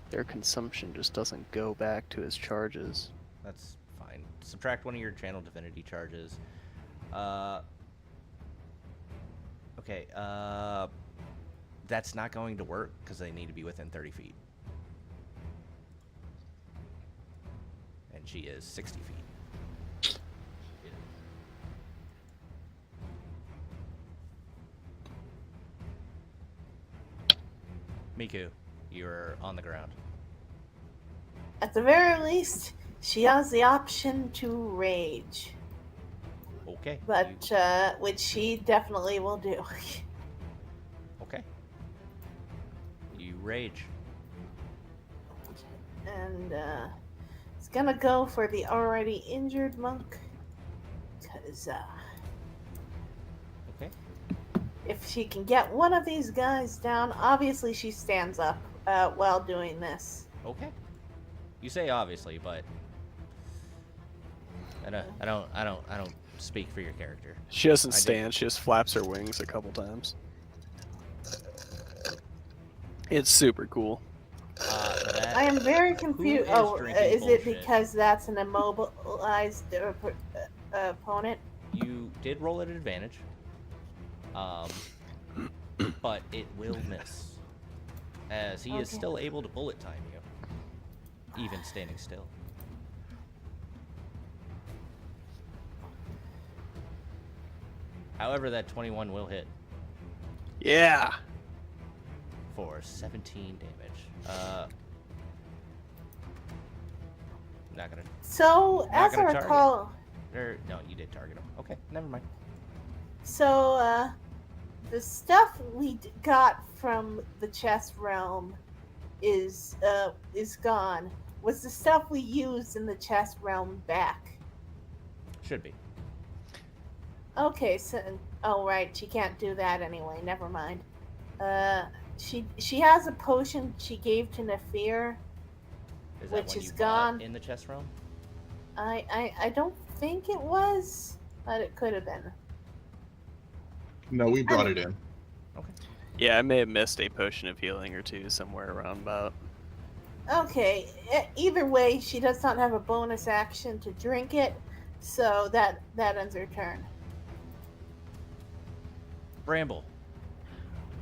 S6: their consumption just doesn't go back to his charges.
S3: That's fine. Subtract 1 of your channel divinity charges. Okay, that's not going to work because they need to be within 30 feet. And she is 60 feet. Miku, you're on the ground.
S7: At the very least, she has the option to rage,
S3: Okay.
S7: but which she definitely will do.
S3: Okay. You rage.
S7: And it's gonna go for the already injured monk, because
S3: Okay.
S7: if she can get one of these guys down, obviously she stands up while doing this.
S3: Okay. You say obviously, but I don't speak for your character.
S6: She doesn't
S3: I do.
S6: stand, she just flaps her wings a couple times. It's super cool.
S7: I am very confused.
S3: is
S7: Oh,
S3: drinking
S7: is it
S3: bullshit?
S7: because that's an immobilized opponent?
S3: You did roll at an advantage. But it will miss. As he is
S7: Okay.
S3: still able to bullet time you. Even standing still. However, that 21 will hit
S6: Yeah!
S3: for 17 damage. Not gonna.
S7: So,
S3: Not
S7: as I
S3: gonna target.
S7: recall,
S3: No, you did target him. Okay, never mind.
S7: so the stuff we got from the chess realm is gone. Was the stuff we used in the chess realm back?
S3: Should be.
S7: Okay, so oh right, she can't do that anyway. Never mind. She has a potion she gave to Nefir.
S3: Is that
S7: Which
S3: one
S7: is
S3: you bought
S7: gone.
S3: in the chest realm?
S7: I don't think it was, but it could have been.
S8: No, we brought it in.
S3: Okay.
S6: Yeah, I may have missed a potion of healing or two somewhere around about.
S7: Okay, either way, she does not have a bonus action to drink it, so that ends her turn.
S3: Bramble.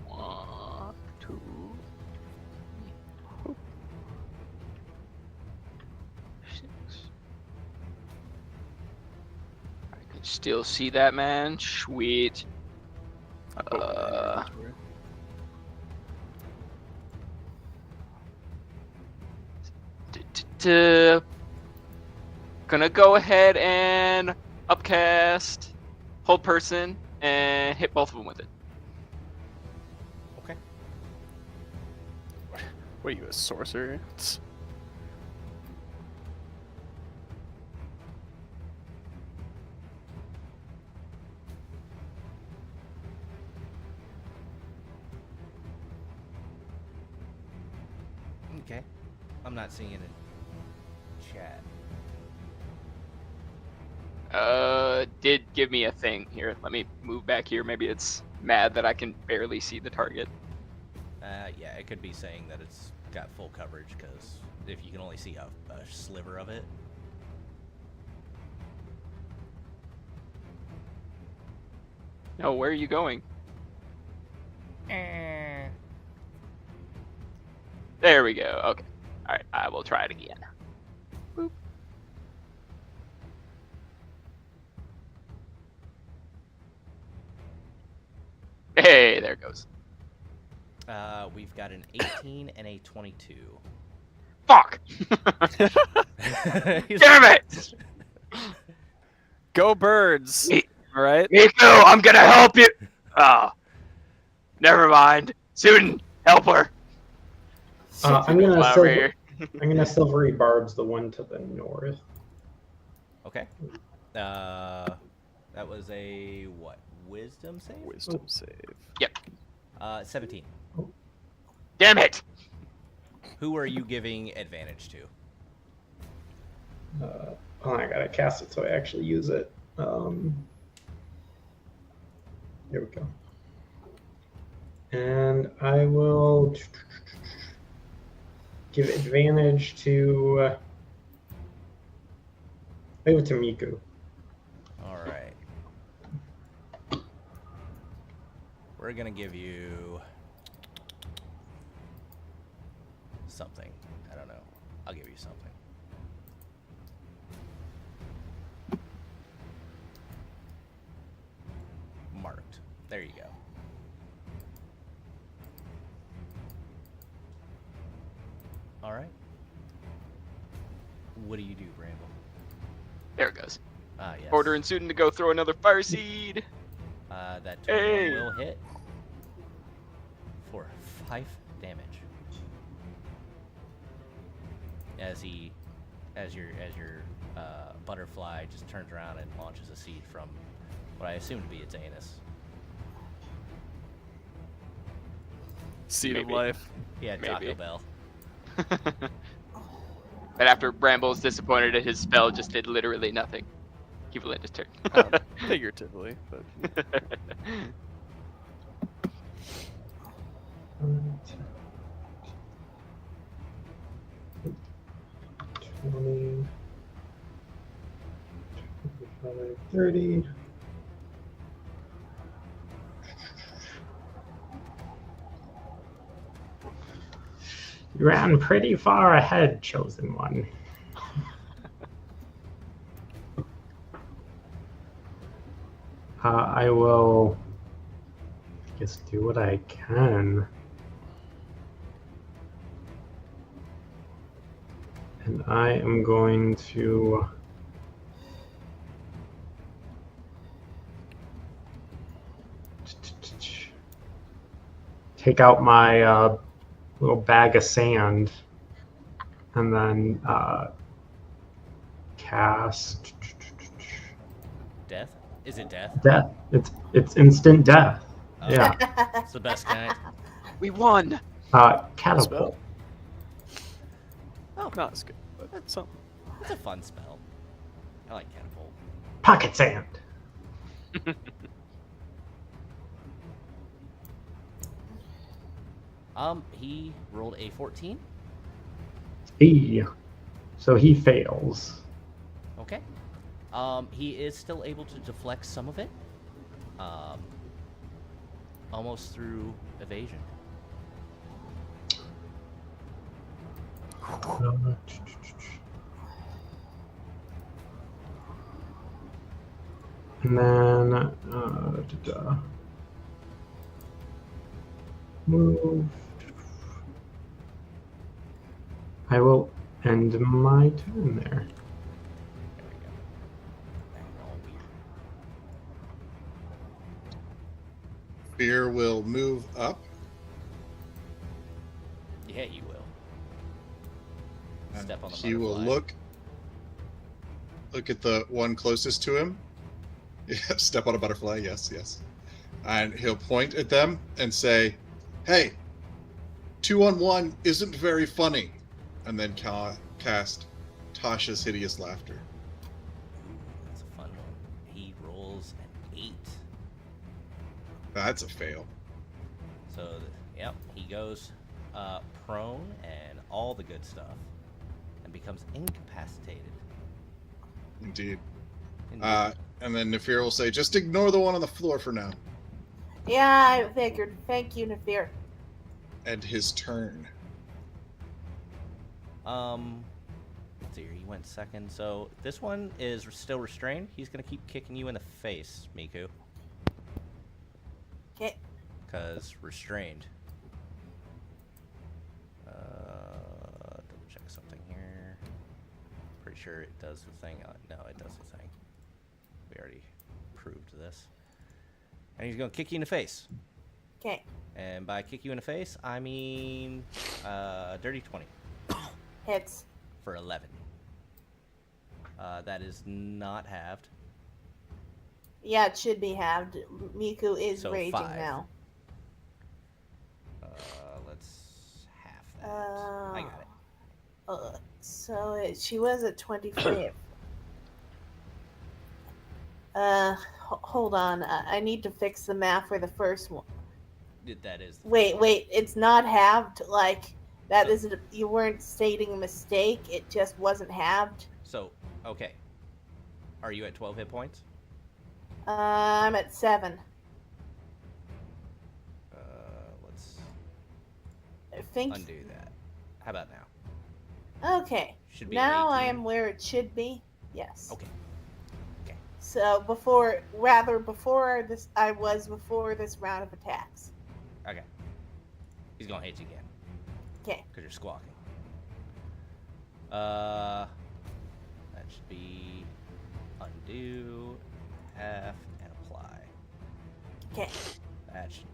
S6: 1, 2.
S4: I can still see that man. Sweet. Gonna go ahead and upcast hold person and hit both of them with it.
S3: Okay.
S6: What are you, a sorcerer?
S3: Okay. I'm not seeing it in chat.
S4: Did give me a thing here. Let me move back here. Maybe it's mad that I can barely see the target.
S3: Yeah, it could be saying that it's got full coverage because if you can only see a sliver of it.
S4: No, where are you going? There we go. Okay. All right. I will try it again. Boop. Hey, there it goes.
S3: We've got an 18 and a 22.
S4: Fuck! Damn it!
S6: Go birds!
S4: Me-
S6: Alright?
S4: Miku, I'm gonna help you! Oh. Never mind. Soon, help her.
S5: I'm gonna
S4: Flower here.
S5: silvery barbs the one to the north.
S3: Okay. That was a what? Wisdom save?
S6: Wisdom save.
S3: 17.
S4: Damn it!
S3: Who are you giving advantage to?
S5: Oh, I gotta cast it so I actually use it. There we go. And I will give advantage to maybe to Miku.
S3: All right. We're gonna give you something. I don't know. I'll give you something. Marked. There you go. All right. What do you do, Bramble?
S4: There it goes.
S3: Ah, yes.
S4: Ordering student to go throw another fire seed.
S3: That 21
S4: Hey.
S3: will hit for 5 damage. As your butterfly just turns around and launches a seed from what I assume to be its anus.
S6: Seed of
S4: Maybe.
S6: life.
S3: Yeah, Taco
S4: Maybe.
S3: Bell.
S4: But after Bramble's disappointed at his spell, just did literally nothing. Keep it his turn.
S6: Figuratively, but
S5: 20, 25, 30. You ran pretty far ahead, chosen one. I will, I guess, do what I can. And I am going to take out my little bag of sand and then cast
S3: Death? Is it death?
S5: death. It's instant death.
S3: Oh,
S5: Yeah.
S3: It's the best kind.
S4: We won.
S5: Catapult.
S6: Spell.
S3: Oh,
S6: not as good, but that's something.
S3: it's a fun spell. I like catapult.
S5: Pocket sand.
S3: He rolled a 14.
S5: So he fails.
S3: Okay. He is still able to deflect some of it. Almost through evasion.
S5: And then move. I will end my turn there.
S3: There we go. That's all weird.
S8: Fear will move up.
S3: Yeah, you will.
S8: And
S3: Step on the
S8: he will
S3: butterfly.
S8: look at the one closest to him. Yeah, step on a butterfly. Yes, yes. And he'll point at them and say, "Hey, 2-on-1 isn't very funny." And then cast Tasha's hideous laughter.
S3: That's a fun one. He rolls an 8.
S8: That's a fail.
S3: So, yep, he goes prone and all the good stuff, and becomes incapacitated.
S8: Indeed.
S3: Indeed.
S8: And then Nefir will say, "Just ignore the one on the floor for now."
S7: Yeah, I figured. Thank you, Nefir.
S8: And his turn.
S3: Let's see here. He went second, so this one is still restrained. He's gonna keep kicking you in the face, Miku.
S7: Okay.
S3: Because restrained. Double check something here. Pretty sure it does the thing. No, it does the thing. We already proved this. And he's gonna kick you in the face.
S7: Okay.
S3: And by kick you in the face, I mean dirty 20
S7: Hits.
S3: for 11. That is not halved.
S7: Yeah, it should be halved. Miku is
S3: So
S7: raging
S3: 5.
S7: now.
S3: Let's half that. I got it.
S7: So she was at 25. Hold on. I need to fix the math for the first one.
S3: That is.
S7: Wait. It's not halved. Like that
S3: So-
S7: isn't. You weren't stating a mistake. It just wasn't halved.
S3: So, okay. Are you at 12 hit points?
S7: I'm at 7.
S3: Let's
S7: I think.
S3: undo that. How about now?
S7: Okay.
S3: Should be
S7: Now I
S3: 18.
S7: am where it should be. Yes.
S3: Okay. Okay.
S7: So before this, I was before this round of attacks.
S3: Okay. He's gonna hit you again
S7: Okay.
S3: because you're squawking. That should be undo, half, and apply.
S7: Okay.
S3: That should.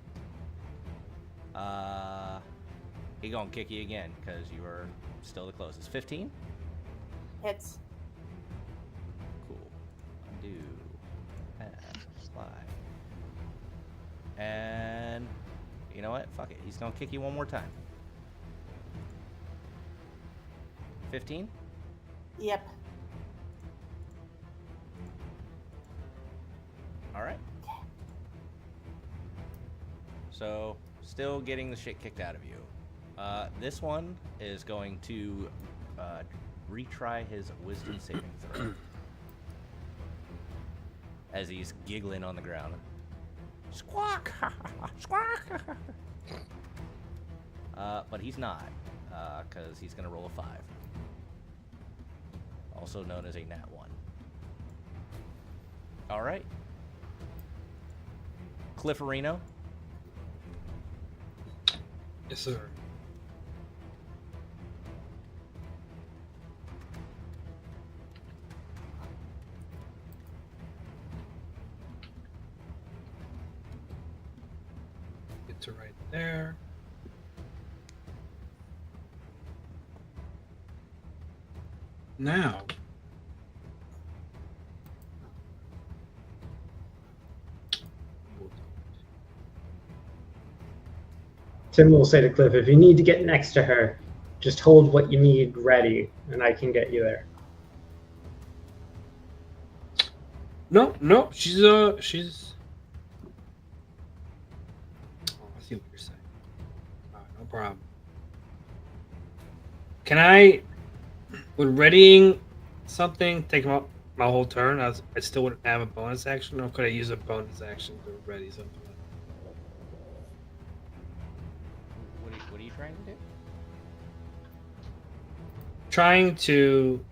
S3: He gonna kick you again because you are still the closest. 15.
S7: Hits.
S3: Cool. Undo, half, apply. And you know what? Fuck it. He's gonna kick you one more time. 15.
S7: Yep.
S3: All right. So, still getting the shit kicked out of you. This one is going to retry his wisdom saving throw. As he's giggling on the ground. Squawk! Squawk! But he's not, because he's going to roll a 5. Also known as a nat 1. All right. Clifforino.
S9: Yes, sir. Get to right there. Now,
S5: Tim will say to Cliff, if you need to get next to her, just hold what you need ready, and I can get you there.
S9: no, she's Oh, I see what you're saying. All right, no problem. Can I, would readying something take my whole turn? I still wouldn't have a bonus action, or could I use a bonus action to ready something?
S3: What are you trying to do?
S9: Trying to,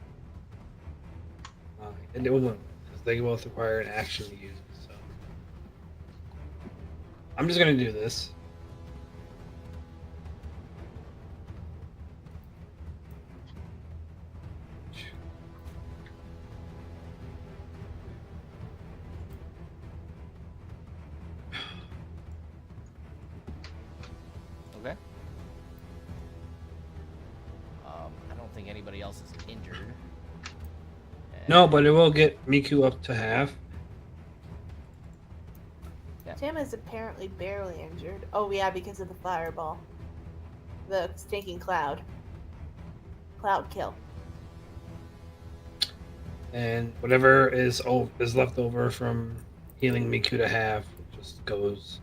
S9: and it won't, because they both require an action to use it. So I'm just gonna do this.
S3: Okay. I don't think anybody else is injured.
S9: No, but it will get Miku up to half.
S7: Tim is apparently barely injured. Oh yeah, because of the fireball. The stinking cloud. Cloud kill.
S9: And whatever is left over from healing Miku to half just goes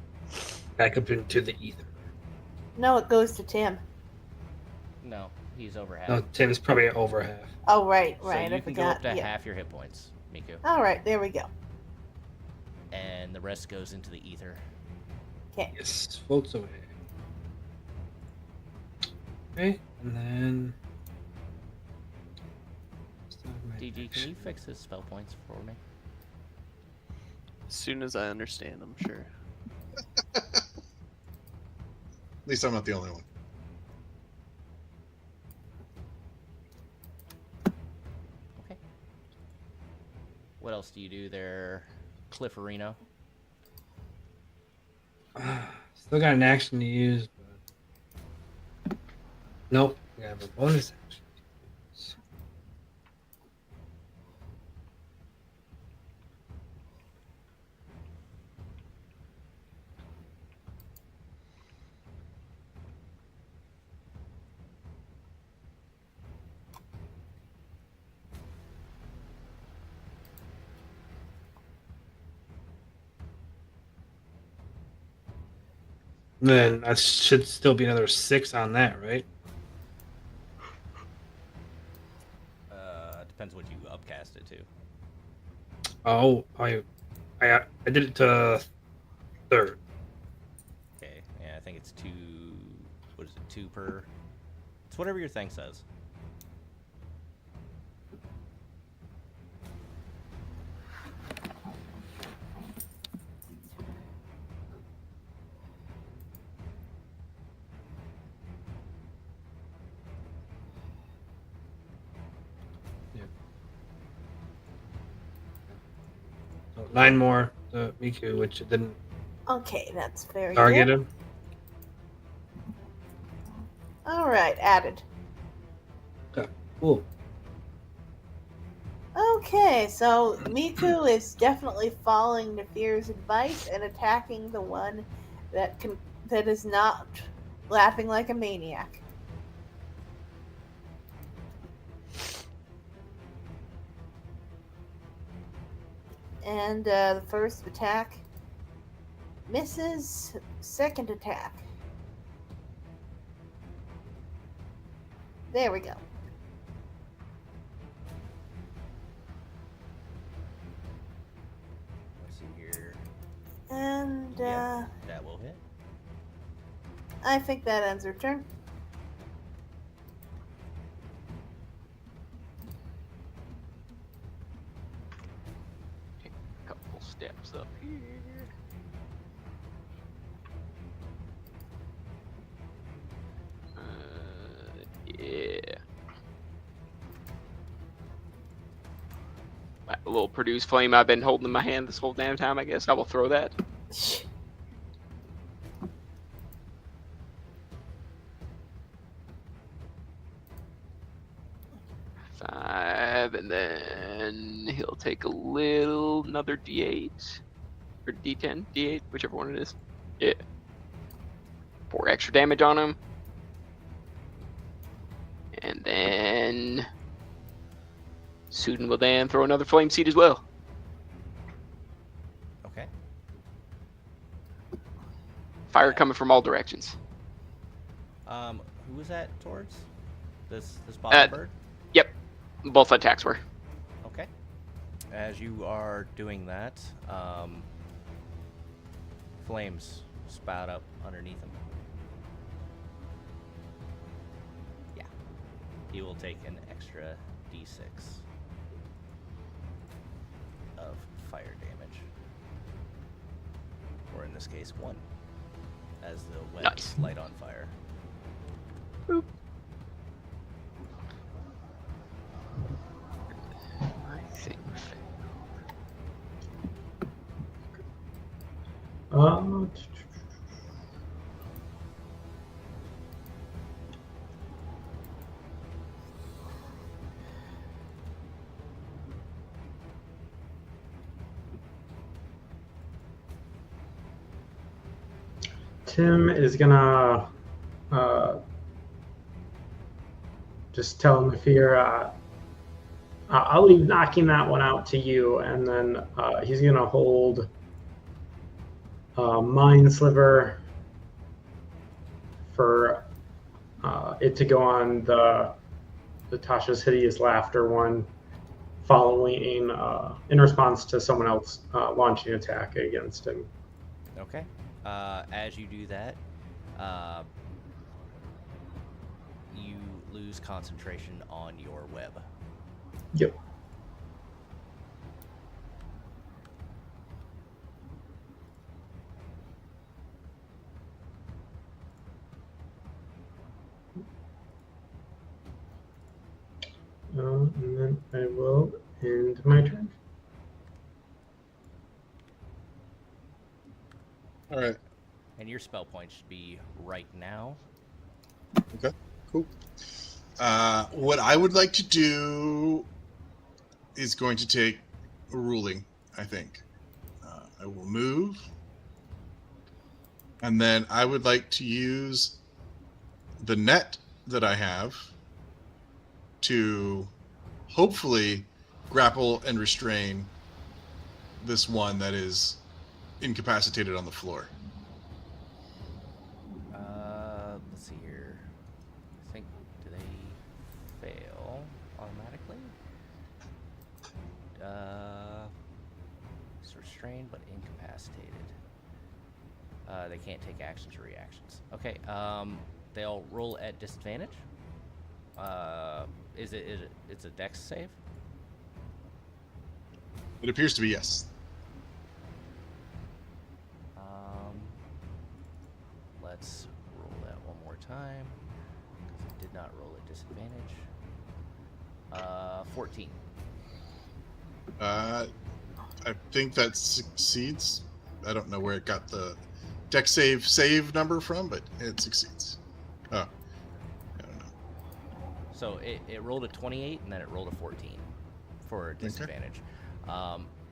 S9: back up into the ether.
S7: No, it goes to Tim.
S3: No, he's over half.
S9: No, Tim is probably over half.
S7: Oh right.
S3: So
S7: I
S3: you can go
S7: forgot.
S3: up to
S7: Yeah.
S3: half your hit points, Miku.
S7: All right, there we go.
S3: And the rest goes into the ether.
S7: Okay.
S9: Yes, floats away. Okay, and then
S3: DG, can you fix his spell points for me?
S6: As soon as I understand, I'm sure.
S8: At least I'm not the only one.
S3: Okay. What else do you do there, Clifforino?
S9: Still got an action to use, but nope, we have a bonus action. Then I should still be another 6 on that, right?
S3: Depends what you upcast it to.
S9: Oh, I did it to 3rd.
S3: Okay, yeah, I think it's 2. What is it? 2 per. It's whatever your thing says.
S9: So 9 more to Miku, which didn't
S7: Okay, that's very
S9: target
S7: good.
S9: him.
S7: All right, added.
S9: Okay, cool.
S7: Okay, so Miku is definitely following Nefir's advice and attacking the one that is not laughing like a maniac. And the first attack misses. Second attack. There we go.
S3: Let's see here.
S7: And
S3: Yep, that will hit.
S7: I think that ends her turn.
S4: Take a couple steps up here. Yeah. A little produce flame I've been holding in my hand this whole damn time, I guess. I will throw that. Five, and then he'll take another D8 or D10, D8, whichever one it is. Yeah. 4 extra damage on him. And then Suden will then throw another flame seed as well.
S3: Okay.
S4: Fire coming from all directions.
S3: Who was that towards? This bottom bird?
S4: Yep. Both attacks were.
S3: Okay. As you are doing that, flames spout up underneath him. Yeah. He will take an extra d6 of fire damage. Or in this case, 1. As the webs light on fire.
S4: Boop.
S5: Tim is gonna just tell Nefir, I'll leave knocking that one out to you, and then he's gonna hold Mind Sliver for it to go on the Tasha's Hideous Laughter one, following in response to someone else launching an attack against him.
S3: Okay. As you do that, you lose concentration on your web.
S5: Yep. And then I will end my turn.
S8: All right.
S3: And your spell point should be right now.
S8: Okay, cool. What I would like to do is going to take a ruling, I think. I will move. And then I would like to use the net that I have to hopefully grapple and restrain this one that is incapacitated on the floor.
S3: incapacitated. They can't take actions or reactions. Okay. They'll roll at disadvantage. It's a dex save?
S8: It appears to be yes.
S3: Let's roll that one more time, because it did not roll at disadvantage. 14.
S8: I think that succeeds. I don't know where it got the dex save number from, but it succeeds. Oh, I don't know.
S3: So it rolled a 28, and then it rolled a 14 for disadvantage.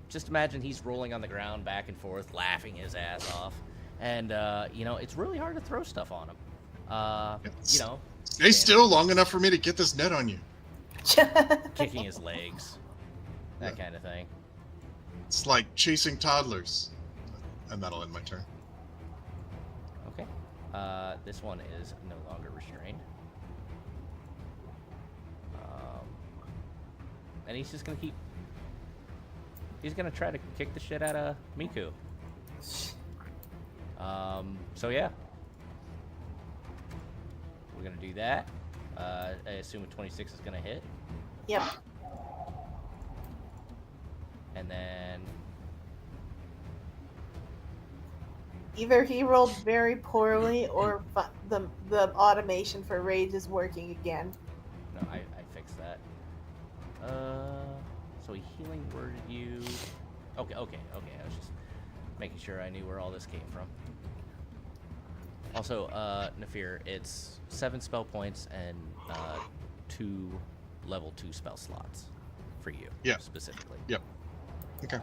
S3: Just imagine he's rolling on the ground back and forth, laughing his ass off. And, it's really hard to throw stuff on him.
S8: Stay still long enough for me to get this net on you.
S3: Kicking his legs, that kind of thing.
S8: It's like chasing toddlers. And that'll end my turn.
S3: Okay. This one is no longer restrained. And he's just going to he's going to try to kick the shit out of Miku. So yeah. We're going to do that. I assume a 26 is going to hit.
S7: Yep.
S3: And then
S7: Either he rolled very poorly, or the automation for rage is working again.
S3: no, I fixed that. So he healing worded you. Okay. I was just making sure I knew where all this came from. Also, Nefir, it's 7 spell points and 2 level 2 spell slots for you.
S8: Yeah.
S3: Specifically.
S8: Yep. Okay.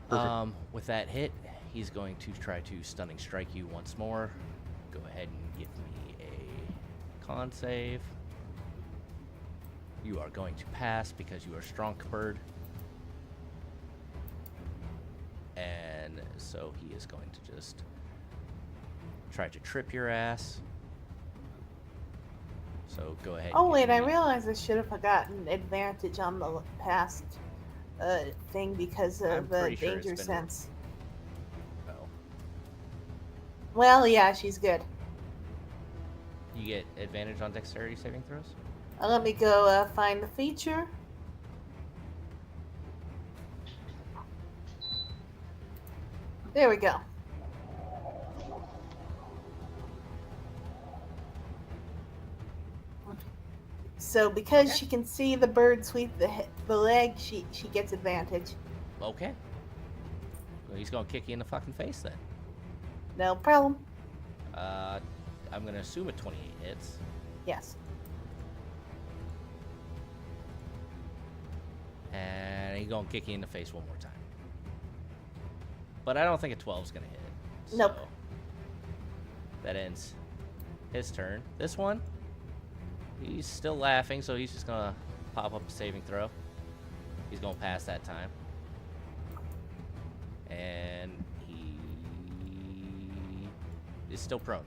S8: Perfect.
S3: With that hit, he's going to try to stunning strike you once more. Go ahead and give me a con save. You are going to pass because you are strong bird. And so he is going to just try to trip your ass. So go ahead.
S7: Oh
S3: and
S7: wait,
S3: give
S7: I
S3: me-
S7: realized I should have gotten advantage on the past thing because
S3: I'm
S7: of
S3: pretty sure it's
S7: danger
S3: been-
S7: sense.
S3: Oh.
S7: Well, yeah, she's good.
S3: You get advantage on dexterity saving throws?
S7: Let me go find the feature. There we go. So because
S3: Okay.
S7: she can see the bird sweep the leg, she gets advantage.
S3: Okay. Well, he's gonna kick you in the fucking face then.
S7: No problem.
S3: I'm gonna assume a 28 hits.
S7: Yes.
S3: And he's gonna kick you in the face one more time. But I don't think a 12 is gonna hit.
S7: Nope.
S3: So that ends his turn. This one, he's still laughing, so he's just gonna pop up a saving throw. He's gonna pass that time. And he is still prone.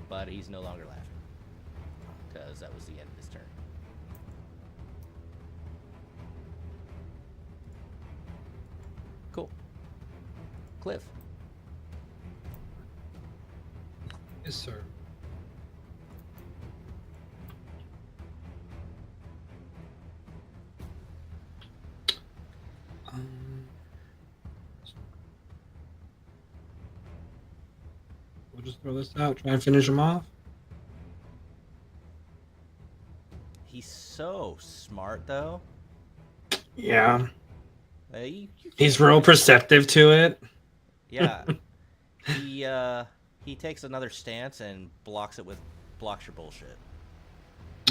S3: But he's no longer laughing. Because that was the end of his turn. Cool. Cliff.
S9: Yes, sir. We'll just throw this out. Try and finish him off.
S3: He's so smart, though.
S9: Yeah.
S3: You
S9: He's
S3: can't-
S9: real perceptive to it.
S3: Yeah. He takes another stance and blocks your bullshit.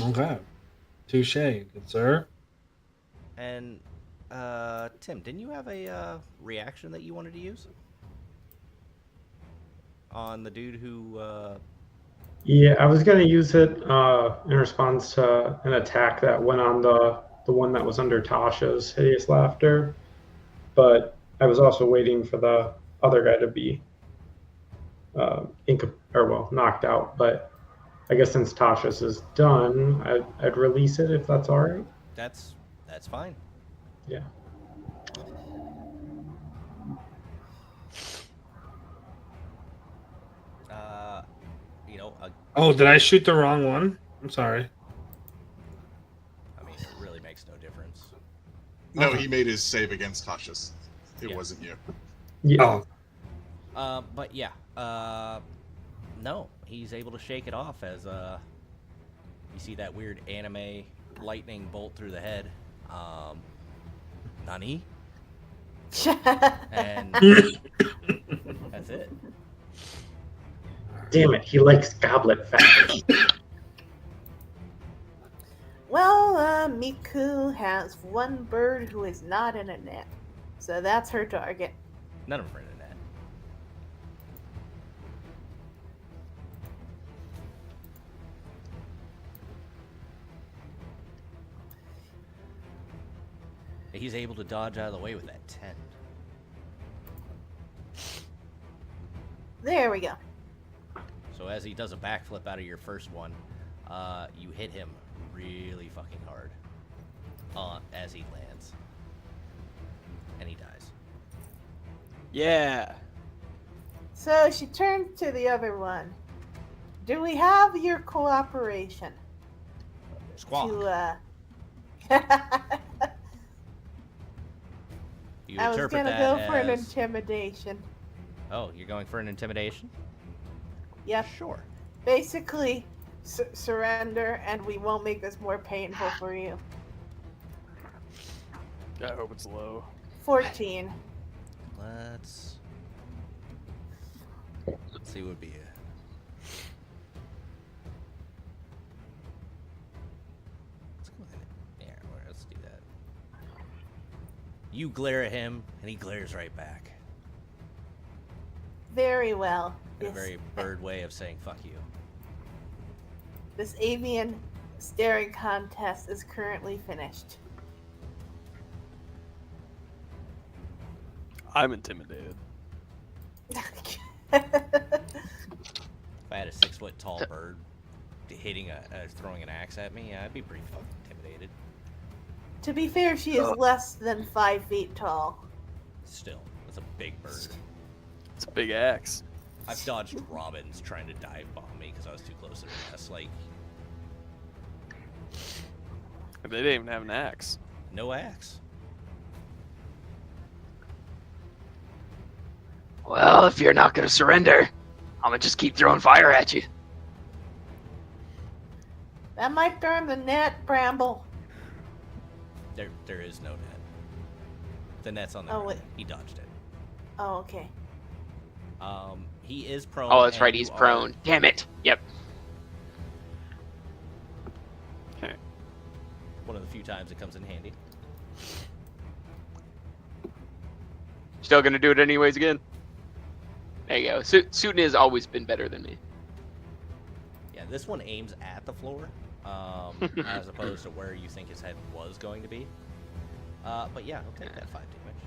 S9: Okay. Touche, good sir.
S3: And Tim, didn't you have a reaction that you wanted to use on the dude who?
S5: Yeah, I was gonna use it in response to an attack that went on the one that was under Tasha's hideous laughter, but I was also waiting for the other guy to be knocked out. But I guess since Tasha's is done, I'd release it if that's all right.
S3: That's fine.
S5: Yeah.
S9: Oh, did I shoot the wrong one? I'm sorry.
S3: I mean, it really makes no difference.
S8: No,
S9: Okay.
S8: he made his save against cautious. It
S3: Yeah.
S8: wasn't you.
S5: Yeah.
S9: Oh,
S3: But yeah, no, he's able to shake it off as you see that weird anime lightning bolt through the head. Nani? And that's it.
S5: Damn it, he likes goblet fat.
S7: Well, Miku has one bird who is not in a net. So that's her target.
S3: None of them are in that. He's able to dodge out of the way with that 10.
S7: There we go.
S3: So as he does a backflip out of your first one, you hit him really fucking hard as he lands. And he dies.
S6: Yeah.
S7: So she turns to the other one. Do we have your cooperation
S3: Squawk.
S7: to
S3: You
S7: I was
S3: interpret
S7: gonna
S3: that
S7: go for an
S3: as-
S7: intimidation.
S3: Oh, you're going for an intimidation?
S7: Yep.
S3: Sure.
S7: Basically, surrender, and we won't make this more painful for you.
S6: I hope it's low.
S7: 14.
S3: Let's see what would be a... Let's go ahead. Yeah, let's do that. You glare at him, and he glares right back.
S7: Very well.
S3: In a very bird way of saying fuck you.
S7: This avian staring contest is currently finished.
S6: I'm intimidated.
S3: If I had a 6 foot tall bird hitting throwing an axe at me, I'd be pretty fucking intimidated.
S7: To be fair, she is less than 5 feet tall.
S3: Still, that's a big bird.
S6: It's a big axe.
S3: I've dodged robins trying to dive bomb me because I was too close to the nest. Like,
S6: They didn't even have an axe.
S3: no axe.
S4: Well, if you're not gonna surrender, I'm gonna just keep throwing fire at you.
S7: That might burn the net, Bramble.
S3: There is no net. The net's on the
S7: Oh,
S3: ground.
S7: wait.
S3: He dodged it.
S7: Oh, okay.
S3: He is prone.
S4: Oh, that's
S3: and
S4: right,
S3: you
S4: he's
S3: are
S4: prone. Damn it. Yep.
S6: Okay.
S3: One of the few times it comes in handy.
S4: Still gonna do it anyways again. There you go. Suitin has always been better than me.
S3: Yeah, this one aims at the floor, as opposed to where you think his head was going to be. But yeah, he'll take that 5 damage.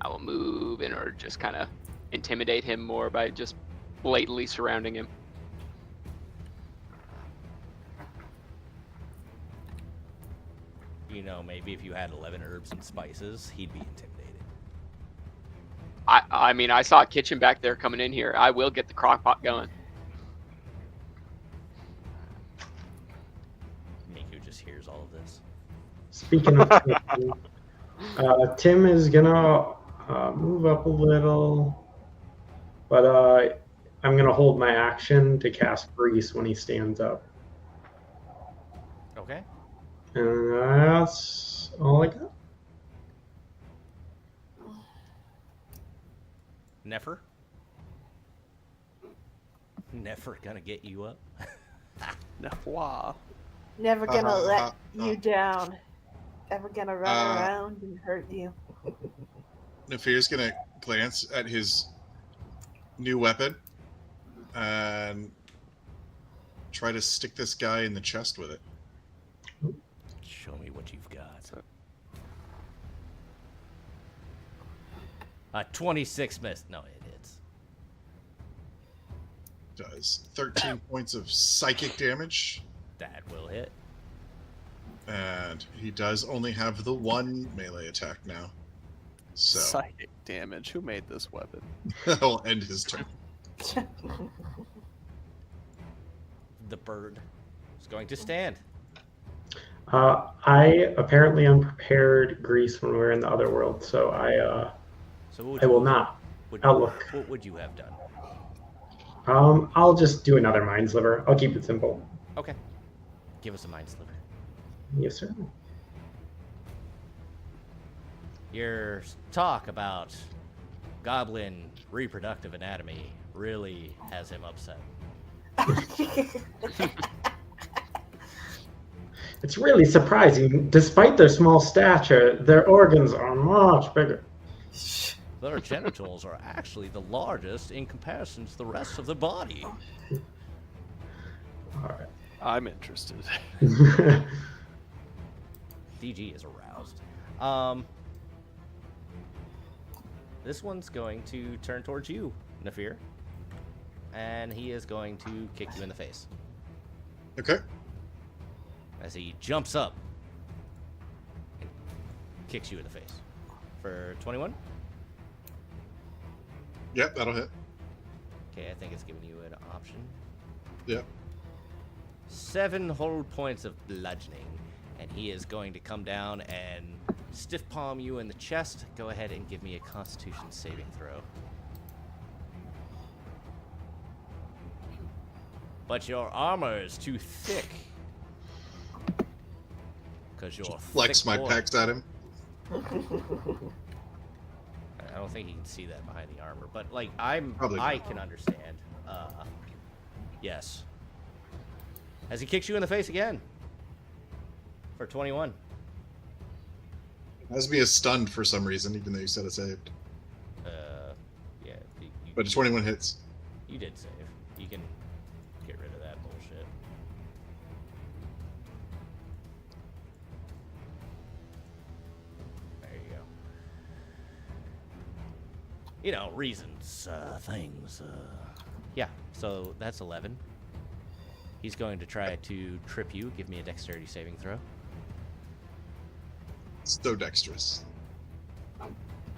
S4: I will move in order to just kind of intimidate him more by just blatantly surrounding him.
S3: You know, maybe if you had 11 herbs and spices, he'd be intimidated.
S4: I mean, I saw a kitchen back there coming in here. I will get the crock pot going.
S3: Miku just hears all of this.
S5: Speaking of Tim is gonna move up a little, but I'm gonna hold my action to cast Grease when he stands up,
S3: Okay.
S5: and that's all I got.
S3: Nefir? Nefir gonna get you up?
S6: Nefwa.
S7: Never gonna let you
S8: uh.
S7: down. Ever gonna run around and hurt you.
S8: Nefir's gonna glance at his new weapon and try to stick this guy in the chest with it.
S3: Show me what you've got. 26 missed. No, it hits.
S8: Does 13 points of psychic damage,
S3: That will hit.
S8: and he does only have the one melee attack now. So
S6: Psychic damage. Who made this weapon?
S8: that'll end his turn.
S3: the bird is going to stand.
S5: I apparently unprepared Grease when we were in the other world, so
S3: So what would
S5: I
S3: you,
S5: will not
S3: would,
S5: outlook.
S3: What would you have done?
S5: I'll just do another mind sliver. I'll keep it simple.
S3: Okay. Give us a mind sliver.
S5: Yes, sir.
S3: Your talk about goblin reproductive anatomy really has him upset.
S5: It's really surprising. Despite their small stature, their organs are much bigger.
S3: Their genitals are actually the largest in comparison to the rest of the body.
S5: All
S6: I'm interested.
S5: right.
S3: DG is aroused. This one's going to turn towards you, Nefir. And he is going to kick you in the face.
S8: Okay.
S3: As he jumps up and kicks you in the face. For 21?
S8: Yep, that'll hit.
S3: Okay, I think it's giving you an option.
S8: Yep.
S3: 7 whole points of bludgeoning. And he is going to come down and stiff palm you in the chest. Go ahead and give me a Constitution saving throw. But your armor is too thick. Because you're a
S8: Flex
S3: thick
S8: my
S3: boy.
S8: pecs at him.
S3: I don't think he can see that behind the armor, but like
S8: Probably
S3: I
S8: not.
S3: can understand. Yes. As he kicks you in the face again. For 21.
S8: Has me as stunned for some reason, even though you said it saved.
S3: Yeah.
S8: But a 21 hits.
S3: You did save. You can get rid of that bullshit. There you go. You know, reasons, things. Yeah, so that's 11. He's going to try to trip you. Give me a dexterity saving throw.
S8: So dexterous.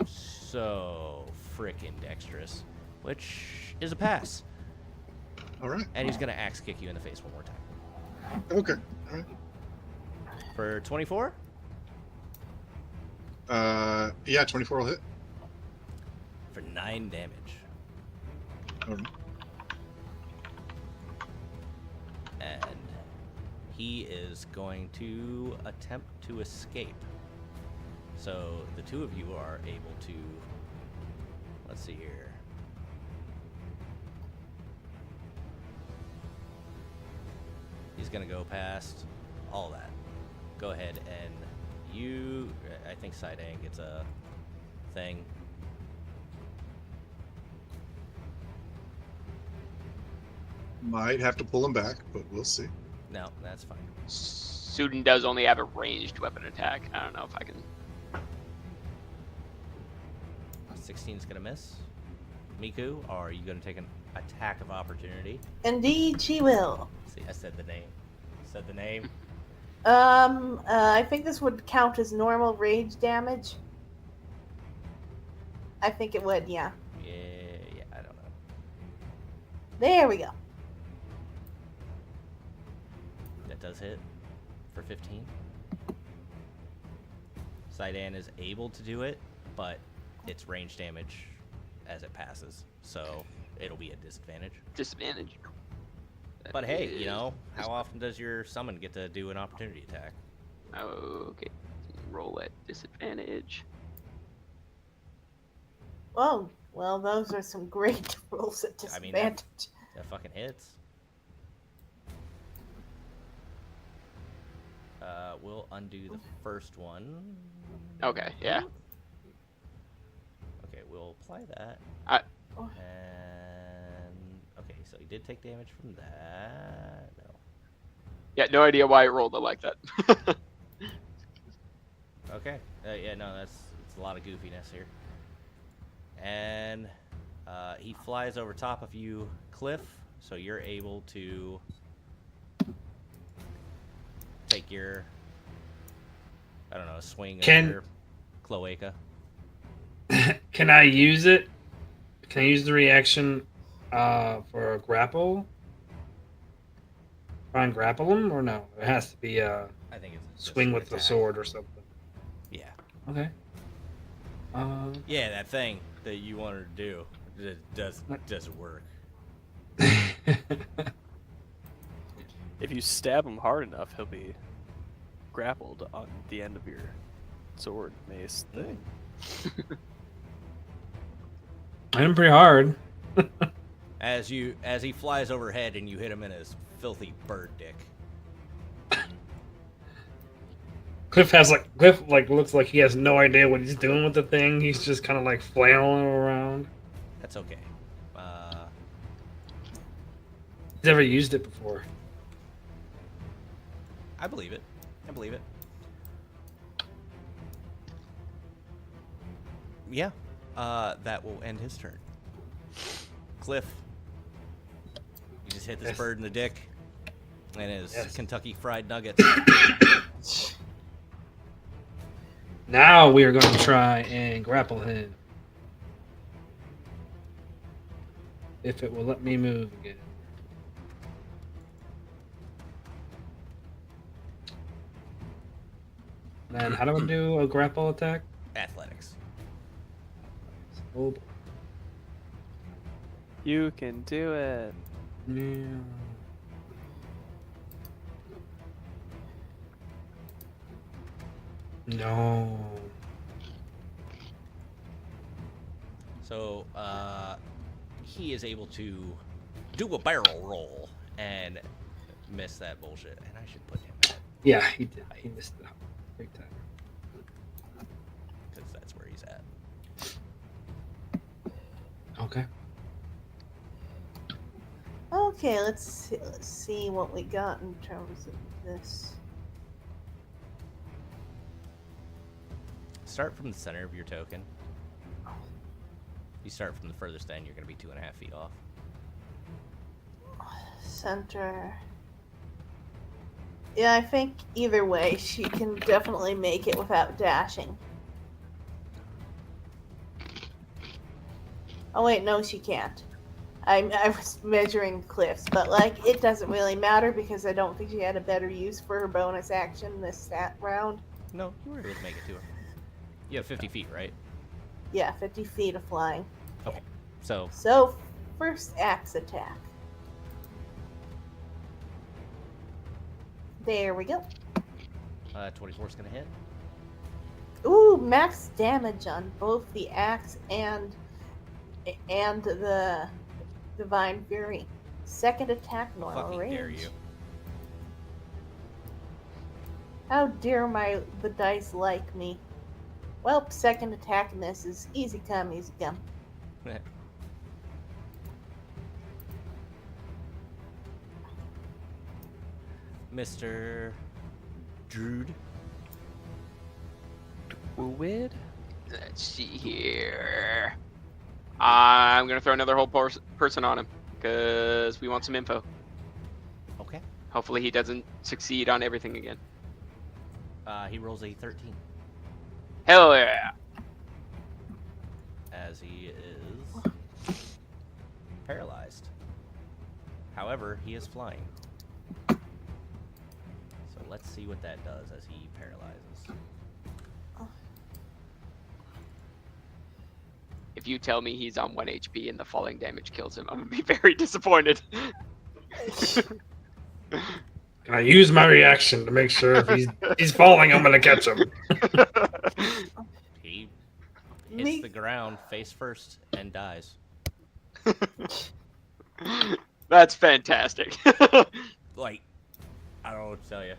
S3: So frickin' dexterous. Which is a pass.
S8: Alright.
S3: And he's going to axe kick you in the face one more time.
S8: Okay. Alright.
S3: For 24?
S8: Yeah, 24 will hit.
S3: For 9 damage.
S8: Alright.
S3: And he is going to attempt to escape. So the two of you are able to, let's see here. He's gonna go past all that. Go ahead and you, I think Sidang gets a thing.
S8: Might have to pull him back, but we'll see.
S3: No, that's fine.
S4: Suden does only have a ranged weapon attack. I don't know if I can.
S3: 16's gonna miss. Miku, or are you gonna take an attack of opportunity?
S7: Indeed, she will.
S3: See, I said the name. Said the name.
S7: I think this would count as normal rage damage. I think it would, yeah.
S3: Yeah, I don't know.
S7: There we go.
S3: That does hit for 15. Sidan is able to do it, but it's range damage as it passes, so it'll be a disadvantage.
S4: Disadvantage.
S3: But hey, you know, how often does your summon get to do an opportunity attack?
S4: Okay. Roll at disadvantage.
S7: Oh, well, those are some great rolls at
S3: I mean,
S7: disadvantage.
S3: That fucking hits. We'll undo the first one.
S4: Okay, yeah.
S3: Okay, we'll apply that.
S7: Oh.
S3: And okay, so he did take damage from that. No.
S4: Yeah, no idea why it rolled it like that.
S3: Okay. Yeah, no, it's a lot of goofiness here. And he flies over top of you, Cliff, so you're able to take your, I don't know, swing of your cloaca.
S9: Can I use it? Can I use the reaction for a grapple? try and grapple him, or no? It has to be a
S3: I think it's just
S9: swing
S3: an
S9: with the
S3: attack.
S9: sword or something.
S3: Yeah.
S9: Okay.
S3: Yeah, that thing that you wanted to do doesn't work.
S6: If you stab him hard enough, he'll be grappled on the end of your sword mace thing.
S9: Hit him pretty hard.
S3: As he flies overhead and you hit him in his filthy bird dick.
S9: Cliff looks like he has no idea what he's doing with the thing. He's just kind of like flailing around.
S3: That's okay.
S9: He's never used it before.
S3: I believe it. Yeah. That will end his turn. Cliff, you just hit this bird in the dick and his Kentucky Fried Nuggets.
S9: Now we are going to try and grapple him. If it will let me move again. Then how do I do a grapple attack?
S3: Athletics.
S9: Oh,
S6: You can do it.
S9: yeah. No.
S3: So, he is able to do a barrel roll and miss that bullshit. And I should put him at,
S9: Yeah, he did. He missed it. Big time.
S3: because that's where he's at.
S9: Okay.
S7: Okay, let's see what we got in terms of this.
S3: Start from the center of your token. If you start from the furthest end, you're going to be 2.5 feet off.
S7: Center. Yeah, I think either way, she can definitely make it without dashing. Oh wait, no, she can't. I was measuring Cliff's, but like it doesn't really matter because I don't think she had a better use for her bonus action this round.
S3: No, you were able to make it to her. You have 50 feet, right?
S7: Yeah, 50 feet of flying.
S3: Okay. So,
S7: So, first axe attack. There we go.
S3: 24 is going to hit.
S7: Ooh, max damage on both the axe and the Divine Fury. Second attack, normal
S3: Fucking
S7: range.
S3: dare you.
S7: How dare the dice like me? Well, second attack misses. Easy come, easy come.
S3: Mr. Druid.
S6: Druid?
S4: Let's see here. I'm gonna throw another whole person on him because we want some info.
S3: Okay.
S4: Hopefully he doesn't succeed on everything again.
S3: He rolls a 13.
S4: Hell yeah!
S3: As he is paralyzed. However, he is flying. So let's see what that does as he paralyzes.
S4: If you tell me he's on 1 HP and the falling damage kills him, I'm gonna be very disappointed.
S9: Can I use my reaction to make sure if he's falling, I'm gonna catch him?
S3: He hits the ground face first and dies.
S4: That's fantastic.
S3: Like, I don't know what to tell you.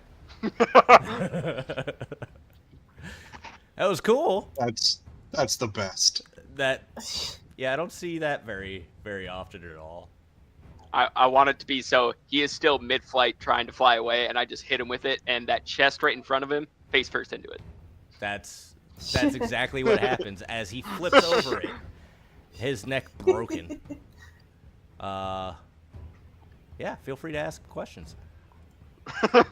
S3: That was cool.
S8: That's the best.
S3: Yeah, I don't see that very, very often at all.
S4: I want it to be so he is still mid-flight trying to fly away, and I just hit him with it, and that chest right in front of him, face first into it.
S3: That's exactly what happens as he flips over it. His neck broken. Yeah, feel free to ask questions.
S7: I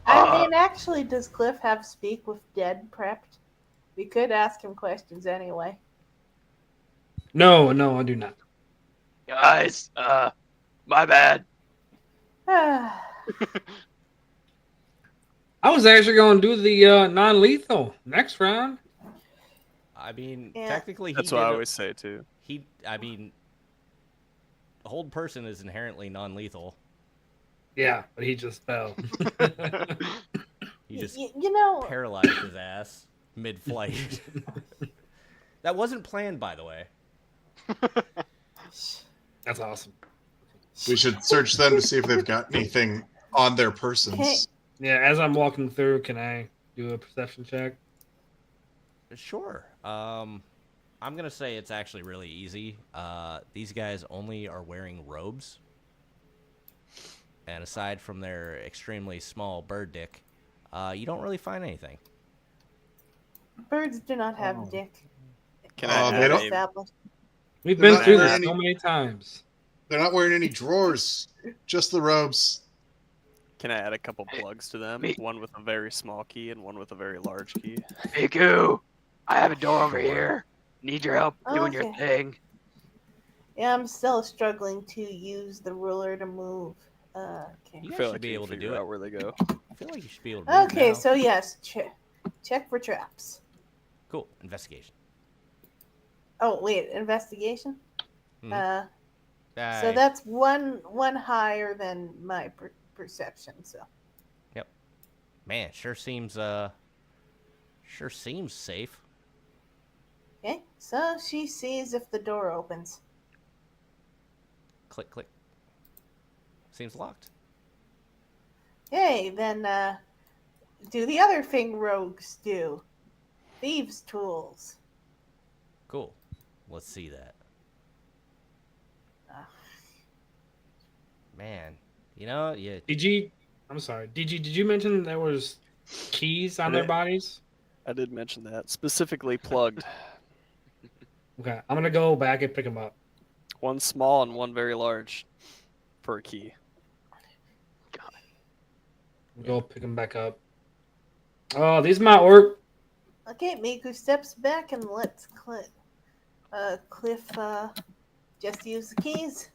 S7: mean, actually, does Cliff have Speak with Dead prepped? We could ask him questions anyway.
S9: No, I do not.
S4: Guys, my bad.
S9: I was actually going to do the non-lethal next round.
S3: I mean,
S7: Yeah.
S3: technically,
S6: That's what I always say too.
S3: I mean, hold person is inherently non-lethal.
S9: Yeah, but he just fell.
S3: He just
S7: you know,
S3: paralyzed his ass mid-flight. That wasn't planned, by the way.
S9: That's awesome.
S8: We should search them to see if they've got anything on their persons.
S7: Okay.
S9: Yeah, as I'm walking through, can I do a perception check?
S3: Sure. I'm gonna say it's actually really easy. These guys only are wearing robes, and aside from their extremely small bird dick, you don't really find anything.
S7: birds do not have dick.
S6: Can
S8: they don't-
S7: Established.
S9: We've
S8: They're
S9: been
S8: not
S9: through
S8: wearing
S9: this so
S8: any-
S9: many times.
S8: They're not wearing any drawers, just the robes.
S6: Can I add a couple plugs to them? One with a very small key and one with a very large key.
S4: Miku, I have a door over here. Need your help doing your
S7: Okay.
S4: thing.
S7: Yeah, I'm still struggling to use the ruler to move. Okay.
S3: You
S6: I
S3: guys
S6: feel
S3: should
S6: like
S3: be
S6: you
S3: able
S6: can
S3: to
S6: figure
S3: do it.
S6: out where they go.
S3: I feel like you should be able to do it
S7: Okay,
S3: now.
S7: so yes, check for traps.
S3: Cool. Investigation.
S7: Oh wait, investigation.
S3: Mhm.
S7: So that's one higher than my perception. So
S3: Man, sure seems safe.
S7: okay, so she sees if the door opens.
S3: Click, click. Seems locked.
S7: Okay, then do the other thing rogues do. Thieves' tools.
S3: Cool. Let's see that. Man, you know, yeah.
S9: I'm sorry. Did you mention there was keys on their bodies?
S6: I did mention that. Specifically plugged.
S9: Okay, I'm gonna go back and pick them up.
S6: One small and one very large for a key.
S9: Go pick them back up. Oh, these might work.
S7: Okay, Miku steps back and lets Cliff just use the keys.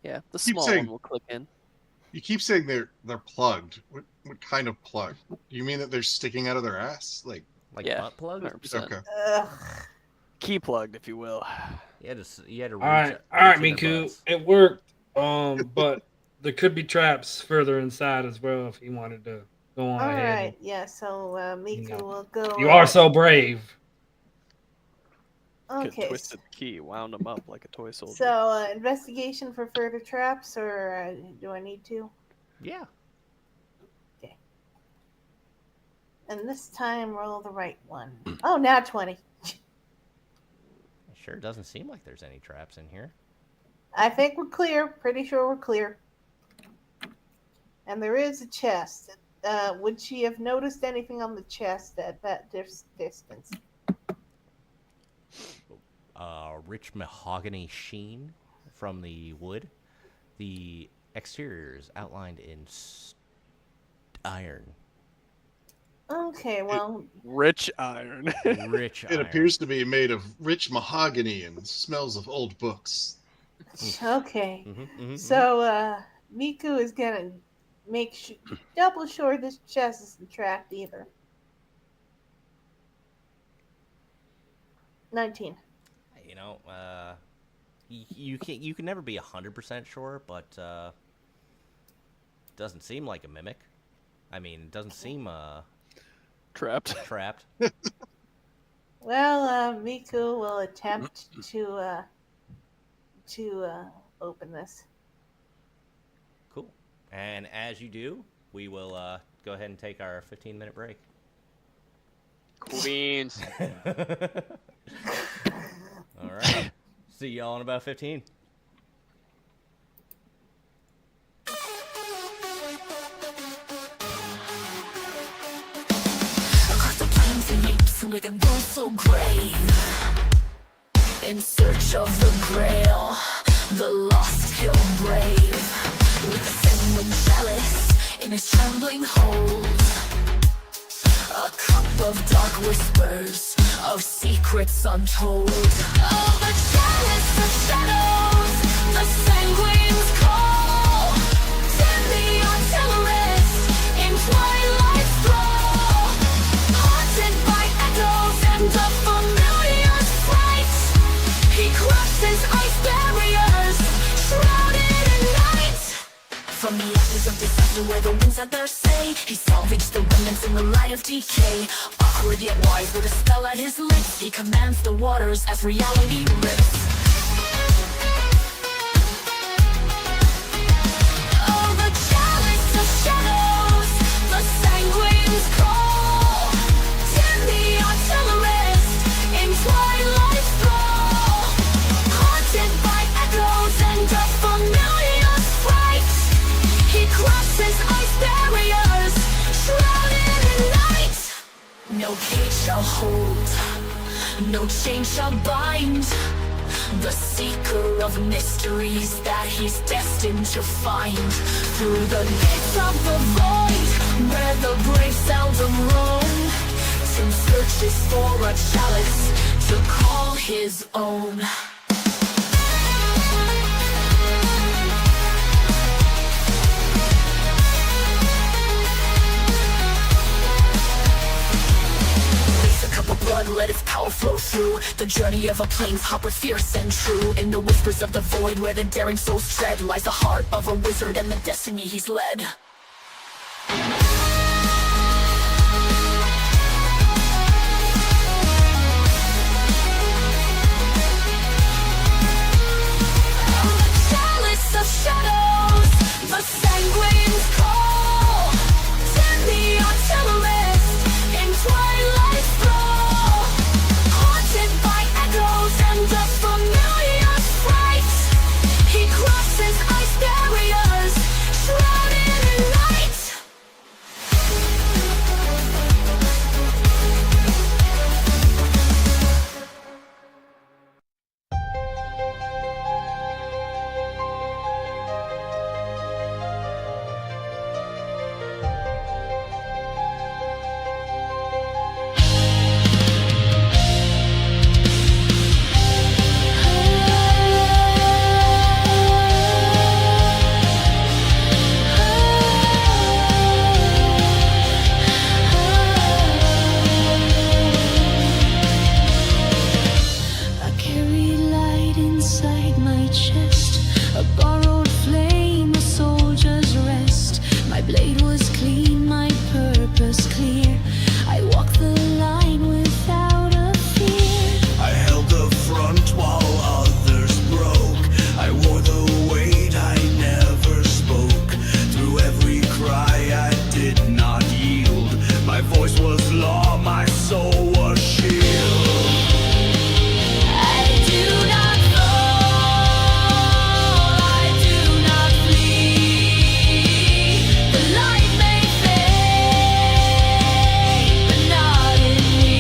S6: Yeah, the
S8: Keep
S6: small
S8: saying-
S6: one will click in.
S8: You keep saying they're plugged. What kind of plug? You mean that they're sticking out of their ass? Like,
S6: Yeah.
S3: butt plug?
S6: 100%.
S8: okay.
S7: Ugh.
S6: Key plugged, if you will.
S3: You had to
S9: All right, Miku, it worked. But there could be traps further inside as well if you wanted to go on
S7: All
S9: ahead.
S7: right, yeah. So Miku
S9: know.
S7: will go.
S9: You are so brave.
S6: Could
S7: Okay.
S6: twisted the key, wound them up like a toy soldier.
S7: So investigation for further traps, or do I need to?
S3: Yeah.
S7: And this time, roll the right one. Oh, now 20.
S3: It sure doesn't seem like there's any traps in here.
S7: I think we're clear. Pretty sure we're clear. And there is a chest. Would she have noticed anything on the chest at that distance?
S3: Rich mahogany sheen from the wood. The exterior is outlined in iron.
S7: Okay, well,
S6: Rich iron.
S3: Rich
S8: It
S3: iron.
S8: appears to be made of rich mahogany and smells of old books.
S7: okay.
S3: Mm-hmm.
S7: So Miku is gonna make double sure this chest isn't trapped either. 19.
S3: You know, you can never be 100% sure, but doesn't seem like a mimic. I mean, it doesn't seem
S6: Trapped.
S3: trapped.
S7: Well, Miku will attempt to open this.
S3: Cool. And as you do, we will go ahead and take our 15-minute break.
S4: Cool beans.
S3: All right. See y'all in about 15.
S1: Across the plains and apes with a world so grave, in search of the grail, the lost hill brave, with the sanguine chalice in his trembling hold, a cup of dark whispers, of secrets untold. Oh, the chalice of shadows, the from the ashes of disaster where the winds had their say. He salvaged the remnants in the light of decay. Awkward yet wise with a spell at his lips, he commands the waters as reality rips. Oh, the chalice of shadows, the sanguine's call. Tim the artillerist in twilight's thrall. Haunted by echoes and a familiar fright, he crosses ice barriers, shrouded in night. No cage shall hold, no chain shall bind the seeker of mysteries that he's destined to find. Through the gates of the void, where the brave seldom roam, Tim searches for a chalice to call his own. Blood, let its power flow through the journey of a plains hopper, fierce and true. In the whispers of the void where the daring souls tread lies the heart of a wizard and the destiny he's led. Chalice of shadows, the sanguine's call. Tim the artillerist in twilight's thrall. Haunted by echoes and a familiar fright, he crosses ice barriers, shrouded in night. I carry light inside my chest, a borrowed flame, a soldier's rest. My blade was clean, my purpose clear. I walk the line without a fear.
S2: I held the front while others broke. I wore the weight, I never spoke. Through every cry I did not yield. My voice was law, my soul was shield.
S1: I do not fall, I do not flee. The light may fade, but not in me.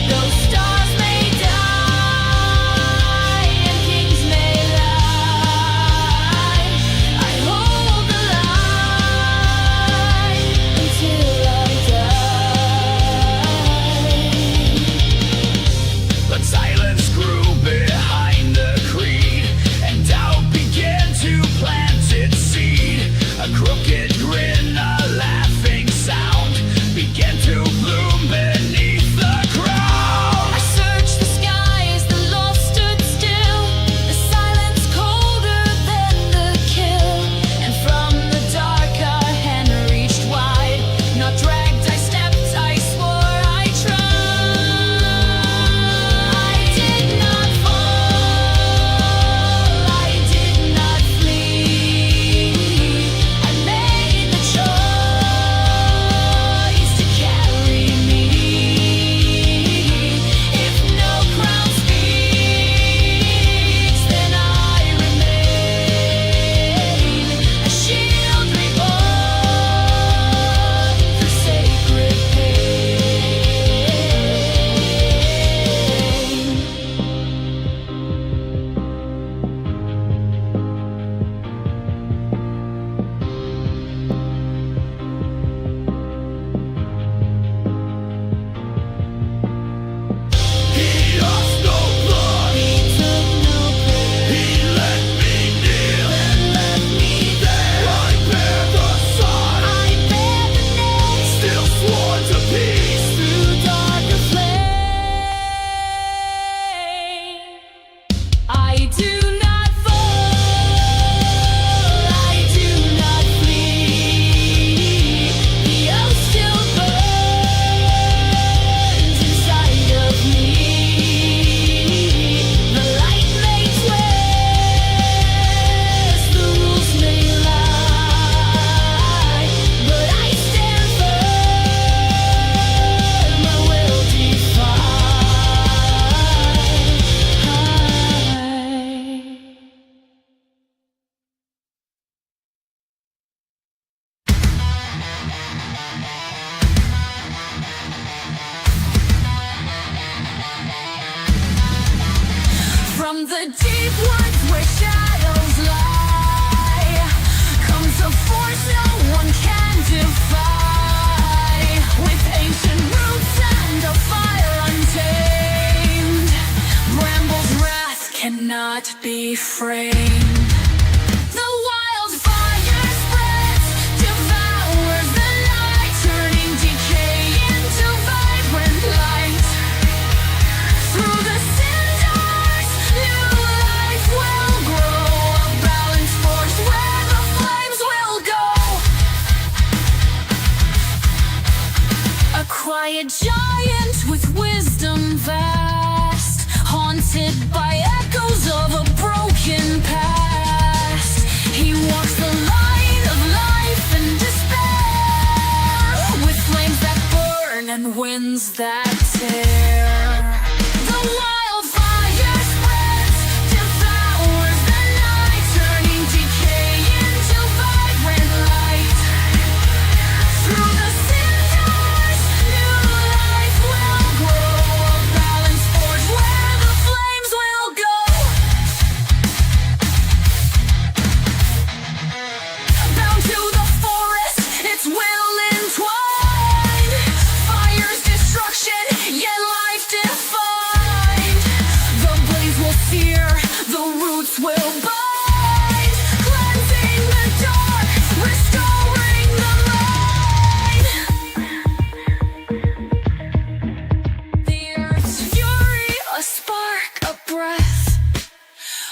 S1: Though stars may die and kings may lie, I hold the line until I die.
S2: But silence grew behind the creed, and doubt began to plant its seed. A crooked grin, a laughing sound began to bloom beneath the crowd.
S1: I searched the skies, the lost stood still. The silence colder than the kill. And from the dark a hand reached wide. Not dragged, I stepped, I swore I tried. I did not fall, I did not flee. I made the choice to carry me. If no crown speaks, then I remain a shield reborn through sacred pain.
S2: He lost no blood,
S1: He took no pain,
S2: he let me kneel.
S1: then left me there.
S2: I bear the sun,
S1: I bear the name
S2: still sworn to peace.
S1: through darker flame. I do not fall, the deep woods where shadows lie comes a force no one can defy. With ancient roots and a fire untamed, Bramble's wrath cannot be framed. The wildfire spreads, devours the night, turning decay into vibrant light. Through the cinders, new life will grow, a balance force where the flames will go. A quiet giant with wisdom vast, haunted by echoes of a broken past. He walks the line of life and despair, with flames that burn and winds that tear. The wildfire spreads, devours the night, turning decay into vibrant light. Through the cinders, new life will grow, a balance forge where the flames will go. Bound to the forest, its will entwined, fire's destruction, yet life defined. The blaze will sear, the roots will bind, cleansing the dark, restoring the mind. The earth's fury, a spark, a breath,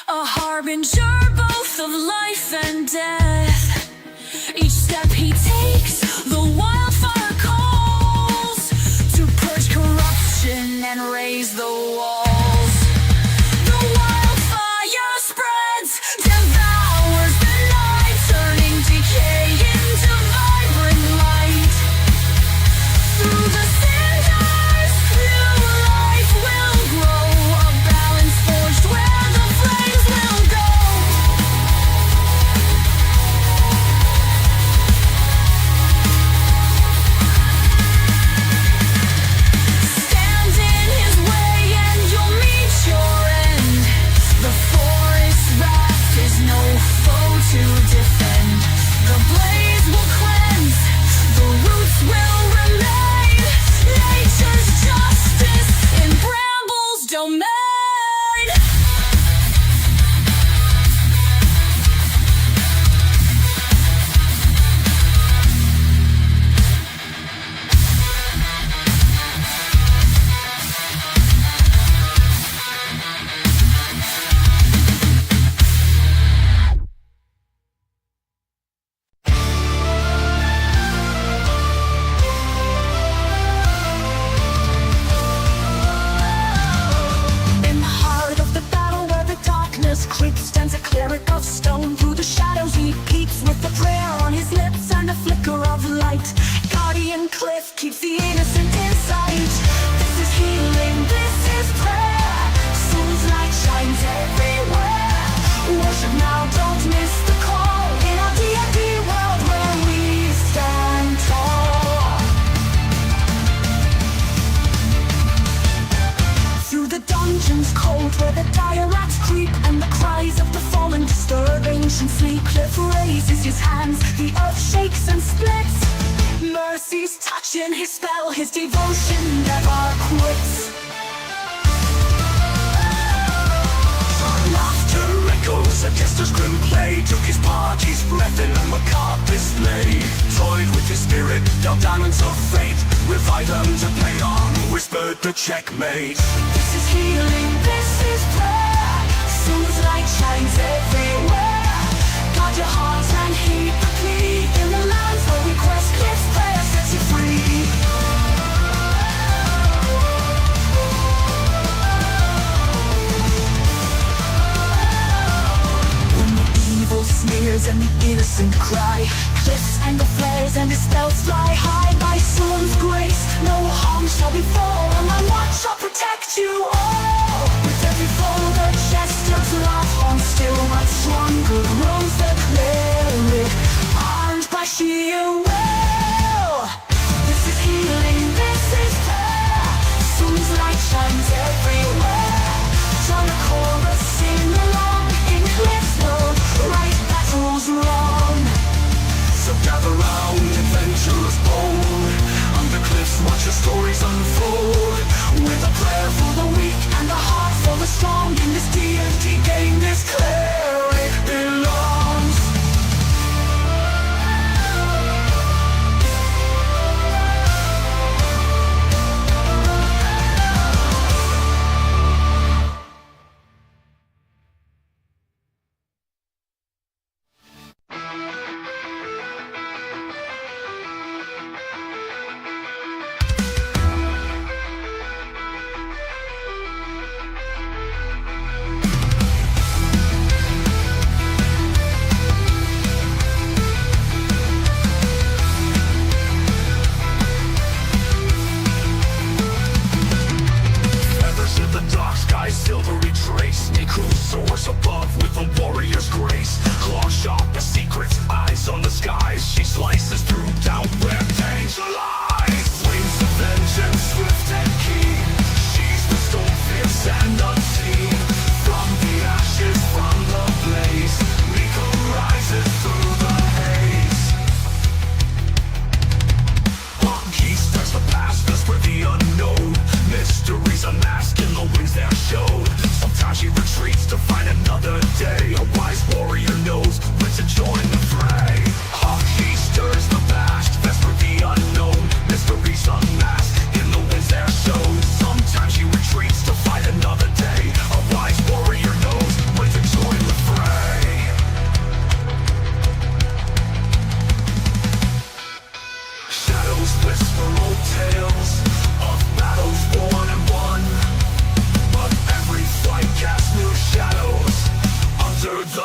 S1: a harbinger both of life and death. Each step he takes, the wildfire calls to purge corruption and raise the walls. The wildfire spreads, devours the night, turning decay into vibrant light. Through the cinders, new life will grow, a balance forged where the flames will go. Stand in his way and you'll meet your end. The forest wrath is no foe to defend. The blaze will cleanse, the roots will remain. Nature's justice in Bramble's domain. In the heart of the battle where the darkness creeps, stands a cleric of stone. Through the shadows he peeps, with a prayer on his lips and a flicker of light. Guardian cliff keeps the innocent in sight. This is healing, this is prayer. Soul's light shines everywhere. Worship now, don't miss the call. In our D&D world where we stand tall. Through the dungeons cold where the dire rats creep, and the cries of the fallen disturb ancient sleep. Cliff raises his hands, the earth shakes and splits. Mercy's touching his spell, his devotion never quits.
S2: Laughter echoes, a jester's grim play took his party's breath in a macabre display. Toyed with his spirit, dealt diamonds of fate, with items to play on, whispered the checkmate.
S1: This is healing, this is prayer. Soul's light shines everywhere. Guard your hearts and heed the plea. In the lands where we quest, Cliff's prayer sets you free. When the evil sneers and the innocent cry, Cliff's anger flares and his spells fly high. By soul's grace, no harm shall befall, and my watch shall protect you all. With every foe the Jester's laugh on, still much stronger grows the cleric, armed by sheer will. This is healing, this is prayer. Soul's light shines everywhere. Join the chorus, sing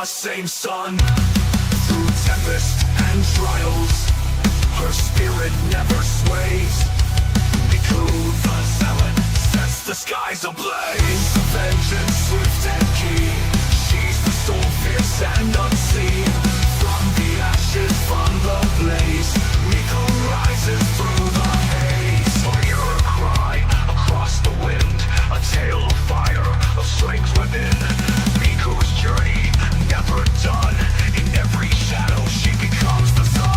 S2: the same sun. Through tempest and trials, her spirit never sways. Miku the zealot sets the skies ablaze. Vengeance swift and keen, she's the soul fierce and unseen. From the ashes, from the blaze, Miku rises through the haze. I hear her cry across the wind, a tale of fire, of strength within. Miku's journey never done. In every shadow she becomes the sun.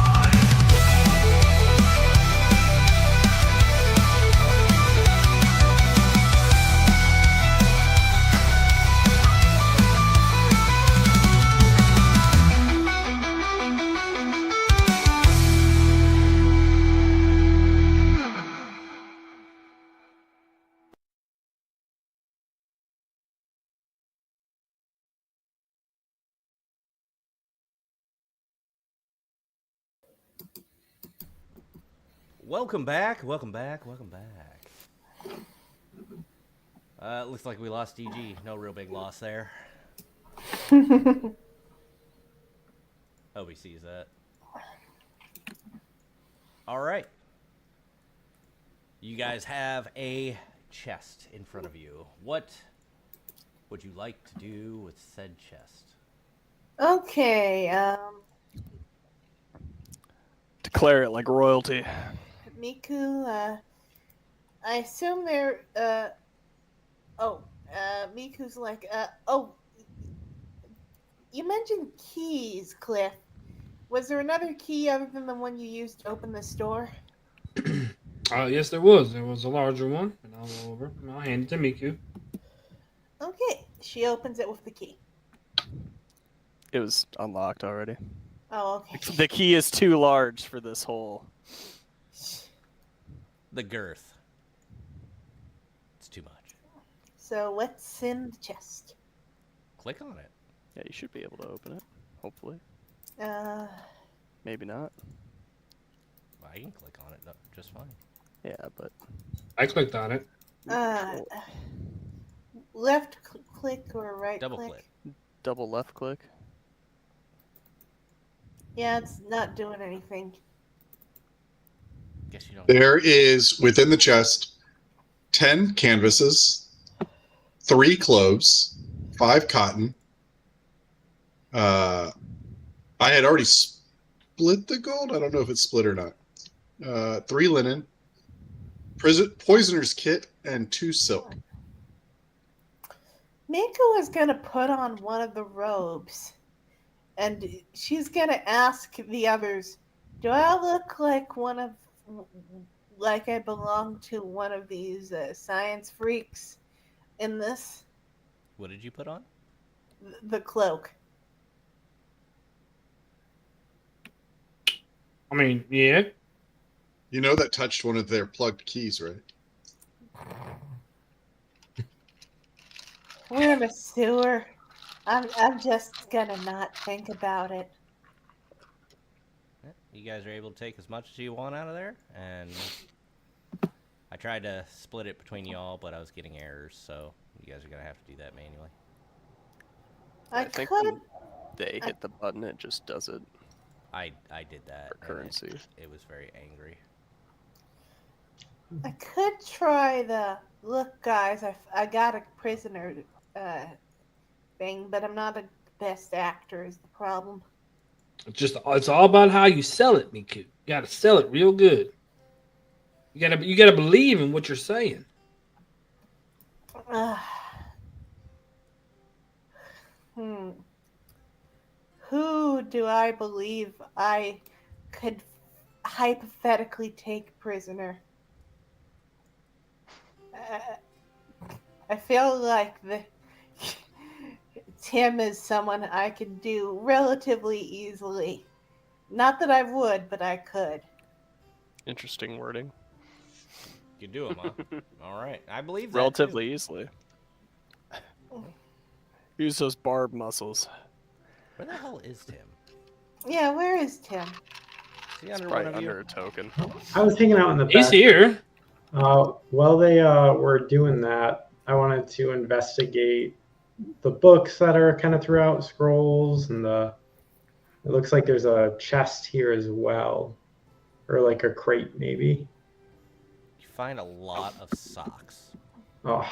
S3: Welcome back. Looks like we lost DG. No real big loss there. Hope he sees that. All right. You guys have a chest in front of you. What would you like to do with said chest?
S7: Okay,
S6: Declare it like royalty.
S7: Miku, I assume they're, Miku's like, you mentioned keys, Cliff. Was there another key other than the one you used to open the store?
S9: Yes, there was. There was a larger one, and I'll go over and I'll hand it to Miku.
S7: Okay, she opens it with the key.
S6: It was unlocked already.
S7: Oh, okay.
S6: The key is too large for this hole.
S3: The girth. It's too much.
S7: So what's in the chest?
S3: Click on it.
S6: Yeah, you should be able to open it. Hopefully. Maybe not.
S3: I can click on it just fine.
S6: Yeah, but
S9: I clicked on it.
S7: Left click or right
S3: Double
S7: click?
S3: click.
S6: double left click.
S7: Yeah, it's not doing anything.
S3: Guess you don't.
S8: There is within the chest 10 canvases, 3 cloves, 5 cotton. I had already split the gold. I don't know if it's split or not. 3 linen, poisoner's kit, and 2 silk.
S7: Miko is gonna put on one of the robes, and she's gonna ask the others, "Do I look like like I belong to one of these science freaks in this?"
S3: What did you put on?
S7: The cloak.
S9: I mean, yeah.
S8: You know that touched one of their plugged keys, right?
S7: We're in a sewer. I'm just gonna not think about it.
S3: You guys are able to take as much as you want out of there, and I tried to split it between y'all, but I was getting errors, so you guys are gonna have to do that manually.
S7: I
S6: think
S7: could.
S6: when they hit the button, it just does it.
S3: I did that.
S6: For currency.
S3: It was very angry.
S7: I could try the look, guys. I got a prisoner thing, but I'm not the best actor. Is the problem?
S9: It's all about how you sell it, Miku. You gotta sell it real good. You gotta believe in what you're saying.
S7: Who do I believe I could hypothetically take prisoner? I feel like Tim is someone I could do relatively easily. Not that I would, but I could.
S6: Interesting wording.
S3: You do them, huh? All right, I believe that
S6: Relatively easily. Use those barb muscles.
S3: Where the hell is Tim?
S7: Yeah, where is Tim?
S3: Is he under
S6: Probably
S3: one of you?
S6: under a token.
S5: I was hanging out in the back.
S9: He's here.
S5: While they were doing that, I wanted to investigate the books that are kind of throughout, scrolls, and it looks like there's a chest here as well, or like a crate maybe.
S3: You find a lot of socks.
S5: Oh,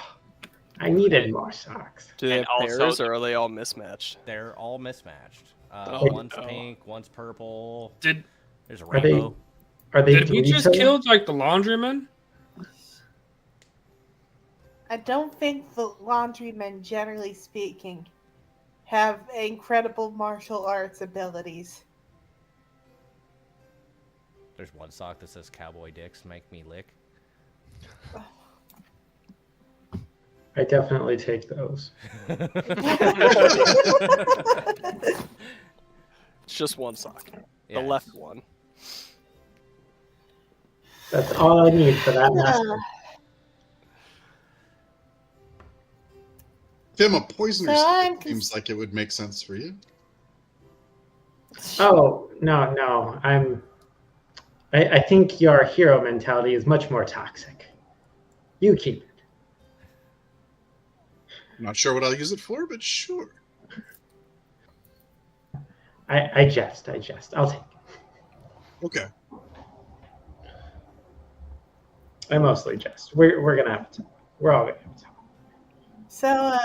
S5: I needed more socks.
S6: Do they
S4: And
S6: have
S4: also
S6: pairs, or are they all mismatched?
S3: They're all mismatched.
S6: Oh,
S3: One's
S6: no.
S3: pink, one's purple.
S9: Did
S3: There's a
S5: Are they-
S3: rainbow.
S5: Are they
S9: did we just
S5: three-tone?
S9: kill like the laundryman?
S7: I don't think the laundrymen, generally speaking, have incredible martial arts abilities.
S3: There's one sock that says "Cowboy Dicks make me lick."
S5: I definitely take those.
S6: It's just one sock.
S3: Yeah,
S6: The left one.
S5: That's all I need for that mess.
S8: Tim, a poisoner's
S7: So I'm
S8: kit seems like it would make sense for you.
S5: Oh no! I think your hero mentality is much more toxic. You keep it.
S8: I'm not sure what I'll use it for, but sure.
S5: I jest. I'll take it.
S8: Okay.
S5: I mostly jest. We're gonna have to. We're all gonna have to.
S7: So,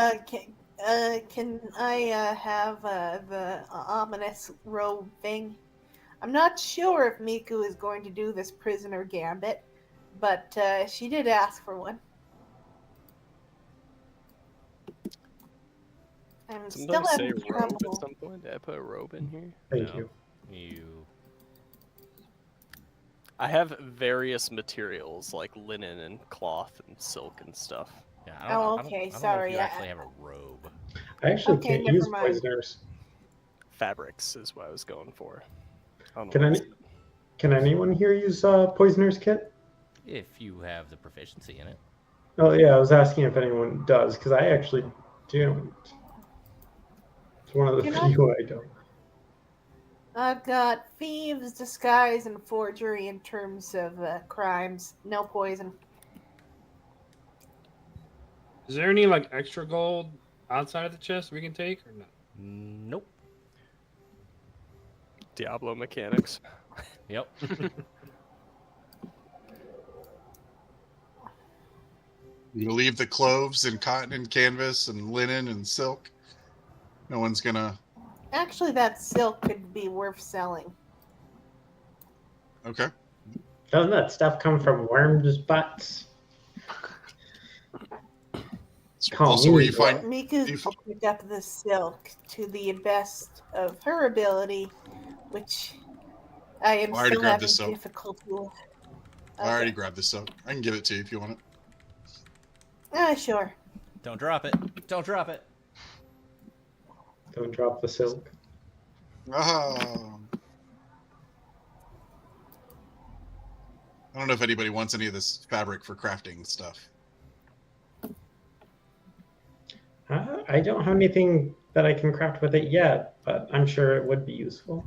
S7: can I have the ominous robe thing? I'm not sure if Miku is going to do this prisoner gambit, but she did ask for one. I'm still
S6: Sometimes say
S7: having
S6: robe
S7: trouble.
S6: at some point. Did I put a robe in here?
S5: Thank
S3: No.
S5: you.
S3: You.
S6: I have various materials like linen and cloth and silk and stuff.
S3: Yeah,
S7: Oh,
S3: I don't know
S7: okay,
S3: if
S7: sorry,
S3: you
S7: I-
S3: actually have a robe.
S5: I actually
S7: Okay,
S5: can't
S7: never
S5: use
S7: mind.
S5: poisoners.
S6: Fabrics is what I was going for. On the
S5: Can
S6: website.
S5: Can anyone here use poisoner's kit?
S3: If you have the proficiency in it.
S5: Oh yeah, I was asking if anyone does because I actually don't. It's one of the
S7: Can I?
S5: few I don't.
S7: I've got thieves, disguise, and forgery in terms of crimes. No poison.
S9: Is there any like extra gold outside of the chest we can take or not?
S3: Nope.
S6: Diablo mechanics.
S3: Yep.
S8: You leave the cloves and cotton and canvas and linen and silk. No one's gonna.
S7: Actually, that silk could be worth selling.
S8: Okay.
S5: Doesn't that stuff come from worms' butts?
S8: It's
S5: Call
S8: also
S5: me
S8: where you
S5: what?
S8: find.
S7: Miku's
S8: You fi-
S7: picked up the silk to the best of her ability, which I am
S8: I already
S7: still
S8: grabbed
S7: having
S8: this silk.
S7: difficulty with.
S8: I already grabbed this soap. I can give it to you if you want it.
S7: Sure.
S3: Don't drop it. Don't drop it.
S5: Don't drop the silk.
S8: Ah. I don't know if anybody wants any of this fabric for crafting stuff.
S5: I don't have anything that I can craft with it yet, but I'm sure it would be useful.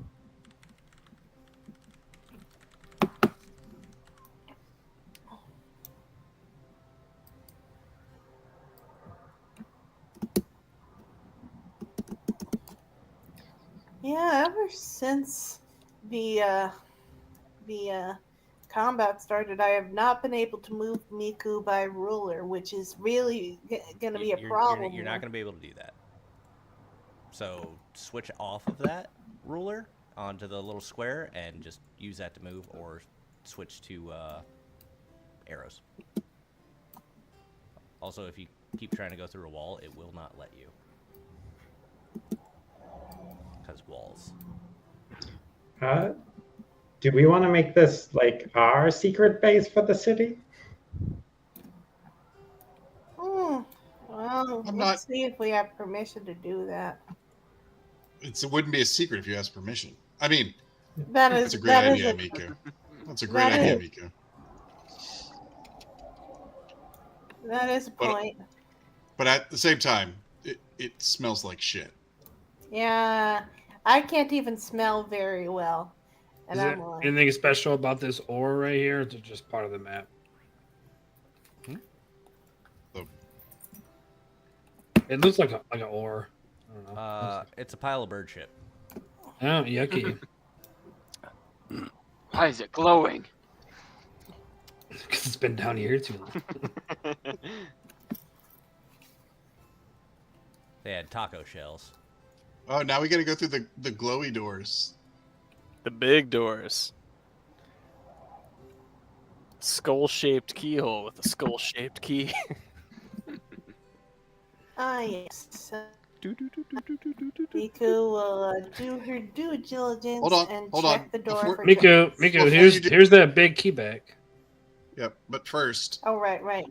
S7: Yeah, ever since the combat started, I have not been able to move Miku by ruler, which is really going to be a problem.
S3: You're not going to be able to do that. So switch off of that ruler onto the little square and just use that to move, or switch to arrows. Also, if you keep trying to go through a wall, it will not let you. Because walls.
S5: Do we want to make this like our secret base for the city?
S7: Well,
S8: I'm
S7: let's
S8: not-
S7: see if we have permission to do that.
S8: It wouldn't be a secret if you asked permission. I mean,
S7: That is
S8: that's a great
S7: that
S8: idea,
S7: is
S8: Miko. That's a great
S7: that
S8: idea,
S7: is-
S8: Miko.
S7: that is a
S8: But-
S7: point.
S8: But at the same time, it smells like shit.
S7: Yeah, I can't even smell very well, and
S9: Is there
S7: I'm like,
S9: anything special about this ore right here? Or is it just part of the map? It looks like an ore. I don't know.
S3: It's a pile of bird shit.
S9: Oh, yucky.
S4: Why is it glowing?
S9: Because it's been down here too long.
S3: They had taco shells.
S8: Oh, now we got to go through the glowy doors.
S6: The big doors. Skull-shaped keyhole with a skull-shaped key.
S7: Ah, yes. Miku will do her due diligence and check the door for
S9: Miku,
S7: chests.
S9: here's that big key back.
S8: Yep, but first,
S7: Oh, right.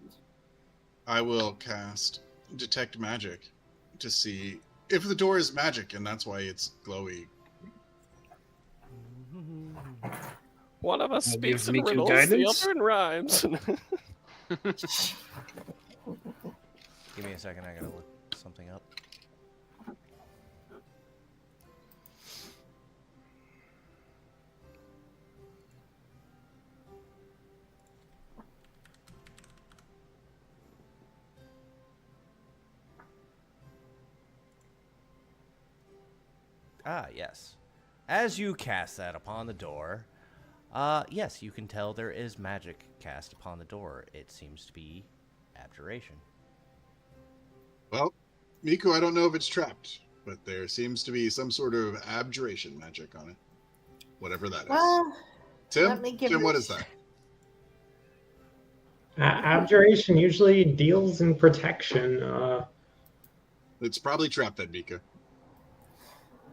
S8: I will cast Detect Magic to see if the door is magic, and that's why it's glowy.
S6: One of us
S9: I'll
S6: speaks
S9: give
S6: in
S9: Miku
S6: riddles,
S9: guidance.
S6: the other in rhymes.
S3: Give me a second, I gotta look something up. Ah, yes. As you cast that upon the door, yes, you can tell there is magic cast upon the door. It seems to be abjuration.
S8: Well, Miku, I don't know if it's trapped, but there seems to be some sort of abjuration magic on it. Whatever that is.
S7: Well,
S8: Tim,
S7: let me give
S8: Tim,
S7: it-
S8: what is that?
S5: Abjuration usually deals in protection.
S8: It's probably trapped then, Miku.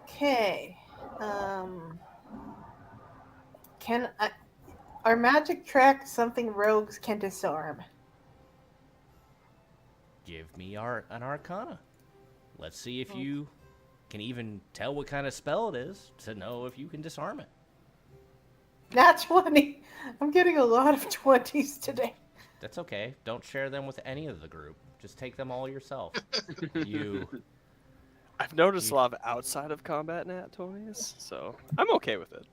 S7: Okay. Are magic tracks something rogues can disarm?
S3: Give me an arcana. Let's see if you can even tell what kind of spell it is to know if you can disarm it.
S7: Not 20. I'm getting a lot of 20s today.
S3: That's okay. Don't share them with any of the group. Just take them all yourself.
S6: I've noticed a lot of outside of combat nat 20s, so I'm okay with it.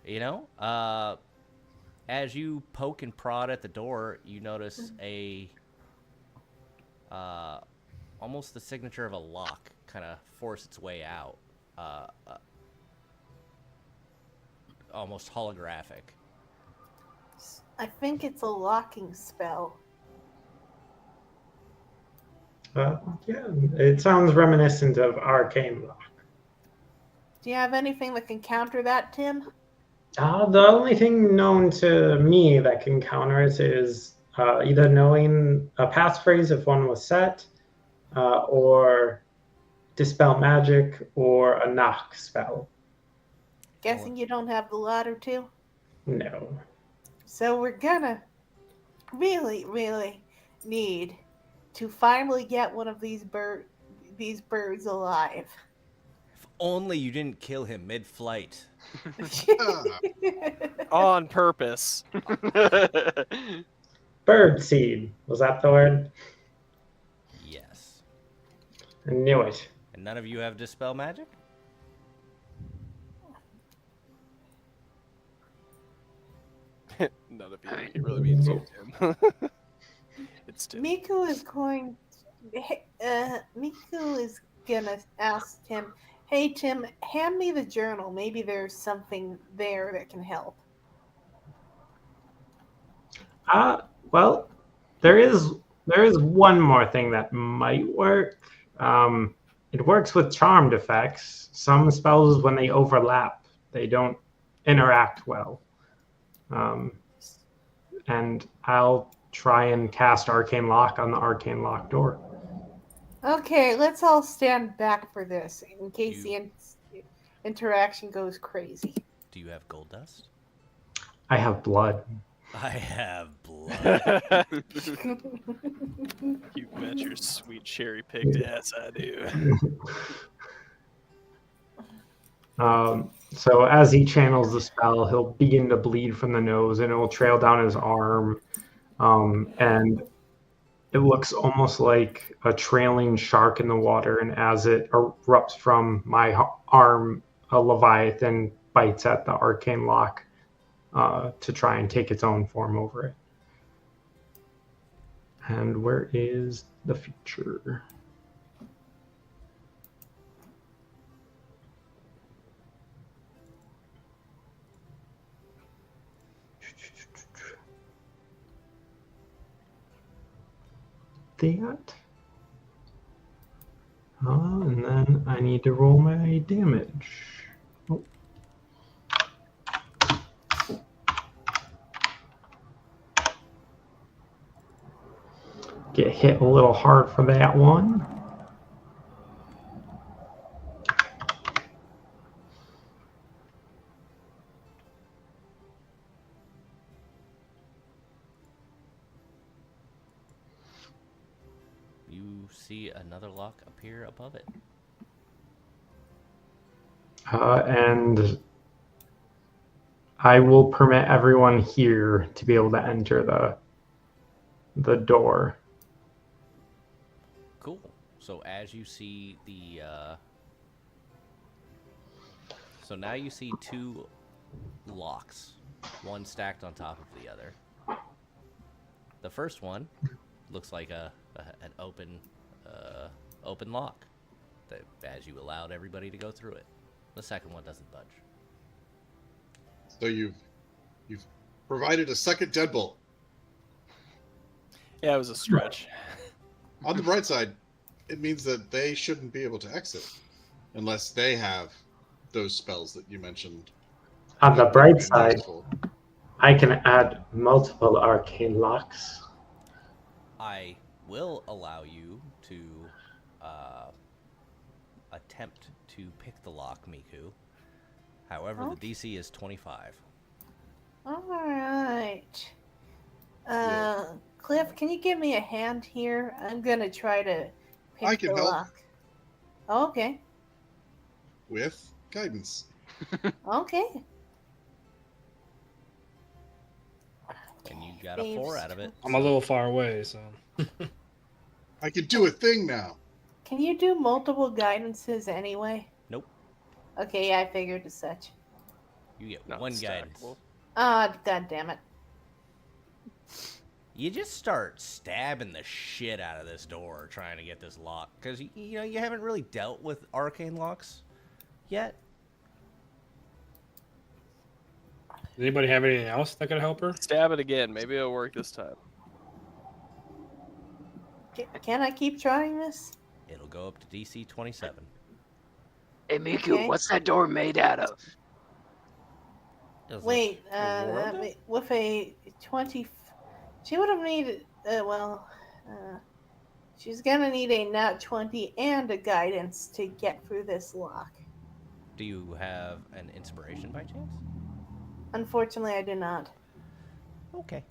S3: You know, as you poke and prod at the door, you notice almost the signature of a lock kind of force its way out. Almost holographic.
S7: I think it's a locking spell.
S5: Yeah, it sounds reminiscent of Arcane Lock.
S7: Do you have anything that can counter that, Tim?
S5: The only thing known to me that can counter it is either knowing a passphrase if one was set, or Dispel Magic, or a Knock spell.
S7: Guessing you don't have the latter two?
S5: No.
S7: So we're gonna really, really need to finally get one of these birds alive.
S3: If only you didn't kill him mid-flight.
S6: On purpose.
S5: Birdseed. Was that the word?
S3: Yes.
S5: I knew it.
S3: And none of you have Dispel Magic?
S6: None of you. It really means you, Tim. It's Tim.
S7: Miku is gonna ask Tim, "Hey Tim, hand me the journal. Maybe there's something there that can help."
S5: Well, there is one more thing that might work. It works with charmed effects. Some spells, when they overlap, they don't interact well. And I'll try and cast Arcane Lock on the Arcane Lock door.
S7: Okay, let's all stand back for this in case the interaction goes crazy.
S3: Do you have gold dust?
S5: I have blood.
S3: I have blood.
S6: You bet your sweet cherry picked ass I do.
S5: So as he channels the spell, he'll begin to bleed from the nose, and it will trail down his arm. And it looks almost like a trailing shark in the water. And as it erupts from my arm, a Leviathan bites at the Arcane Lock to try and take its own form over it. And where is
S10: the feature. That. And then I need to roll my damage. Oh. Get hit a little hard for that one.
S3: You see another lock appear above it.
S10: And I will permit everyone here to be able to enter the door.
S3: Cool. So as you see the, so now you see two locks, one stacked on top of the other. The first one looks like an open lock that as you allowed everybody to go through it. The second one doesn't budge.
S8: So you've provided a second deadbolt.
S6: Yeah, it was a stretch.
S8: On the bright side, it means that they shouldn't be able to exit unless they have those spells that you mentioned.
S10: On the bright side, I can add multiple arcane locks.
S3: I will allow you to attempt to pick the lock, Miku. However, the DC is 25.
S7: All right. Cliff, can you give me a hand here? I'm gonna try to pick
S8: I can
S7: the
S8: help.
S7: lock. Okay.
S8: With guidance.
S7: Okay.
S3: And you got a 4 out of it.
S9: I'm a little far away, so.
S8: I can do a thing now.
S7: Can you do multiple guidances anyway?
S3: Nope.
S7: Okay, yeah, I figured as such.
S3: You get
S6: Not
S3: one guidance.
S6: stackable.
S7: Ah, god damn it.
S3: You just start stabbing the shit out of this door trying to get this lock. Because, you know, you haven't really dealt with arcane locks yet.
S9: Does anybody have anything else that could help her?
S6: Stab it again. Maybe it'll work this time.
S7: Can I keep trying this?
S3: It'll go up to DC 27.
S4: Hey Miku,
S7: Okay.
S4: what's that door made out of?
S3: Does
S7: Wait,
S3: it-
S7: with a 20, she would have needed, she's gonna need a nat 20 and a guidance to get through this lock.
S3: Do you have an inspiration by chance?
S7: Unfortunately, I do not.
S3: Okay.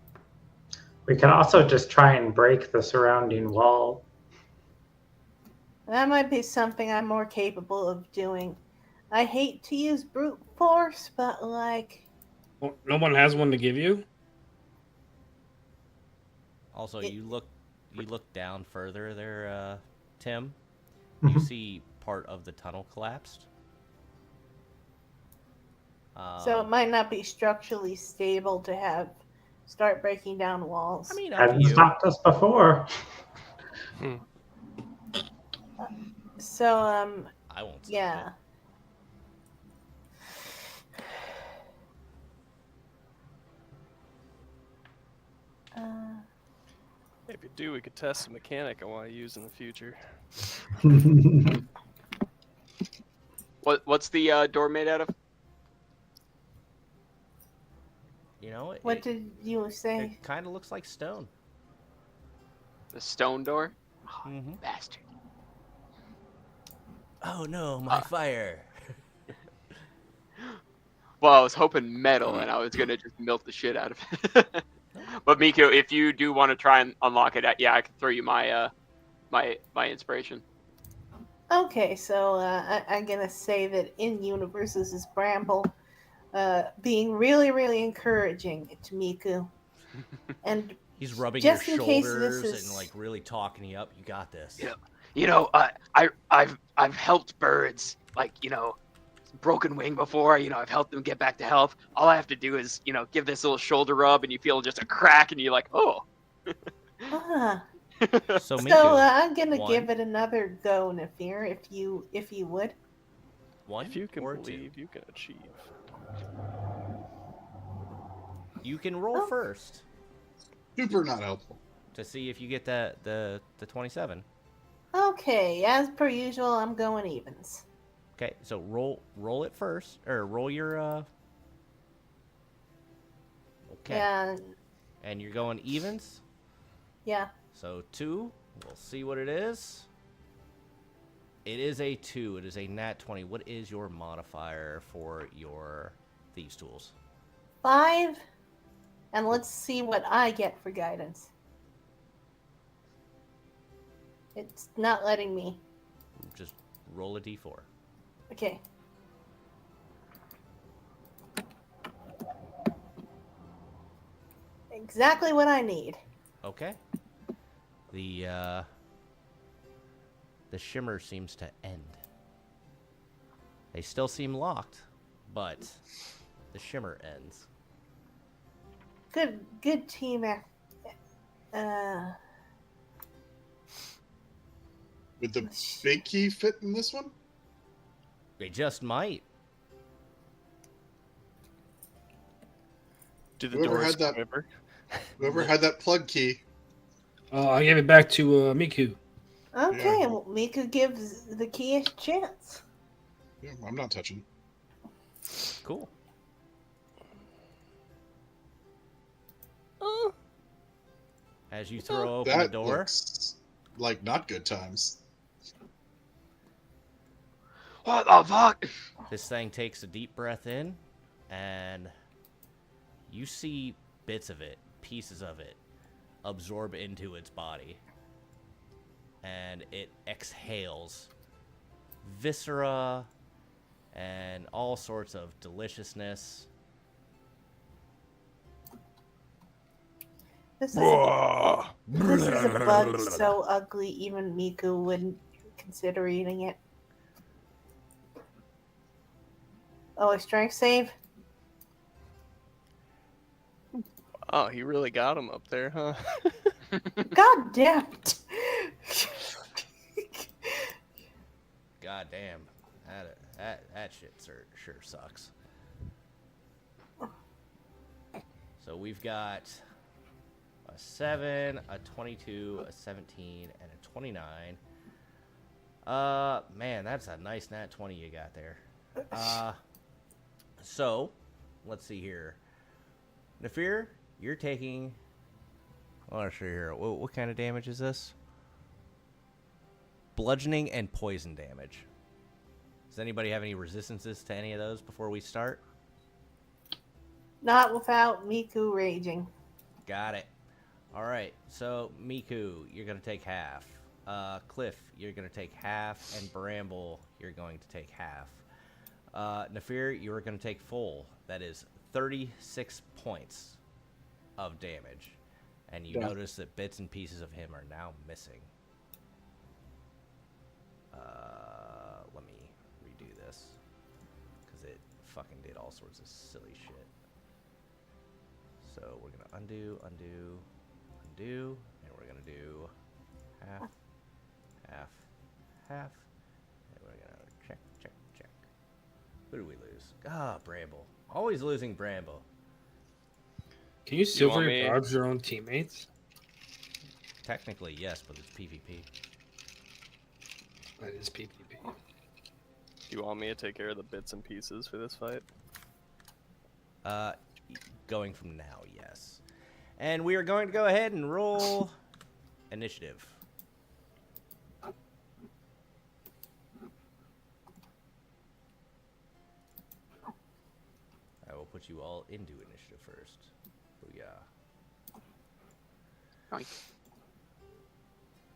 S10: We can also just try and break the surrounding wall.
S7: That might be something I'm more capable of doing. I hate to use brute force, but like,
S9: Well, no one has one to give you?
S3: Also,
S7: It-
S3: you look down further there, Tim. You see part of the tunnel collapsed.
S7: so it might not be structurally stable to start breaking down walls.
S3: I mean, up to
S10: Hasn't
S3: you.
S10: stopped us before.
S7: So,
S3: I won't. stop
S7: yeah.
S3: it.
S6: If you do, we could test a mechanic I want to use in the future.
S4: What's the door made out of?
S3: You know,
S7: What did you say?
S3: it kind of looks like stone.
S4: The stone door?
S3: Mm-hmm.
S4: Bastard.
S3: Oh no, my fire!
S4: Well, I was hoping metal, and I was gonna just melt the shit out of it. But Miku, if you do want to try and unlock it, yeah, I can throw you my my inspiration.
S7: Okay, so I'm gonna say that in universe this is Bramble, being really, really encouraging to Miku, and
S3: He's rubbing
S7: Just
S3: your
S7: in case this
S3: shoulders
S7: is-
S3: and like really talking you up. You got this.
S4: Yeah. You know, I've helped birds, like, you know, broken wing before. You know, I've helped them get back to health. All I have to do is, you know, give this little shoulder rub, and you feel just a crack, and you're like, oh.
S7: ah,
S3: So,
S7: So
S3: Miku,
S7: I'm gonna
S3: one.
S7: give it another go, Nefir, if you would.
S3: one
S6: If you can
S3: or
S6: believe,
S3: two.
S6: you can achieve.
S3: You can roll
S7: Oh.
S3: first
S8: Super not helpful.
S3: to see if you get the 27.
S7: Okay, as per usual, I'm going evens.
S3: Okay, so roll it first, or roll your Okay, and you're going evens.
S7: Yeah.
S3: So 2. We'll see what it is. It is a 2. It is a nat 20. What is your modifier for your thieves tools?
S7: 5. And let's see what I get for guidance. It's not letting me.
S3: Just roll a d4.
S7: Okay. Exactly what I need.
S3: Okay. The shimmer seems to end. They still seem locked, but the shimmer ends.
S7: Good team.
S8: Would the big key fit in this one?
S3: They just might.
S6: Do the
S8: Whoever
S6: doors
S8: had that-
S6: quiver?
S8: Whoever had that plug key.
S9: I gave it back to Miku.
S7: Okay,
S8: Yeah.
S7: well, Mika gives the key a chance.
S8: Yeah, I'm not touching.
S3: Cool. As you throw open the
S8: That
S3: door,
S8: looks like not good times.
S4: What the fuck?
S3: this thing takes a deep breath in, and you see bits of it, pieces of it, absorb into its body. And it exhales viscera and all sorts of deliciousness.
S7: This is a bug so ugly even Miku wouldn't consider eating it. Oh, a strength save?
S6: Oh, he really got him up there, huh?
S7: God damn it!
S3: God damn, that shit sure sucks. So we've got a 7, a 22, a 17, and a 29. Man, that's a nice nat 20 you got there. So let's see here. Nefir, you're taking. Let's see here. What kind of damage is this? Bludgeoning and poison damage. Does anybody have any resistances to any of those before we start?
S7: Not without Miku raging.
S3: Got it. All right. So Miku, you're gonna take half. Cliff, you're gonna take half, and Bramble, you're going to take half. Nefir, you are gonna take full. That is 36 points of damage, and you notice that bits and pieces of him are now missing. Let me redo this because it fucking did all sorts of silly shit. So we're gonna undo, and we're gonna do half, and we're gonna check. Who do we lose? Bramble. Always losing Bramble.
S9: Can you silver
S6: want me-
S9: dodge your own teammates?
S3: Technically, yes, but it's PvP.
S9: That is PvP.
S6: Do you want me to take care of the bits and pieces for this fight?
S3: Going from now, yes. And we are going to go ahead and roll initiative. I will put you all into initiative first. Booyah.
S4: Nice.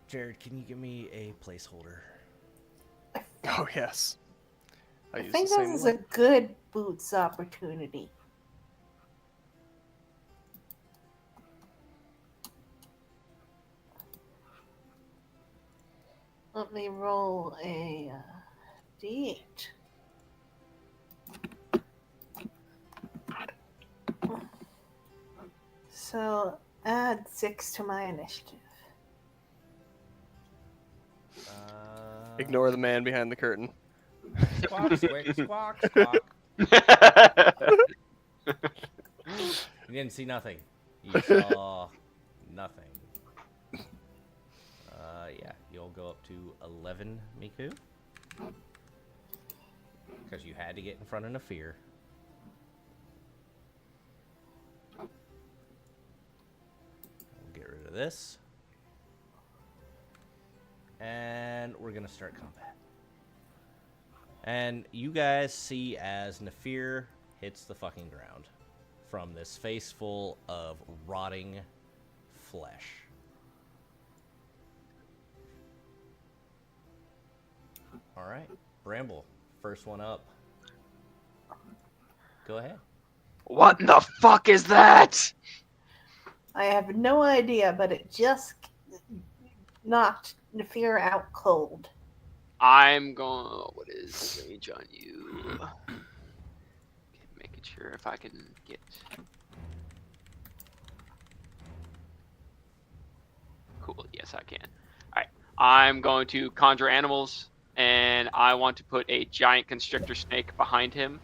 S3: Jared, can you give me a placeholder?
S6: Oh, yes.
S7: I
S6: use
S7: think
S6: the
S7: this
S6: same
S7: is
S6: one.
S7: a good boots opportunity. Let me roll a d8. So add 6 to my initiative.
S6: Ignore the man behind the curtain.
S3: Squawk, squick, squawk, squawk. You didn't see nothing. You saw nothing. Yeah, you'll go up to 11, Miku. Because you had to get in front of Nefir. We'll get rid of this. And we're going to start combat. And you guys see as Nefir hits the fucking ground from this face full of rotting flesh. All right, Bramble, first one up. Go ahead.
S4: What in the fuck is that?
S7: I have no idea, but it just knocked Nefir out cold.
S4: I'm going. What is the range on you? Making sure if I can get. Cool. Yes, I can. All right. I'm going to conjure animals, and I want to put a giant constrictor snake behind him.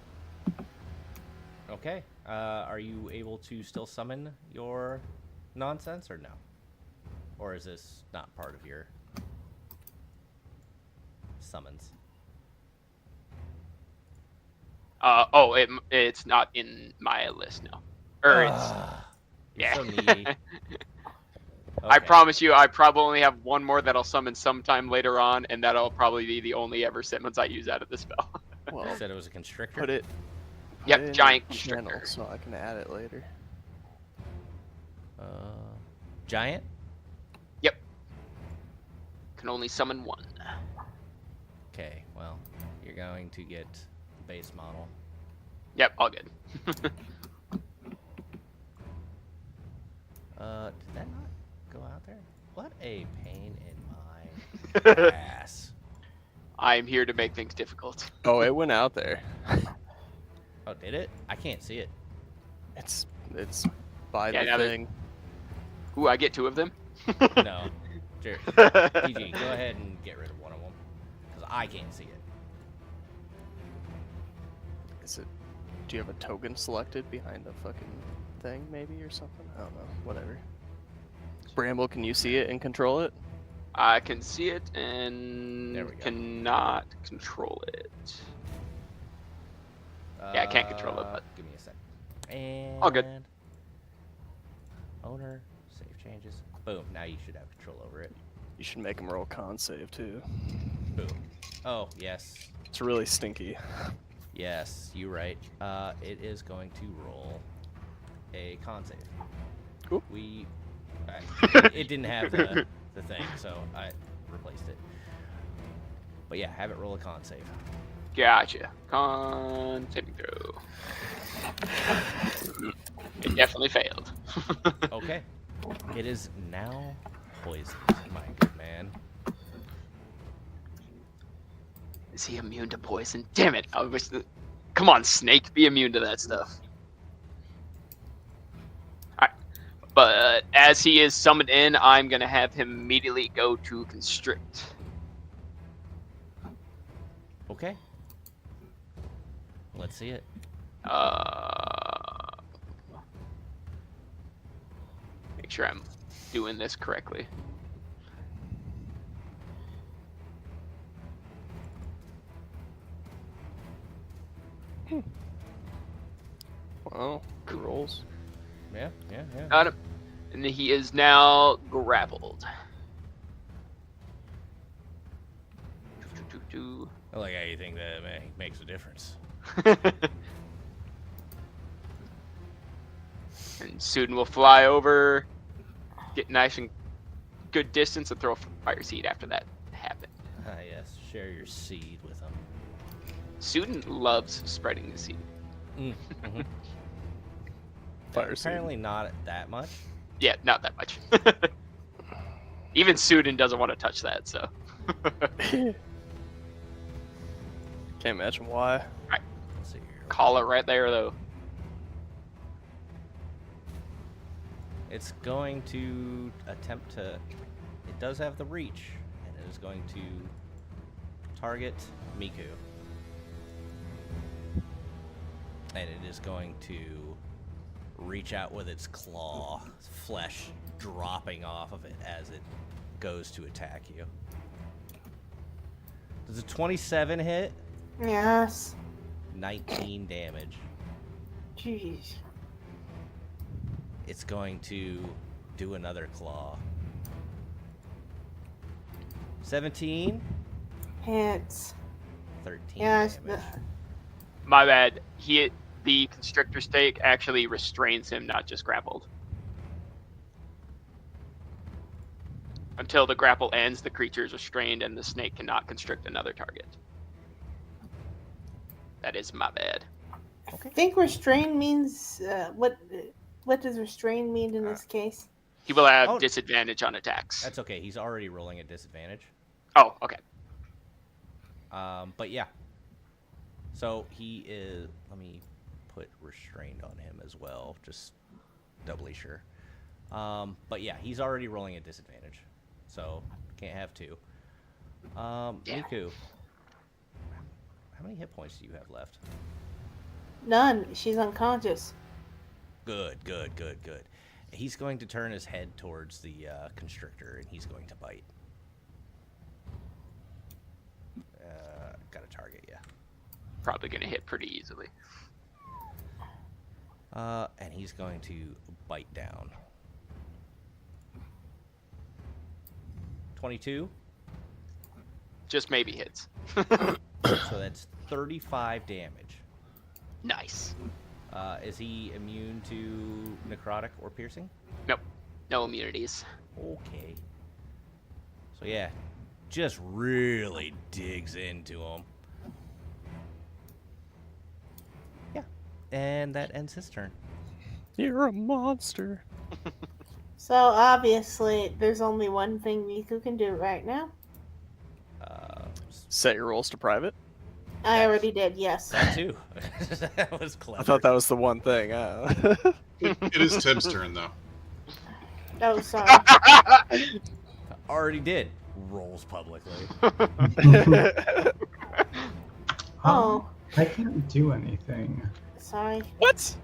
S3: Okay. Are you able to still summon your nonsense or no? Or is this not part of your summons?
S4: It's not in my list now. Or it's yeah.
S3: So needy.
S4: I
S3: Okay.
S4: promise you, I probably only have one more that I'll summon sometime later on, and that'll probably be the only ever summons I use out of the spell.
S3: You
S6: Well,
S3: said it was a constrictor?
S6: put it.
S4: Yep,
S6: put it in
S4: giant
S6: the channel
S4: constrictor.
S6: so I can add it later.
S3: Giant?
S4: Yep. Can only summon one.
S3: Okay, well, you're going to get base model.
S4: Yep, all good.
S3: Did that not go out there? What a pain in my ass.
S4: I'm here to make things difficult.
S6: Oh, it went out there.
S3: Oh, did it? I can't see it.
S6: It's by
S4: Yeah,
S6: the
S4: now that-
S6: thing.
S4: Ooh, I get two of them.
S3: No. PG, go ahead and get rid of one of them. Because I can't see it.
S6: Is it? Do you have a token selected behind the fucking thing, maybe, or something? I don't know. Whatever. Bramble, can you see it and control it?
S4: I can see it and
S3: There we go.
S4: cannot control it. Yeah, I can't control it, but-
S3: Give me a sec. And...
S4: All good.
S3: Owner, save changes. Boom, now you should have control over it.
S6: You should make him roll con save too.
S3: Boom. Oh, yes.
S6: It's really stinky.
S3: Yes, you're right. It is going to roll a con save.
S6: Cool.
S3: It didn't have the thing, so I replaced it. But yeah, have it roll a con save.
S4: Gotcha. Con saving throw. It definitely failed.
S3: Okay. It is now poisoned, my good man.
S4: Is he immune to poison? Damn it! I wish the. Come on, snake, be immune to that stuff. Alright. But as he is summoned in, I'm gonna have him immediately go to constrict.
S3: Okay. Let's see it.
S4: Make sure I'm doing this correctly.
S6: Wow, good rolls.
S3: Yeah.
S4: Got him. And he is now grappled.
S3: I like how you think that makes a difference.
S4: And Sudin will fly over, get nice and good distance, and throw a fire seed after that happened.
S3: Ah, yes. Share your seed with them.
S4: Sudin loves spreading the seed.
S3: Mm-hmm.
S6: Fire seed.
S3: Apparently not that much.
S4: Yeah, not that much. Even Sudin doesn't want to touch that, so.
S6: Can't imagine why.
S3: Let's see here.
S4: Call it right there, though.
S3: It's going to attempt to. It does have the reach, and it is going to target Miku. And it is going to reach out with its claw, flesh dropping off of it as it goes to attack you. Does a 27 hit?
S7: Yes.
S3: 19 damage.
S7: Jeez.
S3: It's going to do another claw. 17,
S7: Hits.
S3: 13
S7: Yes.
S3: damage.
S4: My bad. The constrictor stake actually restrains him, not just grappled. Until the grapple ends, the creature is restrained and the snake cannot constrict another target. That is my bad.
S7: I think restrain means what does restrain mean in this case?
S4: He will have
S3: Oh.
S4: disadvantage on attacks.
S3: That's okay. He's already rolling a disadvantage.
S4: Oh, okay.
S3: But yeah. So he is. Let me put restrained on him as well, just doubly sure. But yeah, he's already rolling a disadvantage, so can't have two. Miku, how many hit points do you have left?
S7: None. She's unconscious.
S3: Good. He's going to turn his head towards the constrictor, and he's going to bite. Got to target you.
S4: Probably going to hit pretty easily.
S3: And he's going to bite down. 22.
S4: Just maybe hits.
S3: So that's 35 damage.
S4: Nice.
S3: Is he immune to necrotic or piercing?
S4: Nope. No immunities.
S3: Okay. So yeah, just really digs into him. Yeah. And that ends his turn.
S6: You're a monster.
S7: So obviously, there's only one thing Miku can do right now.
S6: Set your rolls to private.
S7: I already did. Yes.
S3: That too. That was clever.
S6: I thought that was the one thing.
S8: It is Tim's turn, though.
S7: Oh, sorry.
S3: Already did. Rolls publicly.
S7: Oh,
S10: I can't do anything.
S7: sorry.
S6: What?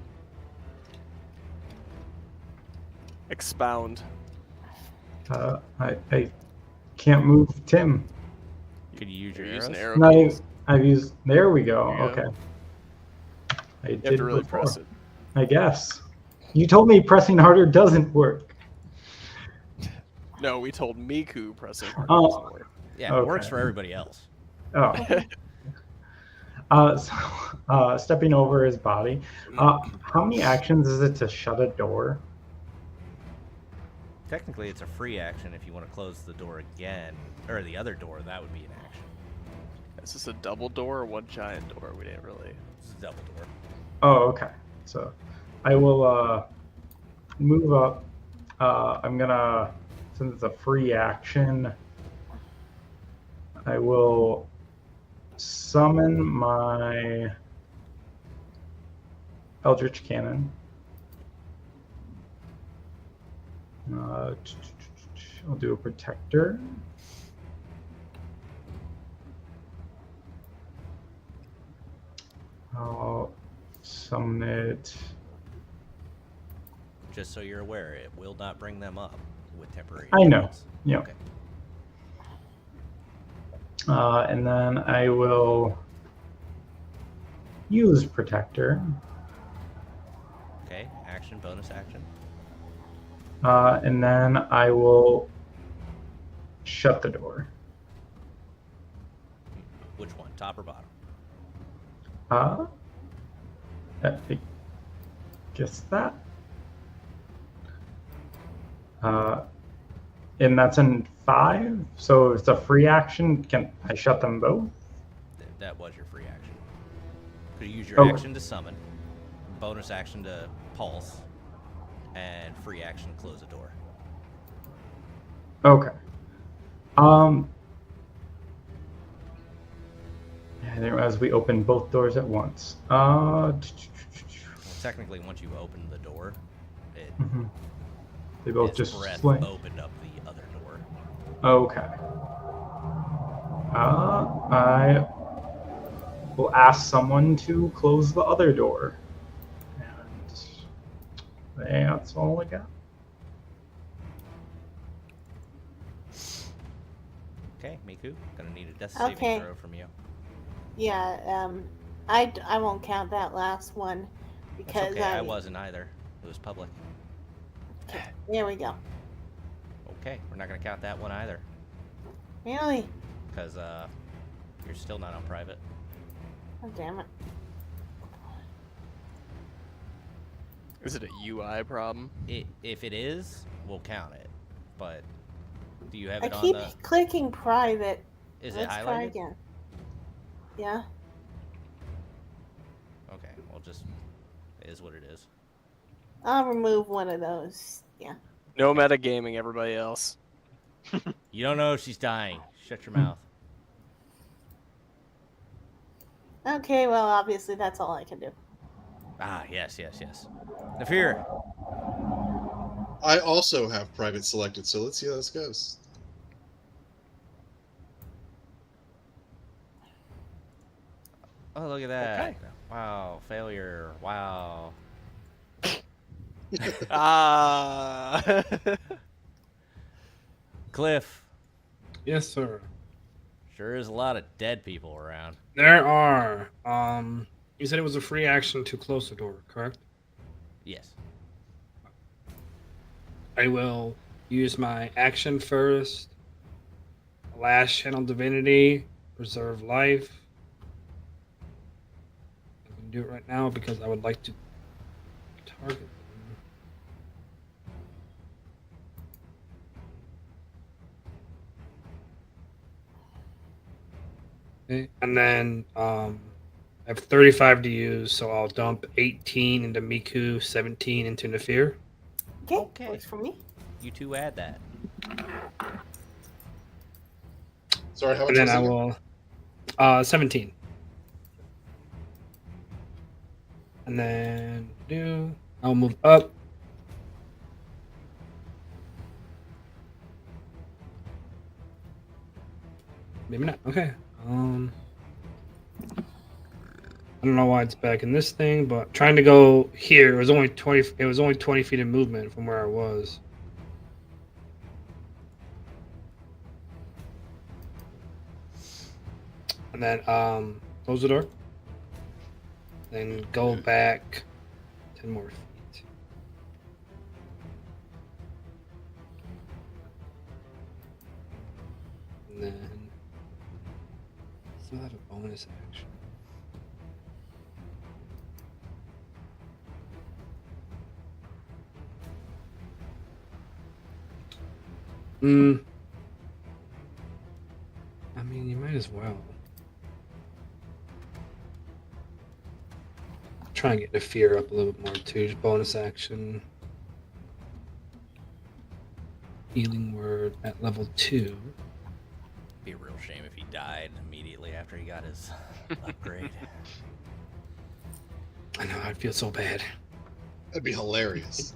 S6: Expound.
S10: I can't move Tim.
S3: Could you use your
S6: You're using
S3: arrows?
S6: arrow
S10: Not
S6: keys.
S10: even, I've used. There we go.
S6: There you go.
S10: Okay. I
S6: You have
S10: did
S6: to really
S10: before.
S6: press it.
S10: I guess. You told me pressing harder doesn't work.
S6: No, we told Miku pressing harder
S10: Oh.
S6: doesn't work.
S3: Yeah, it works
S10: Okay.
S3: for everybody else.
S10: Oh. Stepping over his body. How many actions is it to shut a door?
S3: Technically, it's a free action if you want to close the door again, or the other door. That would be an action.
S6: Is this a double door or one giant door? We didn't really.
S3: It's a double door.
S10: Oh, okay. So I will move up. I'm gonna, since it's a free action, I will summon my Eldritch Cannon. I'll do a protector. I'll summon it.
S3: Just so you're aware, it will not bring them up with temporary.
S10: I know.
S3: hits.
S10: Yeah.
S3: Okay.
S10: And then I will use protector.
S3: Okay. Action, bonus action.
S10: And then I will shut the door.
S3: Which one, top or bottom?
S10: I guess that. And that's in 5, so it's a free action. Can I shut them both?
S3: That was your free action. Could you use your
S10: Oh.
S3: action to summon, bonus action to pulse, and free action to close the door.
S10: Okay. I didn't realize we opened both doors at once.
S3: Well, technically, once you open the door, it
S10: They both
S3: its
S10: just
S3: breath
S10: slam.
S3: opened up the other door.
S10: Okay. I will ask someone to close the other door. And that's all I got.
S3: Okay, Miku, gonna need a death saving
S7: Okay.
S3: throw from you.
S7: Yeah, I won't count that last one
S3: That's
S7: because
S3: okay, I wasn't either. It was public.
S7: There we go.
S3: Okay, we're not gonna count that one either.
S7: Really?
S3: Because, you're still not on private.
S7: Oh, damn it.
S6: Is it a UI problem?
S3: If it is, we'll count it. But, do you have
S7: I
S3: it on
S7: keep
S3: the...
S7: clicking private.
S3: Is it
S7: Let's try
S3: highlighted?
S7: again. Yeah.
S3: Okay, well, just... It is what it is.
S7: I'll remove one of those. Yeah.
S6: No metagaming, everybody else.
S3: You don't know if she's dying. Shut your mouth.
S7: Okay, well, obviously that's all I can do.
S3: Ah, yes. Nefir.
S8: I also have private selected, so let's see how this goes.
S3: Oh, look at that.
S6: Okay.
S3: Wow, failure. Wow.
S6: Ah.
S3: Cliff.
S9: Yes, sir.
S3: Sure is a lot of dead people around.
S9: There are. You said it was a free action to close the door, correct?
S3: Yes.
S9: I will use my action first. Last channel divinity, preserve life. I can do it right now because I would like to target them. Okay, and then I have 35 to use, so I'll dump 18 into Miku, 17 into Nefir.
S7: Okay,
S3: Okay.
S7: works for me.
S3: You two add that.
S8: Sorry, how much
S9: And then
S8: was
S9: I
S8: it?
S9: will 17. And then I'll move up. Maybe not. Okay. I don't know why it's back in this thing, but trying to go here, it was only 20. It was only 20 feet of movement from where I was. And then close the door. Then go back 10 more feet. And then still have a bonus action. I mean, you might as well. Try and get the fear up a little bit more too. Just bonus action. Healing word at level 2.
S3: Be a real shame if he died immediately after he got his upgrade.
S9: I know, I'd feel so bad.
S8: That'd be hilarious.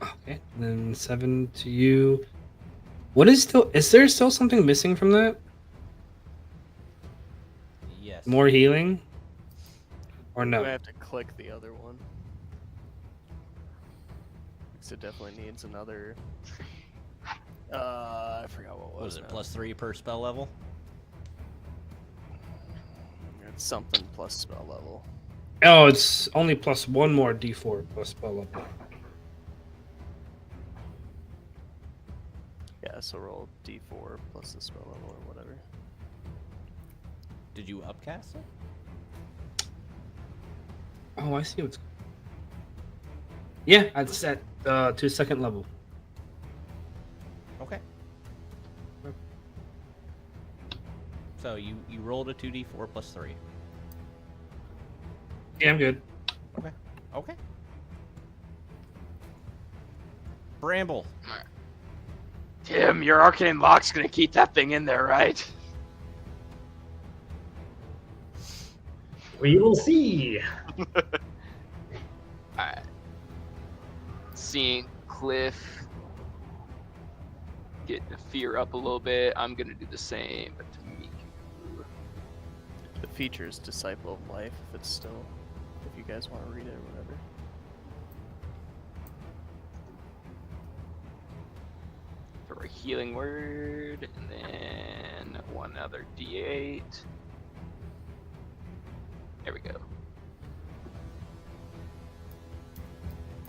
S9: Okay, and then 7 to you. What is there still something missing from that?
S3: Yes.
S9: More healing? Or
S6: Do I
S9: no?
S6: have to click the other one? Because it definitely needs another. I forgot what
S3: What was it,
S6: now.
S3: +3 per spell level?
S6: It's something plus spell level.
S9: Oh, it's only plus 1 more d4 plus spell level.
S6: Yeah, so roll d4 plus the spell level or whatever.
S3: Did you upcast it?
S9: Oh, I see what's. Yeah, it's at to 2nd level.
S3: Okay. So you rolled a 2d4 +3.
S9: Yeah, I'm good.
S3: Okay. Bramble.
S4: Tim, your arcane lock's gonna keep that thing in there, right?
S10: We will see.
S4: Alright. Seeing Cliff get Nefir up a little bit. I'm gonna do the same, but to Miku.
S6: The features Disciple of Life, if it's still, if you guys want to read it or whatever.
S4: For a healing word, and then one other D8. There we go.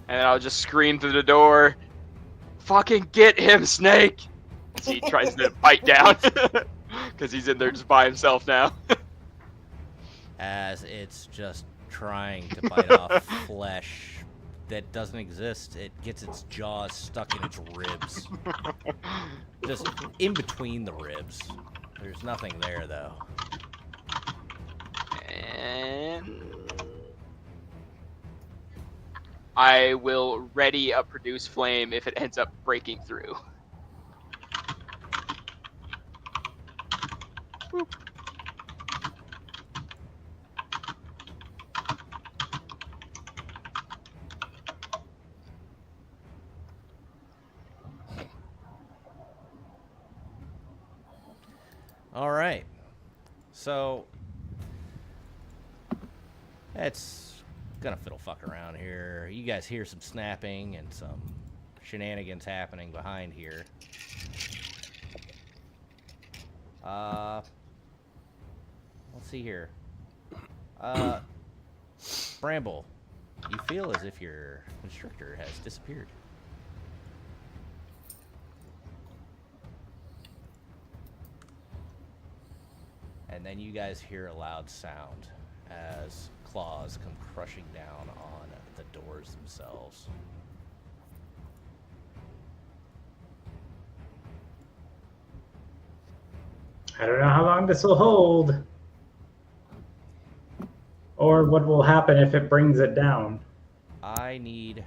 S4: And then I'll just scream through the door, "Fucking get him, Snake!" As he tries to bite down. Because he's in there just by himself now.
S3: As it's just trying to bite off flesh that doesn't exist. It gets its jaws stuck in its ribs. Just in between the ribs. There's nothing there, though.
S4: And I will ready a produce flame if it ends up breaking through. Boop.
S3: All right. So it's gonna fiddle fuck around here. You guys hear some snapping and some shenanigans happening behind here. Let's see here. Bramble, you feel as if your constrictor has disappeared. And then you guys hear a loud sound as claws come crushing down on the doors themselves.
S10: I don't know how long this will hold. Or what will happen if it brings it down.
S3: I need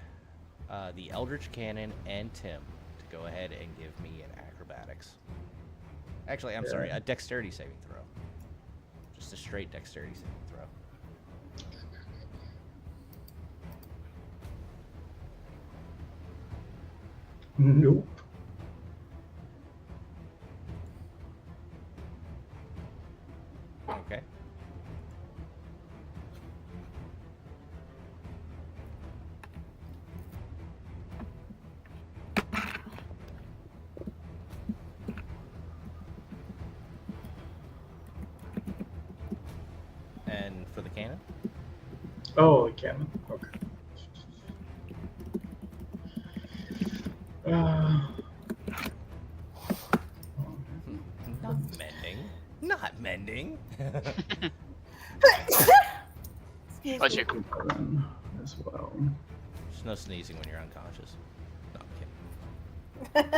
S3: the Eldritch Cannon and Tim to go ahead and give me an acrobatics. Actually, I'm sorry, a dexterity saving throw. Just a straight dexterity saving throw.
S10: Nope.
S3: Okay. And for the cannon?
S10: Oh, the cannon. Okay.
S3: Not mending. Not mending.
S7: Excuse
S4: Bless
S7: me.
S4: you.
S10: As well.
S3: There's no sneezing when you're unconscious. No, I'm kidding.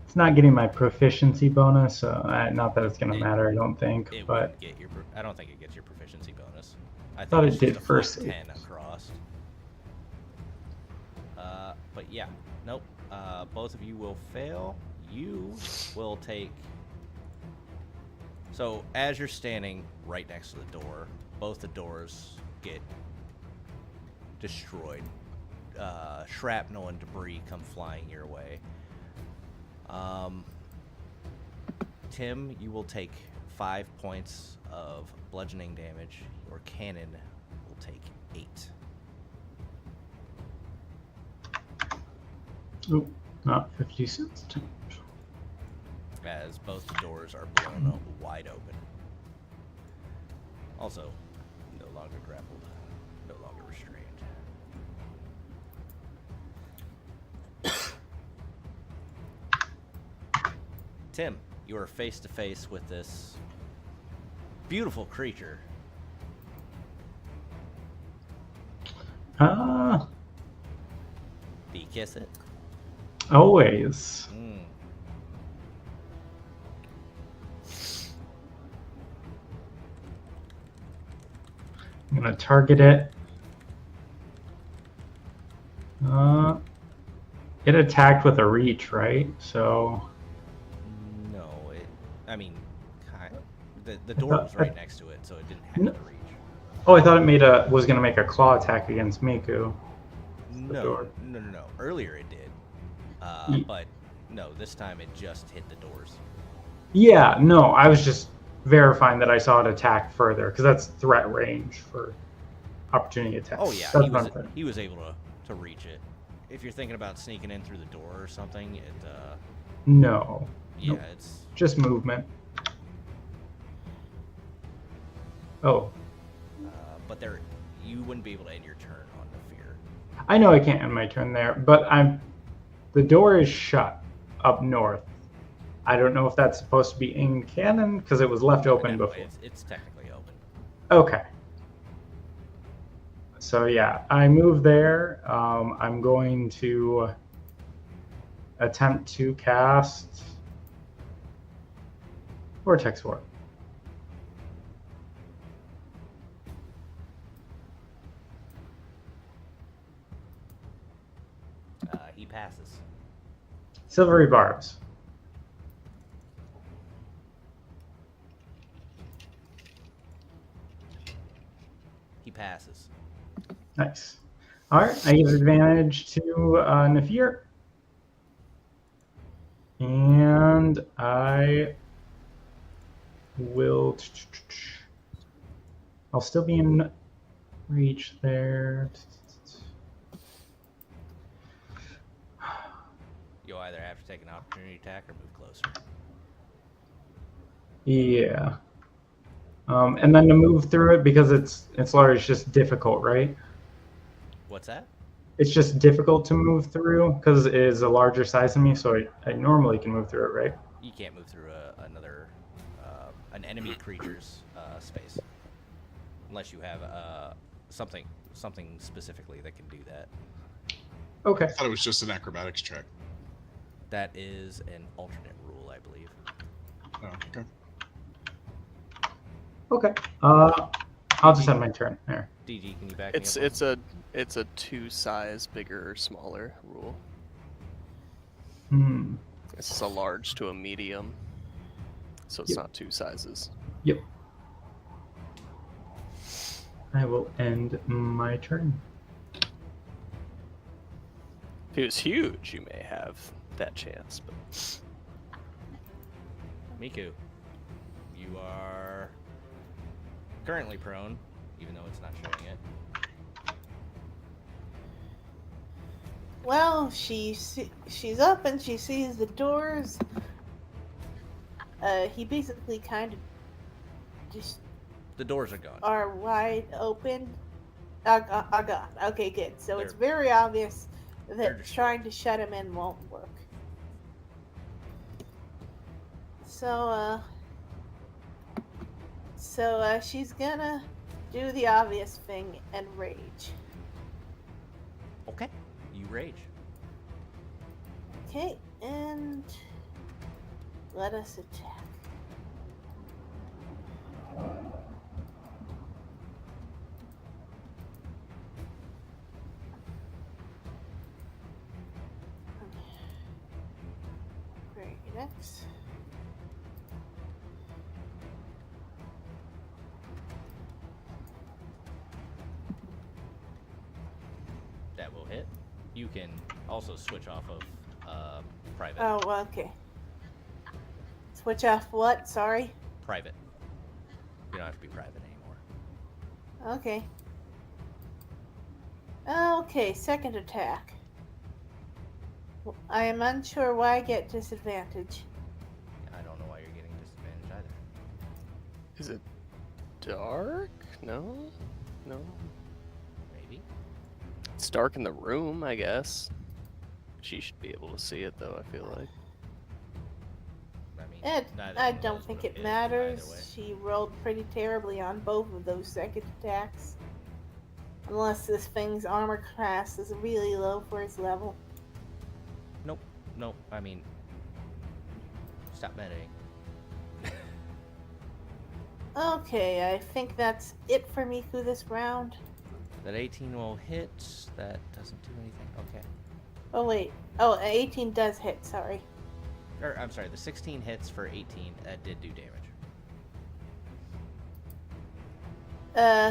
S10: It's not getting my proficiency bonus, so not that it's going to
S3: It-
S10: matter, I don't think.
S3: It
S10: But
S3: wouldn't get your. I don't think it gets your proficiency bonus. I
S10: thought
S3: think
S10: it
S3: it's
S10: did
S3: just a
S10: first
S3: flat
S10: save.
S3: 10 across. But yeah, nope. Both of you will fail. You will take. So as you're standing right next to the door, both the doors get destroyed. Shrapnel and debris come flying your way. Tim, you will take 5 points of bludgeoning damage. Your cannon will take 8.
S10: oh, not 50 cents.
S3: As both the doors are blown wide open. Also, no longer grappled, no longer restrained. Tim, you are face to face with this beautiful creature.
S10: Ah,
S3: Do you kiss it?
S10: always. I'm going to target it. It attacked with a reach, right? So
S3: No, I mean, the door was right next to it, so it didn't have to reach.
S10: oh, I thought it was going to make a claw attack against Miku.
S3: No,
S10: door.
S3: no. Earlier it did,
S10: Ye-
S3: but no, this time it just hit the doors.
S10: Yeah, no, I was just verifying that I saw it attack further because that's threat range for opportunity attacks.
S3: Oh yeah,
S10: That's one thing.
S3: he was able to reach it. If you're thinking about sneaking in through the door or something,
S10: No,
S3: yeah,
S10: Nope.
S3: it's
S10: just movement. Oh,
S3: but you wouldn't be able to end your turn on Nefir.
S10: I know I can't end my turn there, but the door is shut up north. I don't know if that's supposed to be in canon because it was left open
S3: No,
S10: before.
S3: it's technically open.
S10: Okay. So yeah, I move there. I'm going to attempt to cast Vortex Warp.
S3: He passes.
S10: Silvery Barbs.
S3: He passes.
S10: Nice. All right, I give advantage to Nefir. And I will... I'll still be in reach there.
S3: You'll either have to take an opportunity attack or move closer.
S10: Yeah. And then to move through it, because it's large, it's just difficult, right?
S3: What's that?
S10: It's just difficult to move through because it is a larger size than me, so I normally can move through it, right?
S3: You can't move through an enemy creature's space unless you have something specifically that can do that.
S10: Okay.
S8: I thought it was just an acrobatics check.
S3: That is an alternate rule, I believe.
S8: Oh, okay.
S10: Okay. I'll just end my turn there.
S3: DG, can you back me up?
S6: It's a 2 size bigger or smaller rule.
S10: Hmm.
S6: This is a large to a medium, so it's
S10: Yep.
S6: not 2 sizes.
S10: Yep. I will end my turn.
S6: If it was huge, you may have that chance, but
S3: Miku, you are currently prone, even though it's not showing it.
S7: Well, she's up and she sees the doors. He basically kind of just
S3: The doors are gone.
S7: are wide open. God. Okay, good. So it's
S3: They're-
S7: very obvious
S3: they're
S7: that
S3: just-
S7: trying to shut him in won't work. So she's gonna do the obvious thing and rage.
S3: Okay, you rage.
S7: Okay, and let us attack. Great, next.
S3: That will hit. You can also switch off of private.
S7: Oh, okay. Switch off what? Sorry.
S3: Private. You don't have to be private anymore.
S7: Okay. Okay, second attack. I am unsure why I get disadvantage.
S3: I don't know why you're getting disadvantage either.
S6: is it dark? No? No?
S3: Maybe.
S6: It's dark in the room, I guess. She should be able to see it, though, I feel like.
S3: I mean, neither
S7: I
S3: one of
S7: don't
S3: those
S7: think
S3: would've
S7: it
S3: hit either way.
S7: matters. She rolled pretty terribly on both of those second attacks. Unless this thing's armor class is really low for its level.
S3: Nope. I mean, stop meditating.
S7: Okay, I think that's it for Miku this round.
S3: That 18 will hit. That doesn't do anything. Okay.
S7: Oh wait. Oh, 18 does hit, sorry.
S3: Or I'm sorry, the 16 hits for 18. That did do damage.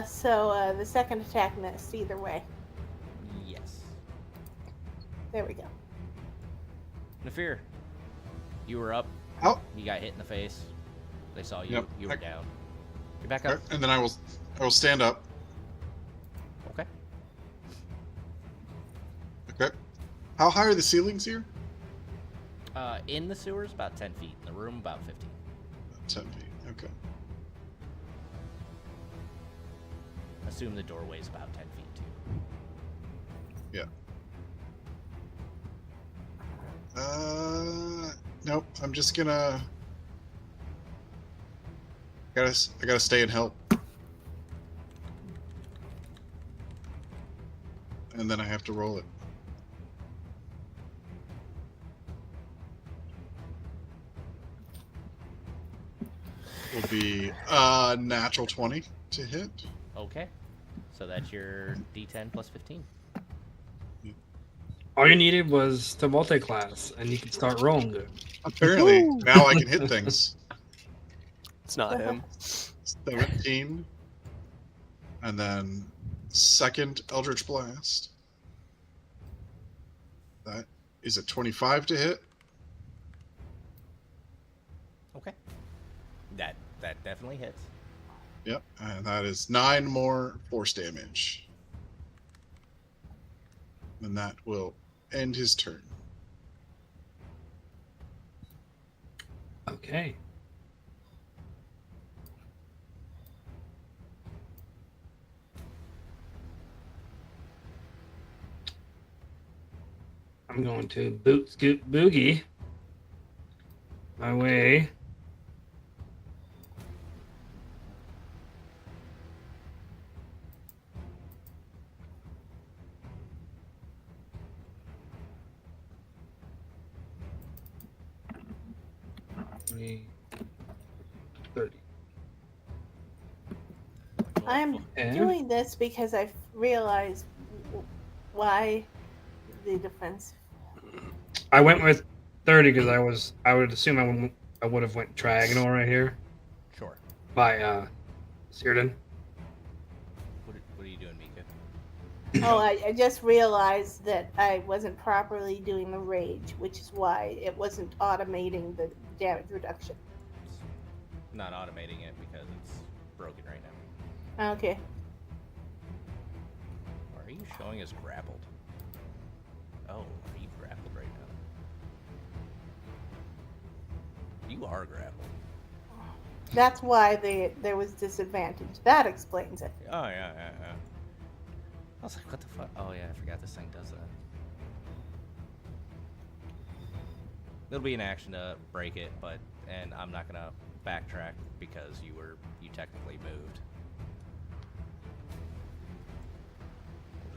S7: So the second attack missed either way.
S3: Yes.
S7: There we go.
S3: Nefir, you were up.
S8: Oh.
S3: You got hit in the face. They saw you.
S8: Yep.
S3: You were down. You're back up.
S8: And then I will stand up.
S3: Okay.
S8: Okay. How high are the ceilings here?
S3: In the sewers, about 10 feet. In the room, about 15.
S8: 10 feet. Okay.
S3: Assume the doorway's about 10 feet too.
S8: Yeah. Nope. I'm just gonna. I gotta stay and help. And then I have to roll it. Will be natural 20 to hit.
S3: Okay. So that's your D10 plus 15.
S9: All you needed was to multi-class, and you could start rolling good.
S8: Apparently, now I can hit things.
S6: It's not him.
S8: 17. And then second Eldritch Blast. That is a 25 to hit.
S3: Okay. That definitely hits.
S8: Yep, and that is 9 more force damage. And that will end his turn.
S9: Okay. I'm going to boot scoot boogie my way. $20, $30.
S7: I'm
S9: Okay.
S7: doing this because I realized why the defense.
S9: I went with 30 because I would assume I would have went diagonal right here
S3: Sure.
S9: by Círdan.
S3: What are you doing, Mika?
S7: Oh, I just realized that I wasn't properly doing the rage, which is why it wasn't automating the damage reduction.
S3: It's not automating it because it's broken right now.
S7: Okay.
S3: Or are you showing us grappled? Oh, are you grappled right now? You are grappled.
S7: That's why there was disadvantage. That explains it.
S3: Oh, yeah. I was like, what the fuck? Oh, yeah, I forgot this thing does that. It'll be an action to break it, and I'm not gonna backtrack because you technically moved.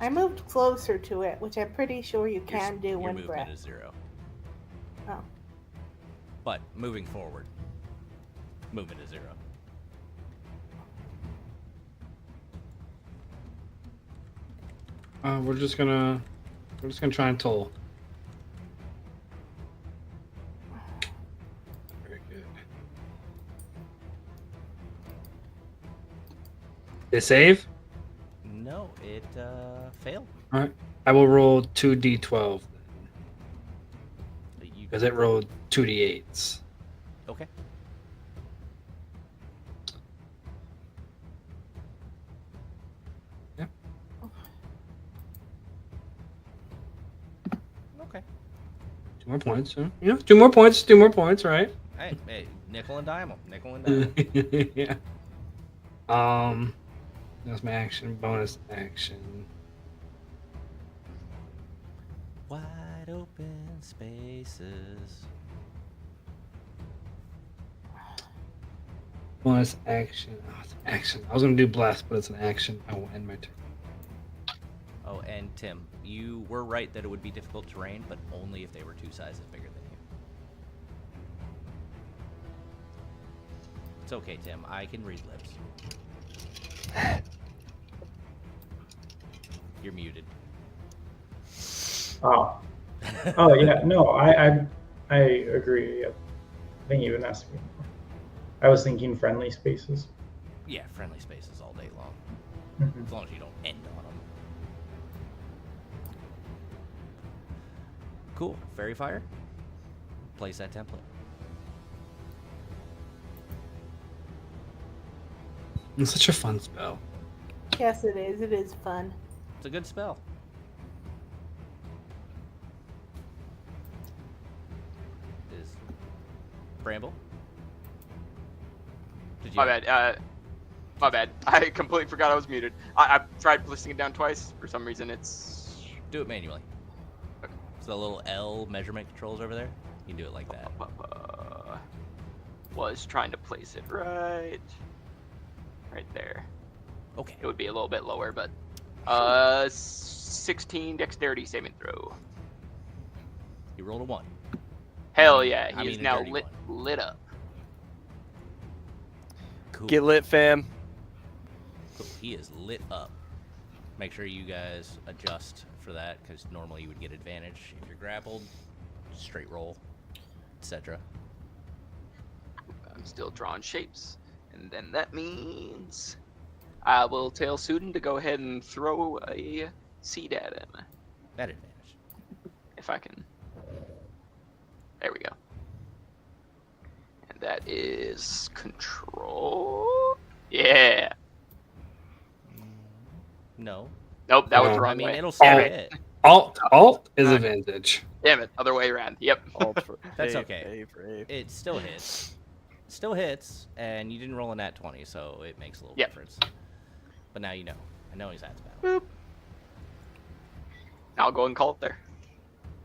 S7: I moved closer to it, which I'm pretty sure you can do
S3: Your
S7: when
S3: movement
S7: breath.
S3: is 0.
S7: Oh.
S3: But moving forward, movement is 0.
S9: We're just gonna try and toll. Very good. They save?
S3: No, it failed.
S9: All right. I will roll 2d12
S3: But you
S9: because it rolled 2d8s.
S3: okay?
S9: Yep.
S3: Okay.
S9: 2 more points. Huh? You know, 2 more points. 2 more points. Right?
S3: Hey, nickel and dime 'em. Nickel and dime.
S9: Yeah. That's my action. Bonus action.
S3: Wide open spaces.
S9: Bonus action. Oh, it's an action. I was gonna do blast, but it's an action. I will end my turn.
S3: Oh, and Tim, you were right that it would be difficult terrain, but only if they were 2 sizes bigger than you. It's okay, Tim. I can read lips. You're muted.
S10: Oh. Oh yeah. No, I agree. I think you even asked me. I was thinking friendly spaces.
S3: Yeah, friendly spaces all day long.
S10: Mhm.
S3: As long as you don't end on them. Cool. Fairy Fire. Place that template.
S9: It's such a fun spell.
S7: Yes, it is. It is fun.
S3: It's a good spell. Is Bramble? Did you?
S4: My bad. My bad. I completely forgot I was muted. I tried placing it down twice. For some reason, it's.
S3: Do it manually.
S4: Okay.
S3: So the little L measurement controls over there. You can do it like that.
S4: Was trying to place it right there.
S3: Okay.
S4: It would be a little bit lower, but 16 dexterity saving throw.
S3: You rolled a 1.
S4: Hell yeah,
S3: I
S4: he's
S3: mean a
S4: now
S3: dirty
S4: lit up.
S3: Cool.
S6: Get lit, fam.
S3: Cool. He is lit up. Make sure you guys adjust for that, because normally you would get advantage if you're grappled. Straight roll, etc.
S4: I'm still drawing shapes, and then that means I will tell Suden to go ahead and throw a seed at him.
S3: That advantage.
S4: If I can. There we go. And that is control. Yeah.
S3: No.
S4: Nope, that was
S9: No.
S4: the wrong
S3: I mean,
S4: way.
S3: it'll still
S4: Damn it.
S3: hit.
S9: Alt is advantage.
S4: Damn it, other way around. Yep.
S6: Alt for
S3: That's
S6: Ape,
S3: okay.
S6: Ape for Ape.
S3: It still hits. Still hits, and you didn't roll a nat 20, so it makes a little
S4: Yep.
S3: difference. But now you know. I know he's at the battle.
S4: Boop. I'll go and call it there.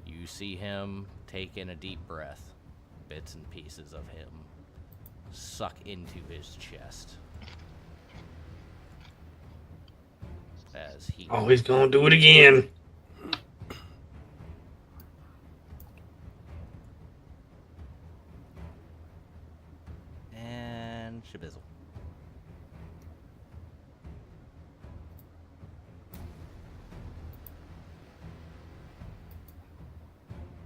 S3: You see him take in a deep breath. Bits and pieces of him suck into his chest. As he
S9: Oh, he's gonna do it again.
S3: and Shabizzle.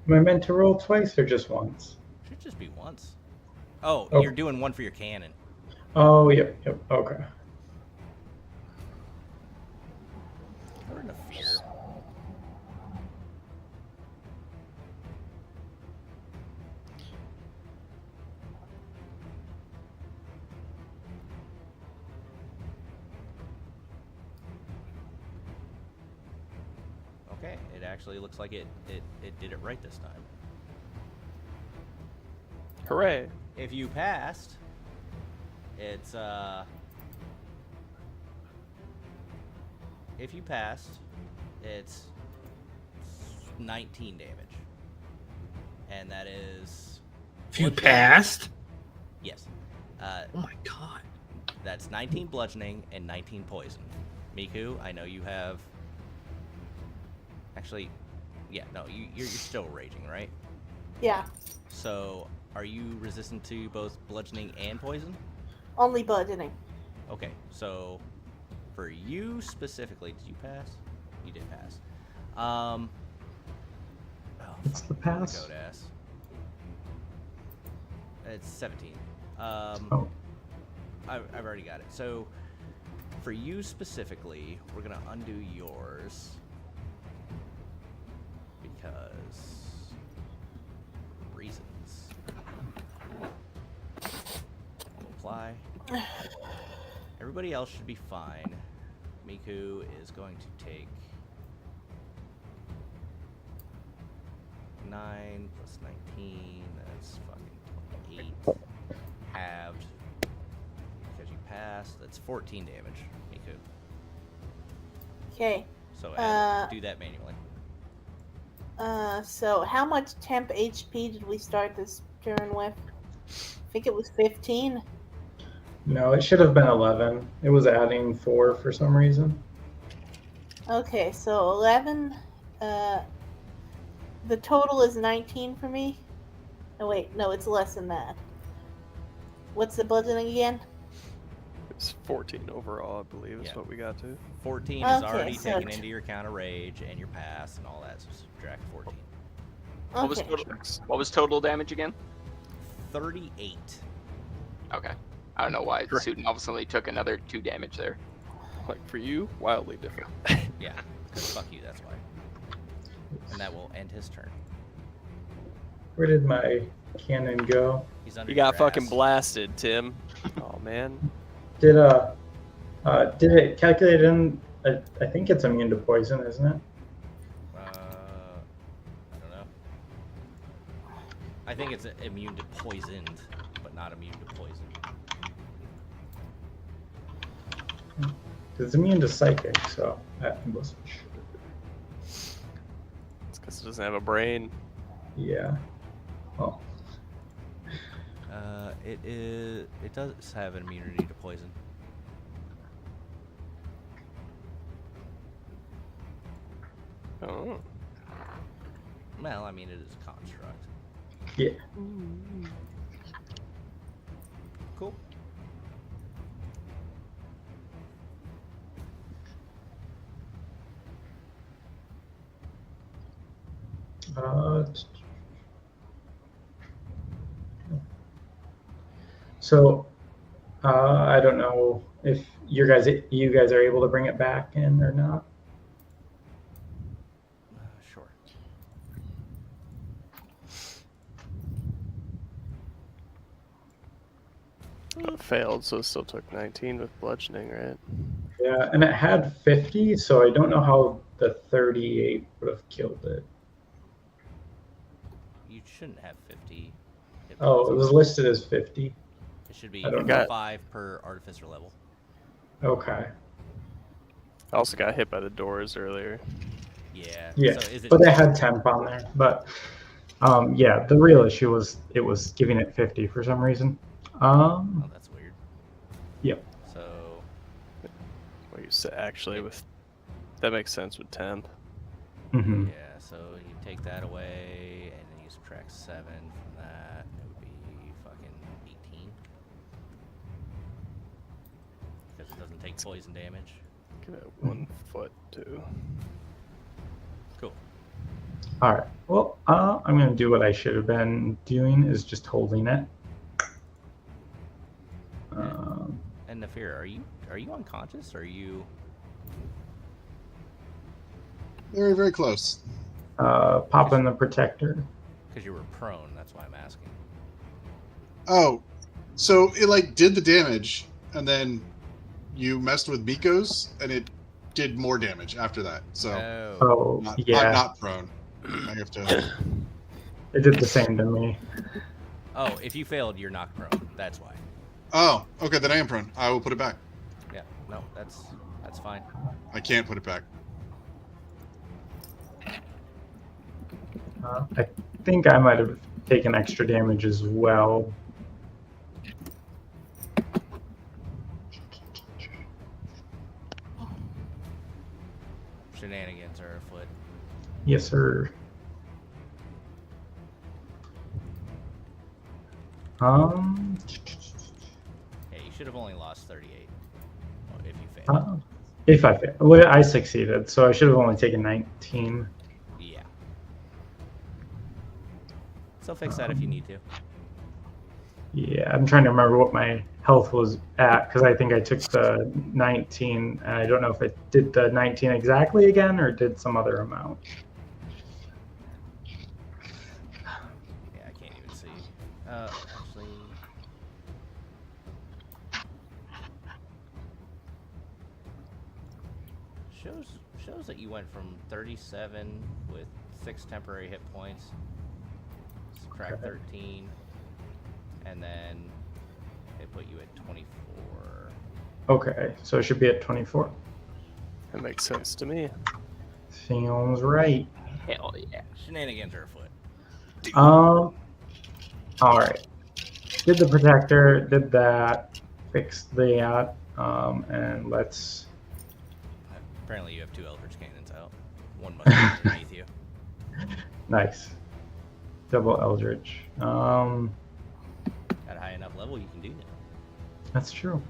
S10: Am I meant to roll twice or just once?
S3: Should just be once. Oh,
S10: Oh.
S3: you're doing one for your cannon.
S10: Oh, yep, okay.
S3: Or Nefir. Okay, it actually looks like it did it right this time.
S6: Hooray.
S3: If you passed, it's if you passed, it's 19 damage. And that is
S9: If you passed.
S3: yes.
S9: Oh my god.
S3: That's 19 bludgeoning and 19 poison. Miku, I know you have actually yeah, no, you're still raging, right?
S7: Yeah,
S3: So are you resistant to both bludgeoning and poison?
S7: only bludgeoning.
S3: Okay, so for you specifically, did you pass? You did pass. Oh,
S10: What's the pass?
S3: Goat ass. It's 17.
S10: Oh.
S3: I've already got it. So for you specifically, we're gonna undo yours because reasons. Apply. Everybody else should be fine. Miku is going to take 9 plus 19. That's fucking 28. Halved. Because you passed. That's 14 damage, Miku.
S7: Okay.
S3: So do that manually.
S7: So how much temp HP did we start this turn with? I think it was 15.
S10: No, it should have been 11. It was adding 4 for some reason.
S7: Okay, so 11. The total is 19 for me. Oh wait, no, it's less than that. What's the bludgeoning again?
S6: It's 14 overall, I believe, is
S3: Yeah.
S6: what we got to.
S3: 14 is
S7: Okay,
S3: already
S7: so
S3: taken into your counter rage and your pass and all that. So subtract 14.
S4: What was
S7: Okay.
S4: total, what was total damage again?
S3: 38.
S4: Okay. I don't know why Suden obviously took another 2 damage there.
S6: Like for you, wildly different.
S3: Yeah, because fuck you, that's why. And that will end his turn.
S10: Where did my cannon go?
S3: He's under
S6: You
S3: your
S6: got fucking
S3: ass.
S6: blasted, Tim. Oh man.
S10: Did it calculate in? I think it's immune to poison, isn't it?
S3: I don't know. I think it's immune to poisoned, but not immune to poison.
S10: It's immune to psychic, so I wasn't sure.
S6: It's because it doesn't have a brain.
S10: Yeah. Oh.
S3: It does have an immunity to poison.
S6: Oh.
S3: Well, I mean, it is a construct.
S10: Yeah.
S3: Cool.
S10: So, I don't know if you guys are able to bring it back in or not.
S3: Sure.
S6: Failed, so it still took 19 with bludgeoning, right?
S10: Yeah, and it had 50, so I don't know how the 38 would have killed it.
S3: You shouldn't have 50. hit
S10: Oh,
S3: points.
S10: it was listed as 50.
S3: It should be
S10: I don't
S6: know.
S3: 5 per artificer level.
S10: Okay.
S6: I also got hit by the doors earlier.
S3: Yeah.
S10: Yeah,
S3: So is it?
S10: but they had temp on there. But yeah, the real issue was it was giving it 50 for some reason.
S3: Oh, that's weird.
S10: Yep.
S3: So.
S6: What you said actually with that makes sense with temp.
S10: Hmm.
S3: Yeah. So you take that away, and then you subtract 7 from that. It would be fucking 18. Because it doesn't take poison damage.
S6: Give it 1 foot too.
S3: Cool.
S10: All right. Well, I'm gonna do what I should have been doing, is just holding it.
S3: And Nefir, are you unconscious? Or are you?
S8: Very, very close.
S10: Pop in the protector.
S3: Because you were prone. That's why I'm asking.
S8: Oh, so it like did the damage, and then you messed with Miko's, and it did more damage after that. So
S10: Oh,
S8: I'm
S10: yeah.
S8: not prone. I have to.
S10: It did the same to me.
S3: Oh, if you failed, you're knocked prone. That's why.
S8: Oh, okay, then I am prone. I will put it back.
S3: Yeah. No, that's fine.
S8: I can't put it back.
S10: I think I might have taken extra damage as well.
S3: Shenanigans are afoot.
S10: Yes, sir.
S3: Yeah, you should have only lost 38 if you failed.
S10: If I failed. Well, I succeeded, so I should have only taken 19.
S3: Yeah. So fix that if you need to.
S10: Yeah, I'm trying to remember what my health was at, because I think I took the 19, and I don't know if I did the 19 exactly again or did some other amount.
S3: Yeah, I can't even see. Actually. Shows that you went from 37 with 6 temporary hit points, subtract 13, and then it put you at 24.
S10: Okay, so it should be at 24.
S6: That makes sense to me.
S10: Sounds right.
S4: Hell yeah.
S3: Shenanigans are afoot.
S10: All right. Did the protector, did that, fixed that, and let's.
S3: Apparently you have 2 Eldritch Cannons out. One must be underneath you.
S10: Nice. Double Eldritch.
S3: At a high enough level, you can do that.
S10: That's true.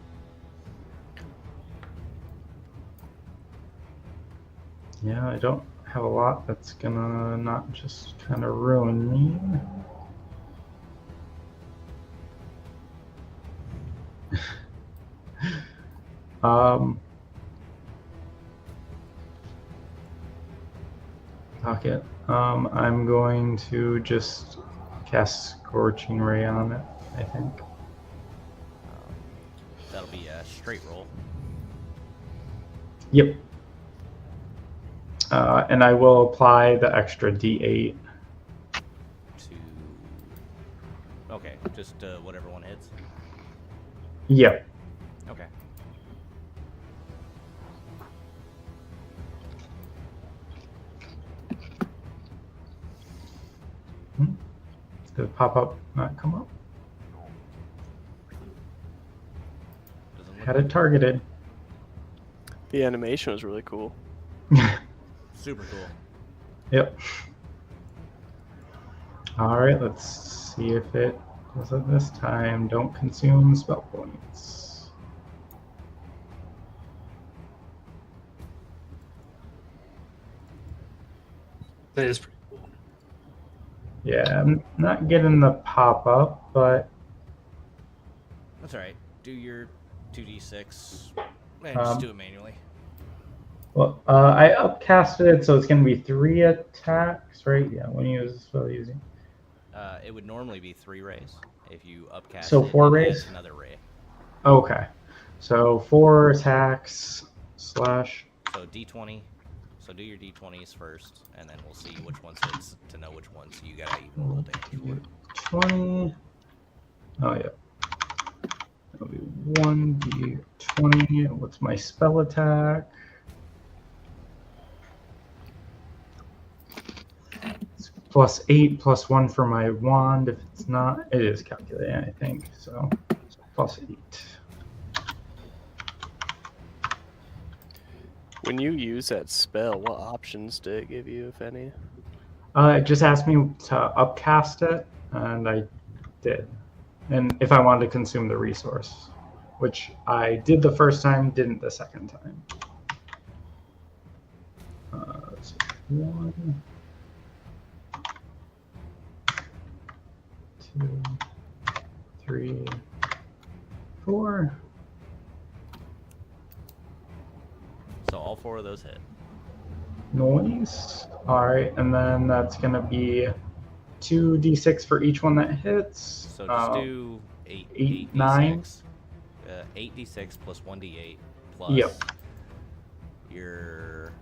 S10: Yeah, I don't have a lot that's gonna not just kind of ruin me. Pocket. I'm going to just cast Scorching Ray on it, I think.
S3: That'll be a straight roll.
S10: Yep. And I will apply the extra D8.
S3: Okay, just whatever one hits.
S10: Yep.
S3: Okay.
S10: Did it pop up, not come up?
S3: Doesn't look
S10: Had it targeted.
S6: The animation was really cool.
S3: super cool.
S10: Yep. Alright, let's see if it does it this time. Don't consume spell points.
S9: That is pretty cool.
S10: Yeah, I'm not getting the pop-up, but
S3: That's alright. Do your 2d6 and just do it manually.
S10: well, I upcasted it, so it's going to be 3 attacks, right? Yeah, when you use the spell using.
S3: It would normally be 3 rays. If you upcast
S10: So
S3: it,
S10: 4
S3: it
S10: rays?
S3: adds another ray.
S10: Okay, so 4 attacks slash.
S3: So d20. So do your d20s first, and then we'll see which ones hits to know which ones you gotta even roll damage for.
S10: 20. Oh, yeah. That'll be 1d20. What's my spell attack? It's +8, +1 for my wand. If it's not, it is calculating, I think. So +8.
S6: When you use that spell, what options did it give you, if any?
S10: It just asked me to upcast it, and I did. And if I wanted to consume the resource, which I did the first time, didn't the second time. So 1, 2, 3, 4.
S3: So all 4 of those hit.
S10: Noise. All right, and then that's gonna be 2d6 for each one that hits.
S3: So just do 8
S10: 9.
S3: 8d6 plus 1d8 plus
S10: Yep.
S3: your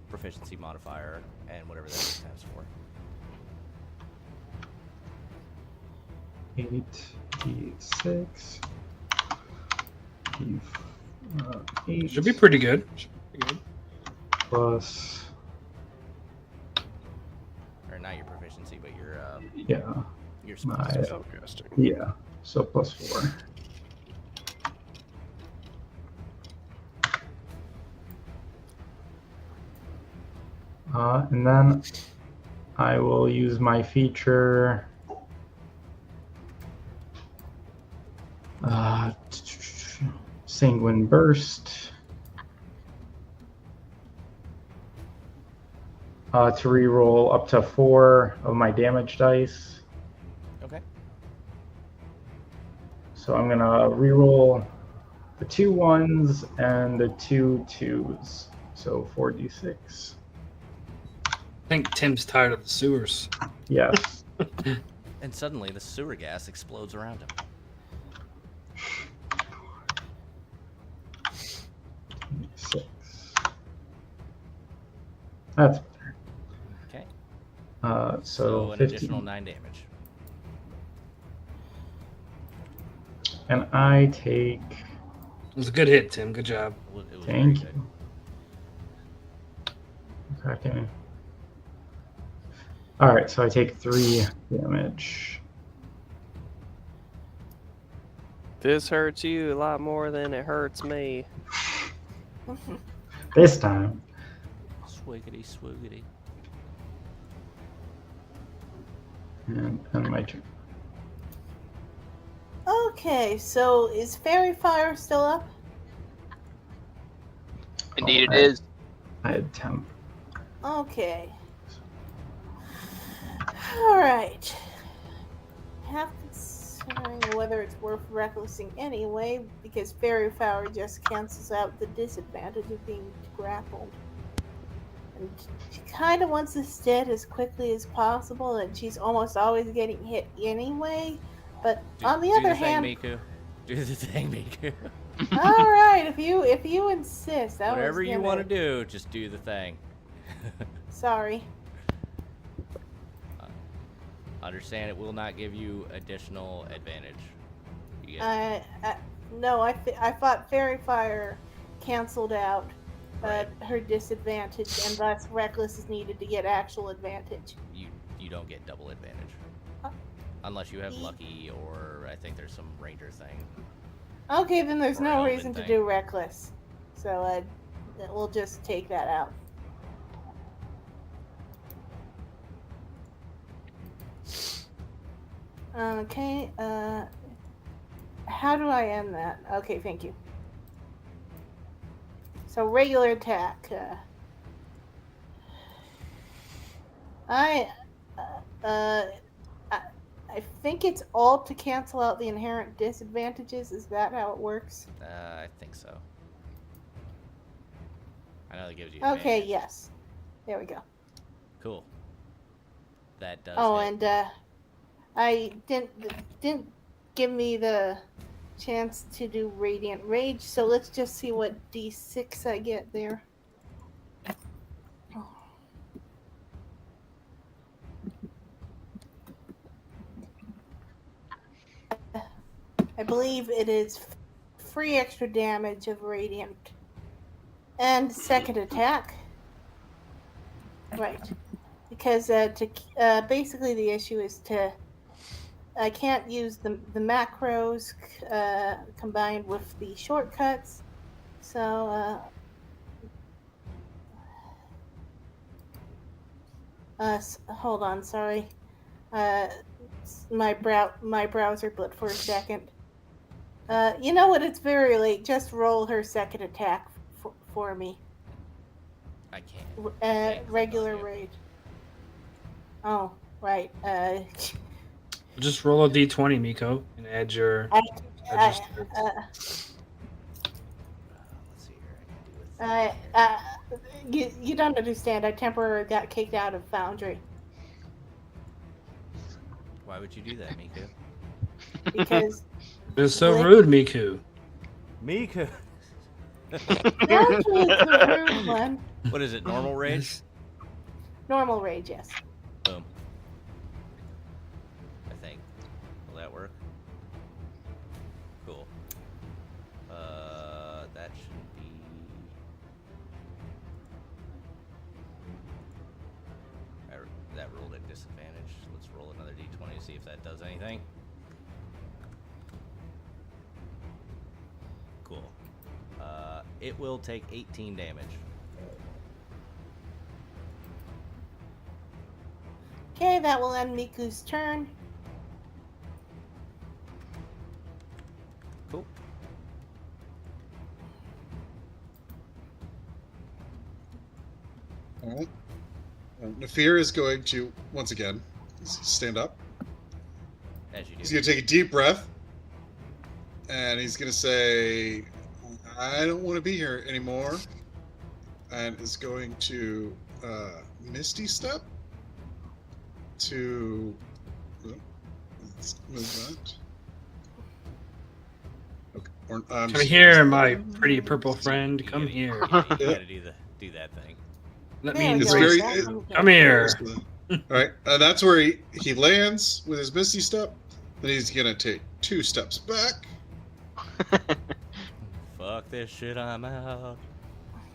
S3: proficiency modifier and whatever that stands for.
S10: 8d6. 8
S9: Should be pretty good.
S10: plus,
S3: Or not your proficiency, but your
S10: yeah,
S3: spell.
S10: my,
S6: Spellcasting.
S10: yeah, so +4. And then I will use my feature. Sanguine Burst. To reroll up to 4 of my damage dice.
S3: Okay.
S10: So I'm gonna reroll the 2 1s and the 2 2s. So 4d6.
S9: I think Tim's tired of the sewers.
S10: Yes.
S3: And suddenly the sewer gas explodes around him.
S10: 6. That's better.
S3: Okay.
S10: So
S3: an
S10: 15.
S3: additional 9 damage.
S10: And I take.
S9: It was a good hit, Tim. Good job.
S3: It was
S10: Thank
S3: very
S10: you. Okay. All right, so I take 3 damage.
S6: This hurts you a lot more than it hurts me.
S10: This time.
S3: Swiggity, swoogity.
S10: And my turn.
S7: Okay, so is Fairy Fire still up?
S4: Indeed,
S10: Oh,
S4: it is.
S10: I had temp.
S7: Okay. Alright. Half considering whether it's worth recklessing anyway, because Fairy Fire just cancels out the disadvantage of being grappled. She kind of wants this dead as quickly as possible, and she's almost always getting hit anyway. But on the other hand,
S3: Miku. Do the thing, Miku.
S7: all right, if you insist,
S3: Whatever you want to do, just do the thing.
S7: Sorry.
S3: Understand it will not give you additional advantage. You get
S7: No, I thought Fairy Fire canceled out her disadvantage, and thus Reckless is needed to get actual advantage.
S3: you don't get double advantage. Unless you have Lucky, or I think there's some Ranger thing.
S7: Okay, then there's
S3: Or
S7: no
S3: Elven
S7: reason to
S3: thing.
S7: do Reckless. So we'll just take that out. Okay, how do I end that? Okay, thank you. So regular attack. I think it's alt to cancel out the inherent disadvantages. Is that how it works?
S3: I think so. I know that gives you
S7: Okay,
S3: advantage.
S7: yes. There we go.
S3: Cool. That does
S7: Oh,
S3: hit.
S7: and I didn't give me the chance to do Radiant Rage, so let's just see what D6 I get there. I believe it is free extra damage of Radiant. And second attack. Right. Because basically the issue is I can't use the macros combined with the shortcuts. So hold on, sorry. My browser blipped for a second. You know what? It's very late. Just roll her second attack for me.
S3: I can't.
S7: Regular rate. Oh, right.
S9: Just roll a d20, Miko, and add your.
S3: Let's see here.
S7: You don't understand. I temporarily got kicked out of Foundry
S3: Why would you do that, Miku?
S7: because
S9: It's so rude, Miku.
S3: Miku.
S7: Foundry is the rude one.
S3: What is it? Normal rage?
S7: Normal rage, yes.
S3: Boom. I think. Will that work? Cool. That should be. That rolled at disadvantage. Let's roll another d20 to see if that does anything. Cool. It will take 18 damage.
S7: Okay, that will end Miku's turn.
S3: Cool.
S8: All right. Nefir is going to, once again, stand up.
S3: As you do.
S8: He's going to take a deep breath. And he's going to say, I don't want to be here anymore. And is going to Misty Step to... Let's move that. Okay.
S9: Come here, my pretty purple friend. Come here.
S3: You gotta do that thing.
S9: Let
S7: There
S9: me
S7: we
S8: It's
S7: go.
S9: embrace.
S8: very-
S9: Come here.
S8: All right, that's where he lands with his Misty Step. Then he's gonna take 2 steps back,
S3: Fuck this shit, I'm out.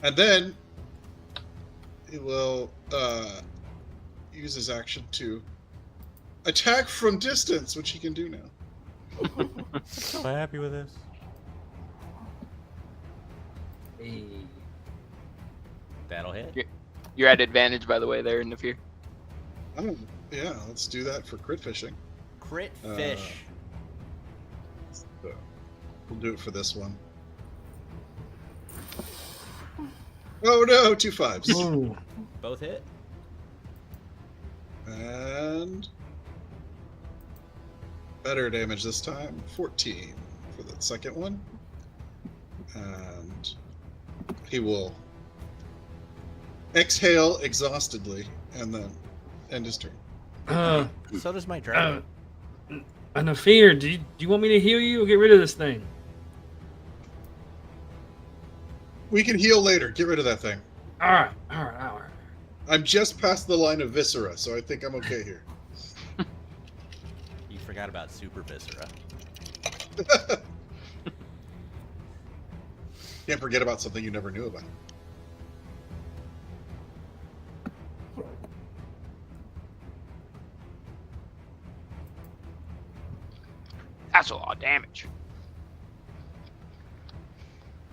S8: and then he will use his action to attack from distance, which he can do now.
S3: So happy with this.
S9: Hey.
S3: That'll hit.
S4: You're at advantage, by the way, there in the fear.
S8: Oh, yeah, let's do that for crit fishing.
S3: Crit fish.
S8: So we'll do it for this one. Oh no, 2 5s.
S9: Ooh.
S3: Both hit.
S8: And better damage this time, 14 for the second one. And he will exhale exhaustedly, and then end his turn.
S3: So does my dragon.
S9: Nefir, do you want me to heal you or get rid of this thing?
S8: We can heal later. Get rid of that thing.
S9: All right.
S8: I'm just past the line of viscera, so I think I'm okay here.
S3: You forgot about Super Viscera.
S8: Can't forget about something you never knew about.
S4: That's a lot of damage.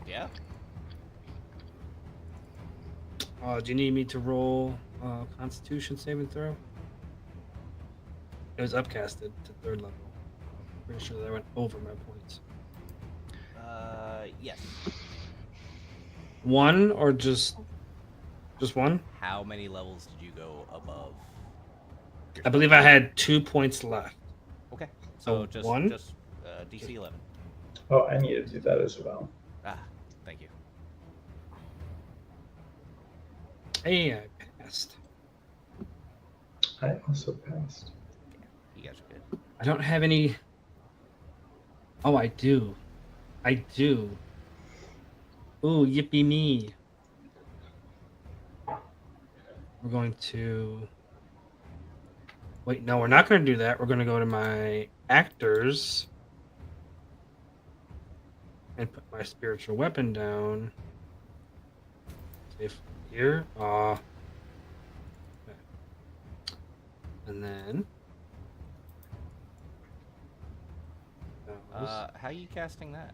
S3: Yeah.
S9: Do you need me to roll Constitution saving throw? It was upcasted to 3rd level. Pretty sure that I went over my points.
S3: Yes.
S9: 1 or just 1?
S3: How many levels did you go above?
S9: I believe I had 2 points left.
S3: Okay. So
S9: Oh,
S3: just
S9: one?
S3: DC 11.
S10: Oh, I need to do that as well.
S3: Ah, thank you.
S9: Hey, I passed.
S10: I also passed.
S3: You guys are good.
S9: I don't have any. Oh, I do. Ooh, yippee me. We're going to. Wait, no, we're not going to do that. We're going to go to my actors and put my spiritual weapon down. Safe here. Okay. And then.
S3: How are you casting that?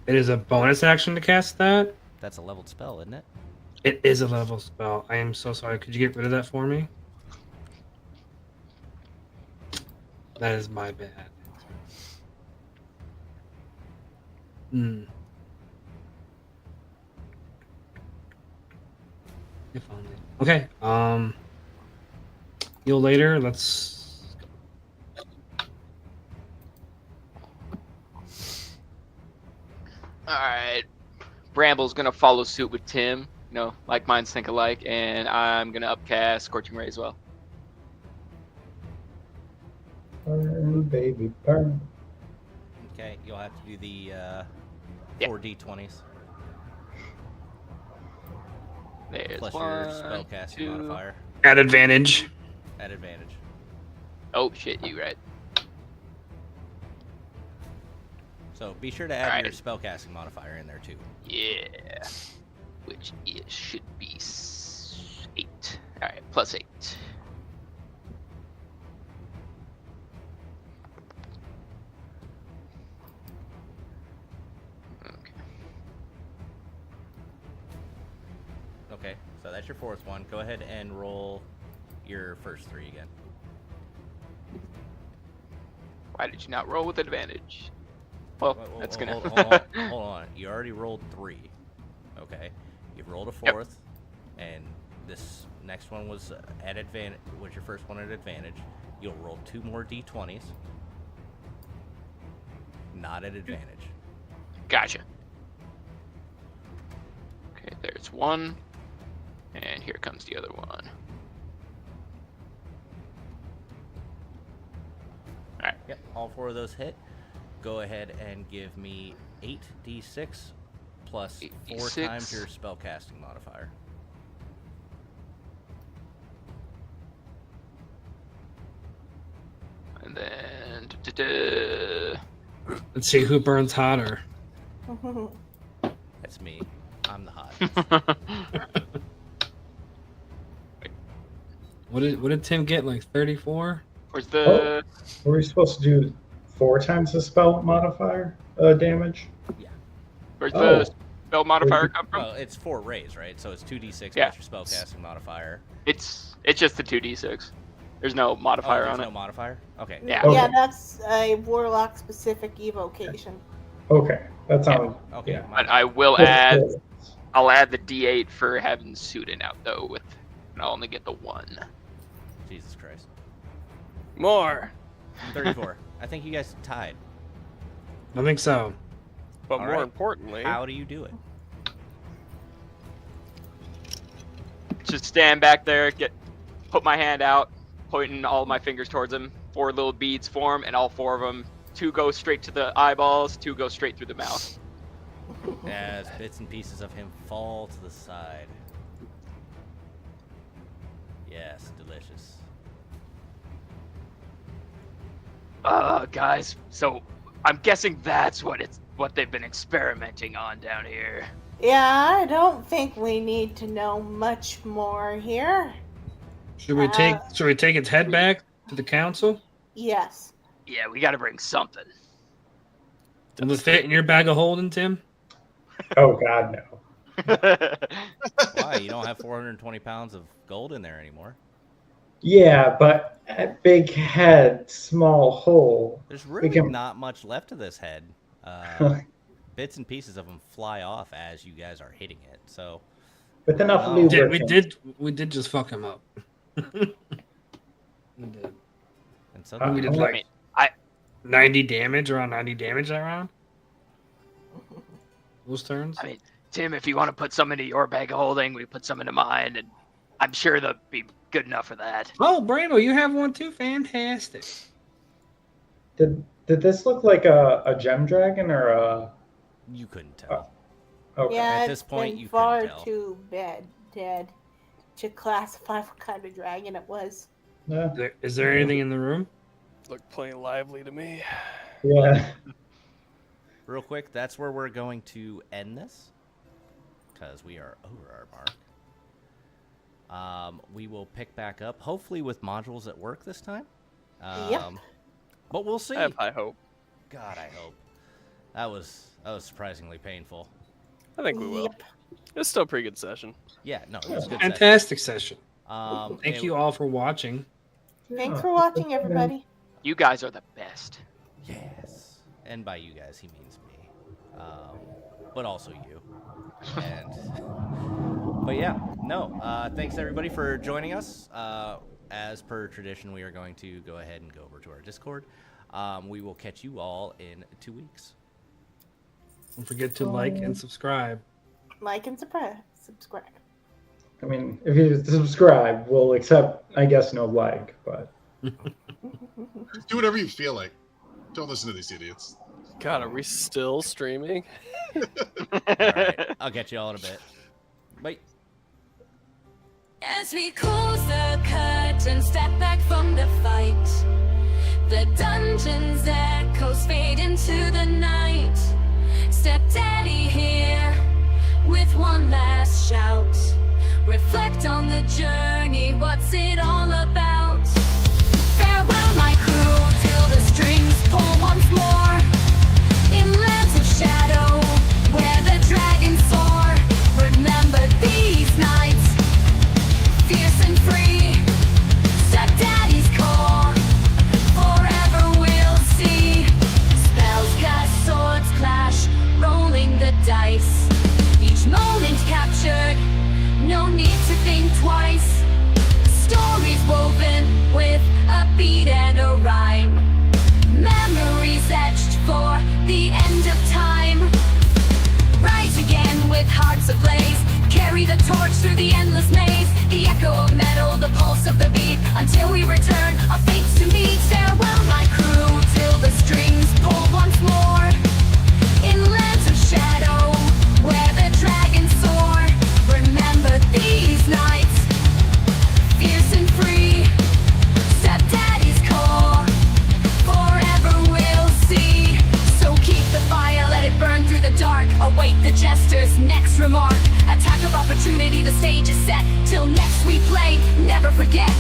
S9: It is a bonus action to cast that.
S3: That's a leveled spell, isn't it?
S9: It is a level spell. I am so sorry. Could you get rid of that for me? That is my bad. If only. Okay. Heal later. Let's.
S4: Alright. Bramble's gonna follow suit with Tim. You know, like minds think alike, and I'm gonna upcast Scorching Ray as well.
S10: Burn, baby, burn.
S3: Okay, you'll have to do the 4d20s.
S4: There's
S3: Plus
S4: one,
S3: your spellcasting
S4: two.
S3: modifier.
S9: At advantage.
S3: At advantage.
S4: Oh shit, you right.
S3: So be sure to add
S4: Alright.
S3: your spellcasting modifier in there too.
S4: Yeah. Which should be 8. Alright, plus 8.
S3: Okay, so that's your 4th one. Go ahead and roll your first 3 again.
S4: Why did you not roll with advantage? Well, that's gonna.
S3: Hold on. You already rolled 3. Okay. You've rolled a 4th, and this next one was at advantage. Was your first one at advantage? You'll roll 2 more d20s. Not at advantage.
S4: Gotcha. Okay, there's one, and here comes the other one. All right.
S3: Yep. All 4 of those hit. Go ahead and give me 8d6 plus 4
S4: 8d6.
S3: times your spellcasting modifier.
S4: And then.
S9: Let's see who burns hotter.
S3: That's me. I'm the hot.
S9: What did Tim get? Like 34?
S4: Where's the?
S10: Were we supposed to do 4 times the spell modifier damage?
S4: Where's
S10: Oh.
S4: the spell modifier come from?
S3: Well, it's 4 rays, right? So it's 2d6
S4: Yeah.
S3: plus your spellcasting modifier.
S4: It's just the 2d6. There's no modifier
S3: there's
S4: on
S3: no
S4: it.
S3: modifier? Okay.
S4: Yeah.
S10: Okay.
S7: Yeah, that's a warlock specific evocation.
S10: Okay, that sounds.
S3: Okay.
S10: Yeah.
S4: But I will add. I'll add the d8 for having Suitin out though, and I'll only get the 1.
S3: Jesus Christ.
S6: More.
S3: 34. I think you guys tied.
S9: I think so.
S6: But
S3: All
S6: more
S3: right.
S6: importantly,
S3: How do you do it?
S4: just stand back there, put my hand out, pointing all my fingers towards him. 4 little beads form, and all 4 of them, 2 go straight to the eyeballs, 2 go straight through the mouth.
S3: As bits and pieces of him fall to the side. Yes, delicious.
S4: Guys, so I'm guessing that's what they've been experimenting on down here.
S7: Yeah, I don't think we need to know much more here.
S9: Should we take its head back to the council?
S7: Yes.
S4: Yeah, we gotta bring something.
S9: Does it fit in your bag of holding, Tim?
S10: Oh God, no.
S3: Why? You don't have 420 pounds of gold in there anymore.
S10: Yeah, but a big head, small hole.
S3: There's really not much left of this head. Bits and pieces of them fly off as you guys are hitting it. So,
S10: with enough
S3: Oh.
S10: lubricant.
S9: We did just fuck him up. We did.
S3: and so
S9: We did like 90 damage, around 90 damage that round. Those turns.
S4: I mean, Tim, if you want to put some into your bag of holding, we put some into mine, and I'm sure they'll be good enough for that.
S9: Oh, Brando, you have one too. Fantastic.
S10: Did this look like a gem dragon or a?
S3: you couldn't tell.
S10: Okay.
S7: Yeah,
S3: At
S7: it's
S3: this point,
S7: been
S3: you
S7: far
S3: couldn't tell.
S7: too dead to classify what kind of dragon it was.
S10: Yeah.
S9: Is there anything in the room?
S6: Look plain lively to me.
S10: Yeah.
S3: Real quick, that's where we're going to end this because we are over our mark. We will pick back up, hopefully with modules at work this time.
S7: Yep.
S3: But we'll see.
S6: I have high hope.
S3: God, I hope. That was surprisingly painful.
S6: I think we will.
S7: Yep.
S6: It's still a pretty good session.
S3: Yeah, no, it was a good.
S9: Fantastic session.
S3: Session.
S9: Thank you all for watching.
S7: Thanks for watching, everybody.
S4: You guys are the best.
S3: Yes, and by you guys, he means me, but also you. And but yeah, no. Thanks everybody for joining us. As per tradition, we are going to go ahead and go over to our Discord. We will catch you all in 2 weeks.
S9: Don't forget to like and subscribe.
S7: Like and subscribe.
S10: I mean, if you subscribe, we'll accept, I guess, no like, but.
S8: Do whatever you feel like. Don't listen to these idiots.
S6: God, are we still streaming?
S3: All right, I'll catch you all in a bit. Bye.
S1: As we close the curtain, step back from the fight, the dungeon's echoes fade into the night. Step Daddy here with one last shout. Reflect on the journey, what's it all about? Farewell, my crew, till the strings pull once more. In lands of shadow, where the dragons soar. Remember these nights, fierce and free. Step Daddy's call, forever we'll see. Spells cast, swords clash, rolling the dice. Each moment captured, no need to think twice. Stories woven with a beat and a rhyme. Memories etched for the end of time. Rise again with hearts ablaze. Carry the torch through the endless maze. The echo of metal, the pulse of the beat. Until we return, our fates to meet. Farewell, my crew, till the strings pull once more. In lands of shadow, where the dragons soar. Remember these nights, fierce and free. Step Daddy's call, forever we'll see. So keep the fire, let it burn through the dark. Await the Jester's next remark. Attack of opportunity, the stage is set. Till next we play, never forget.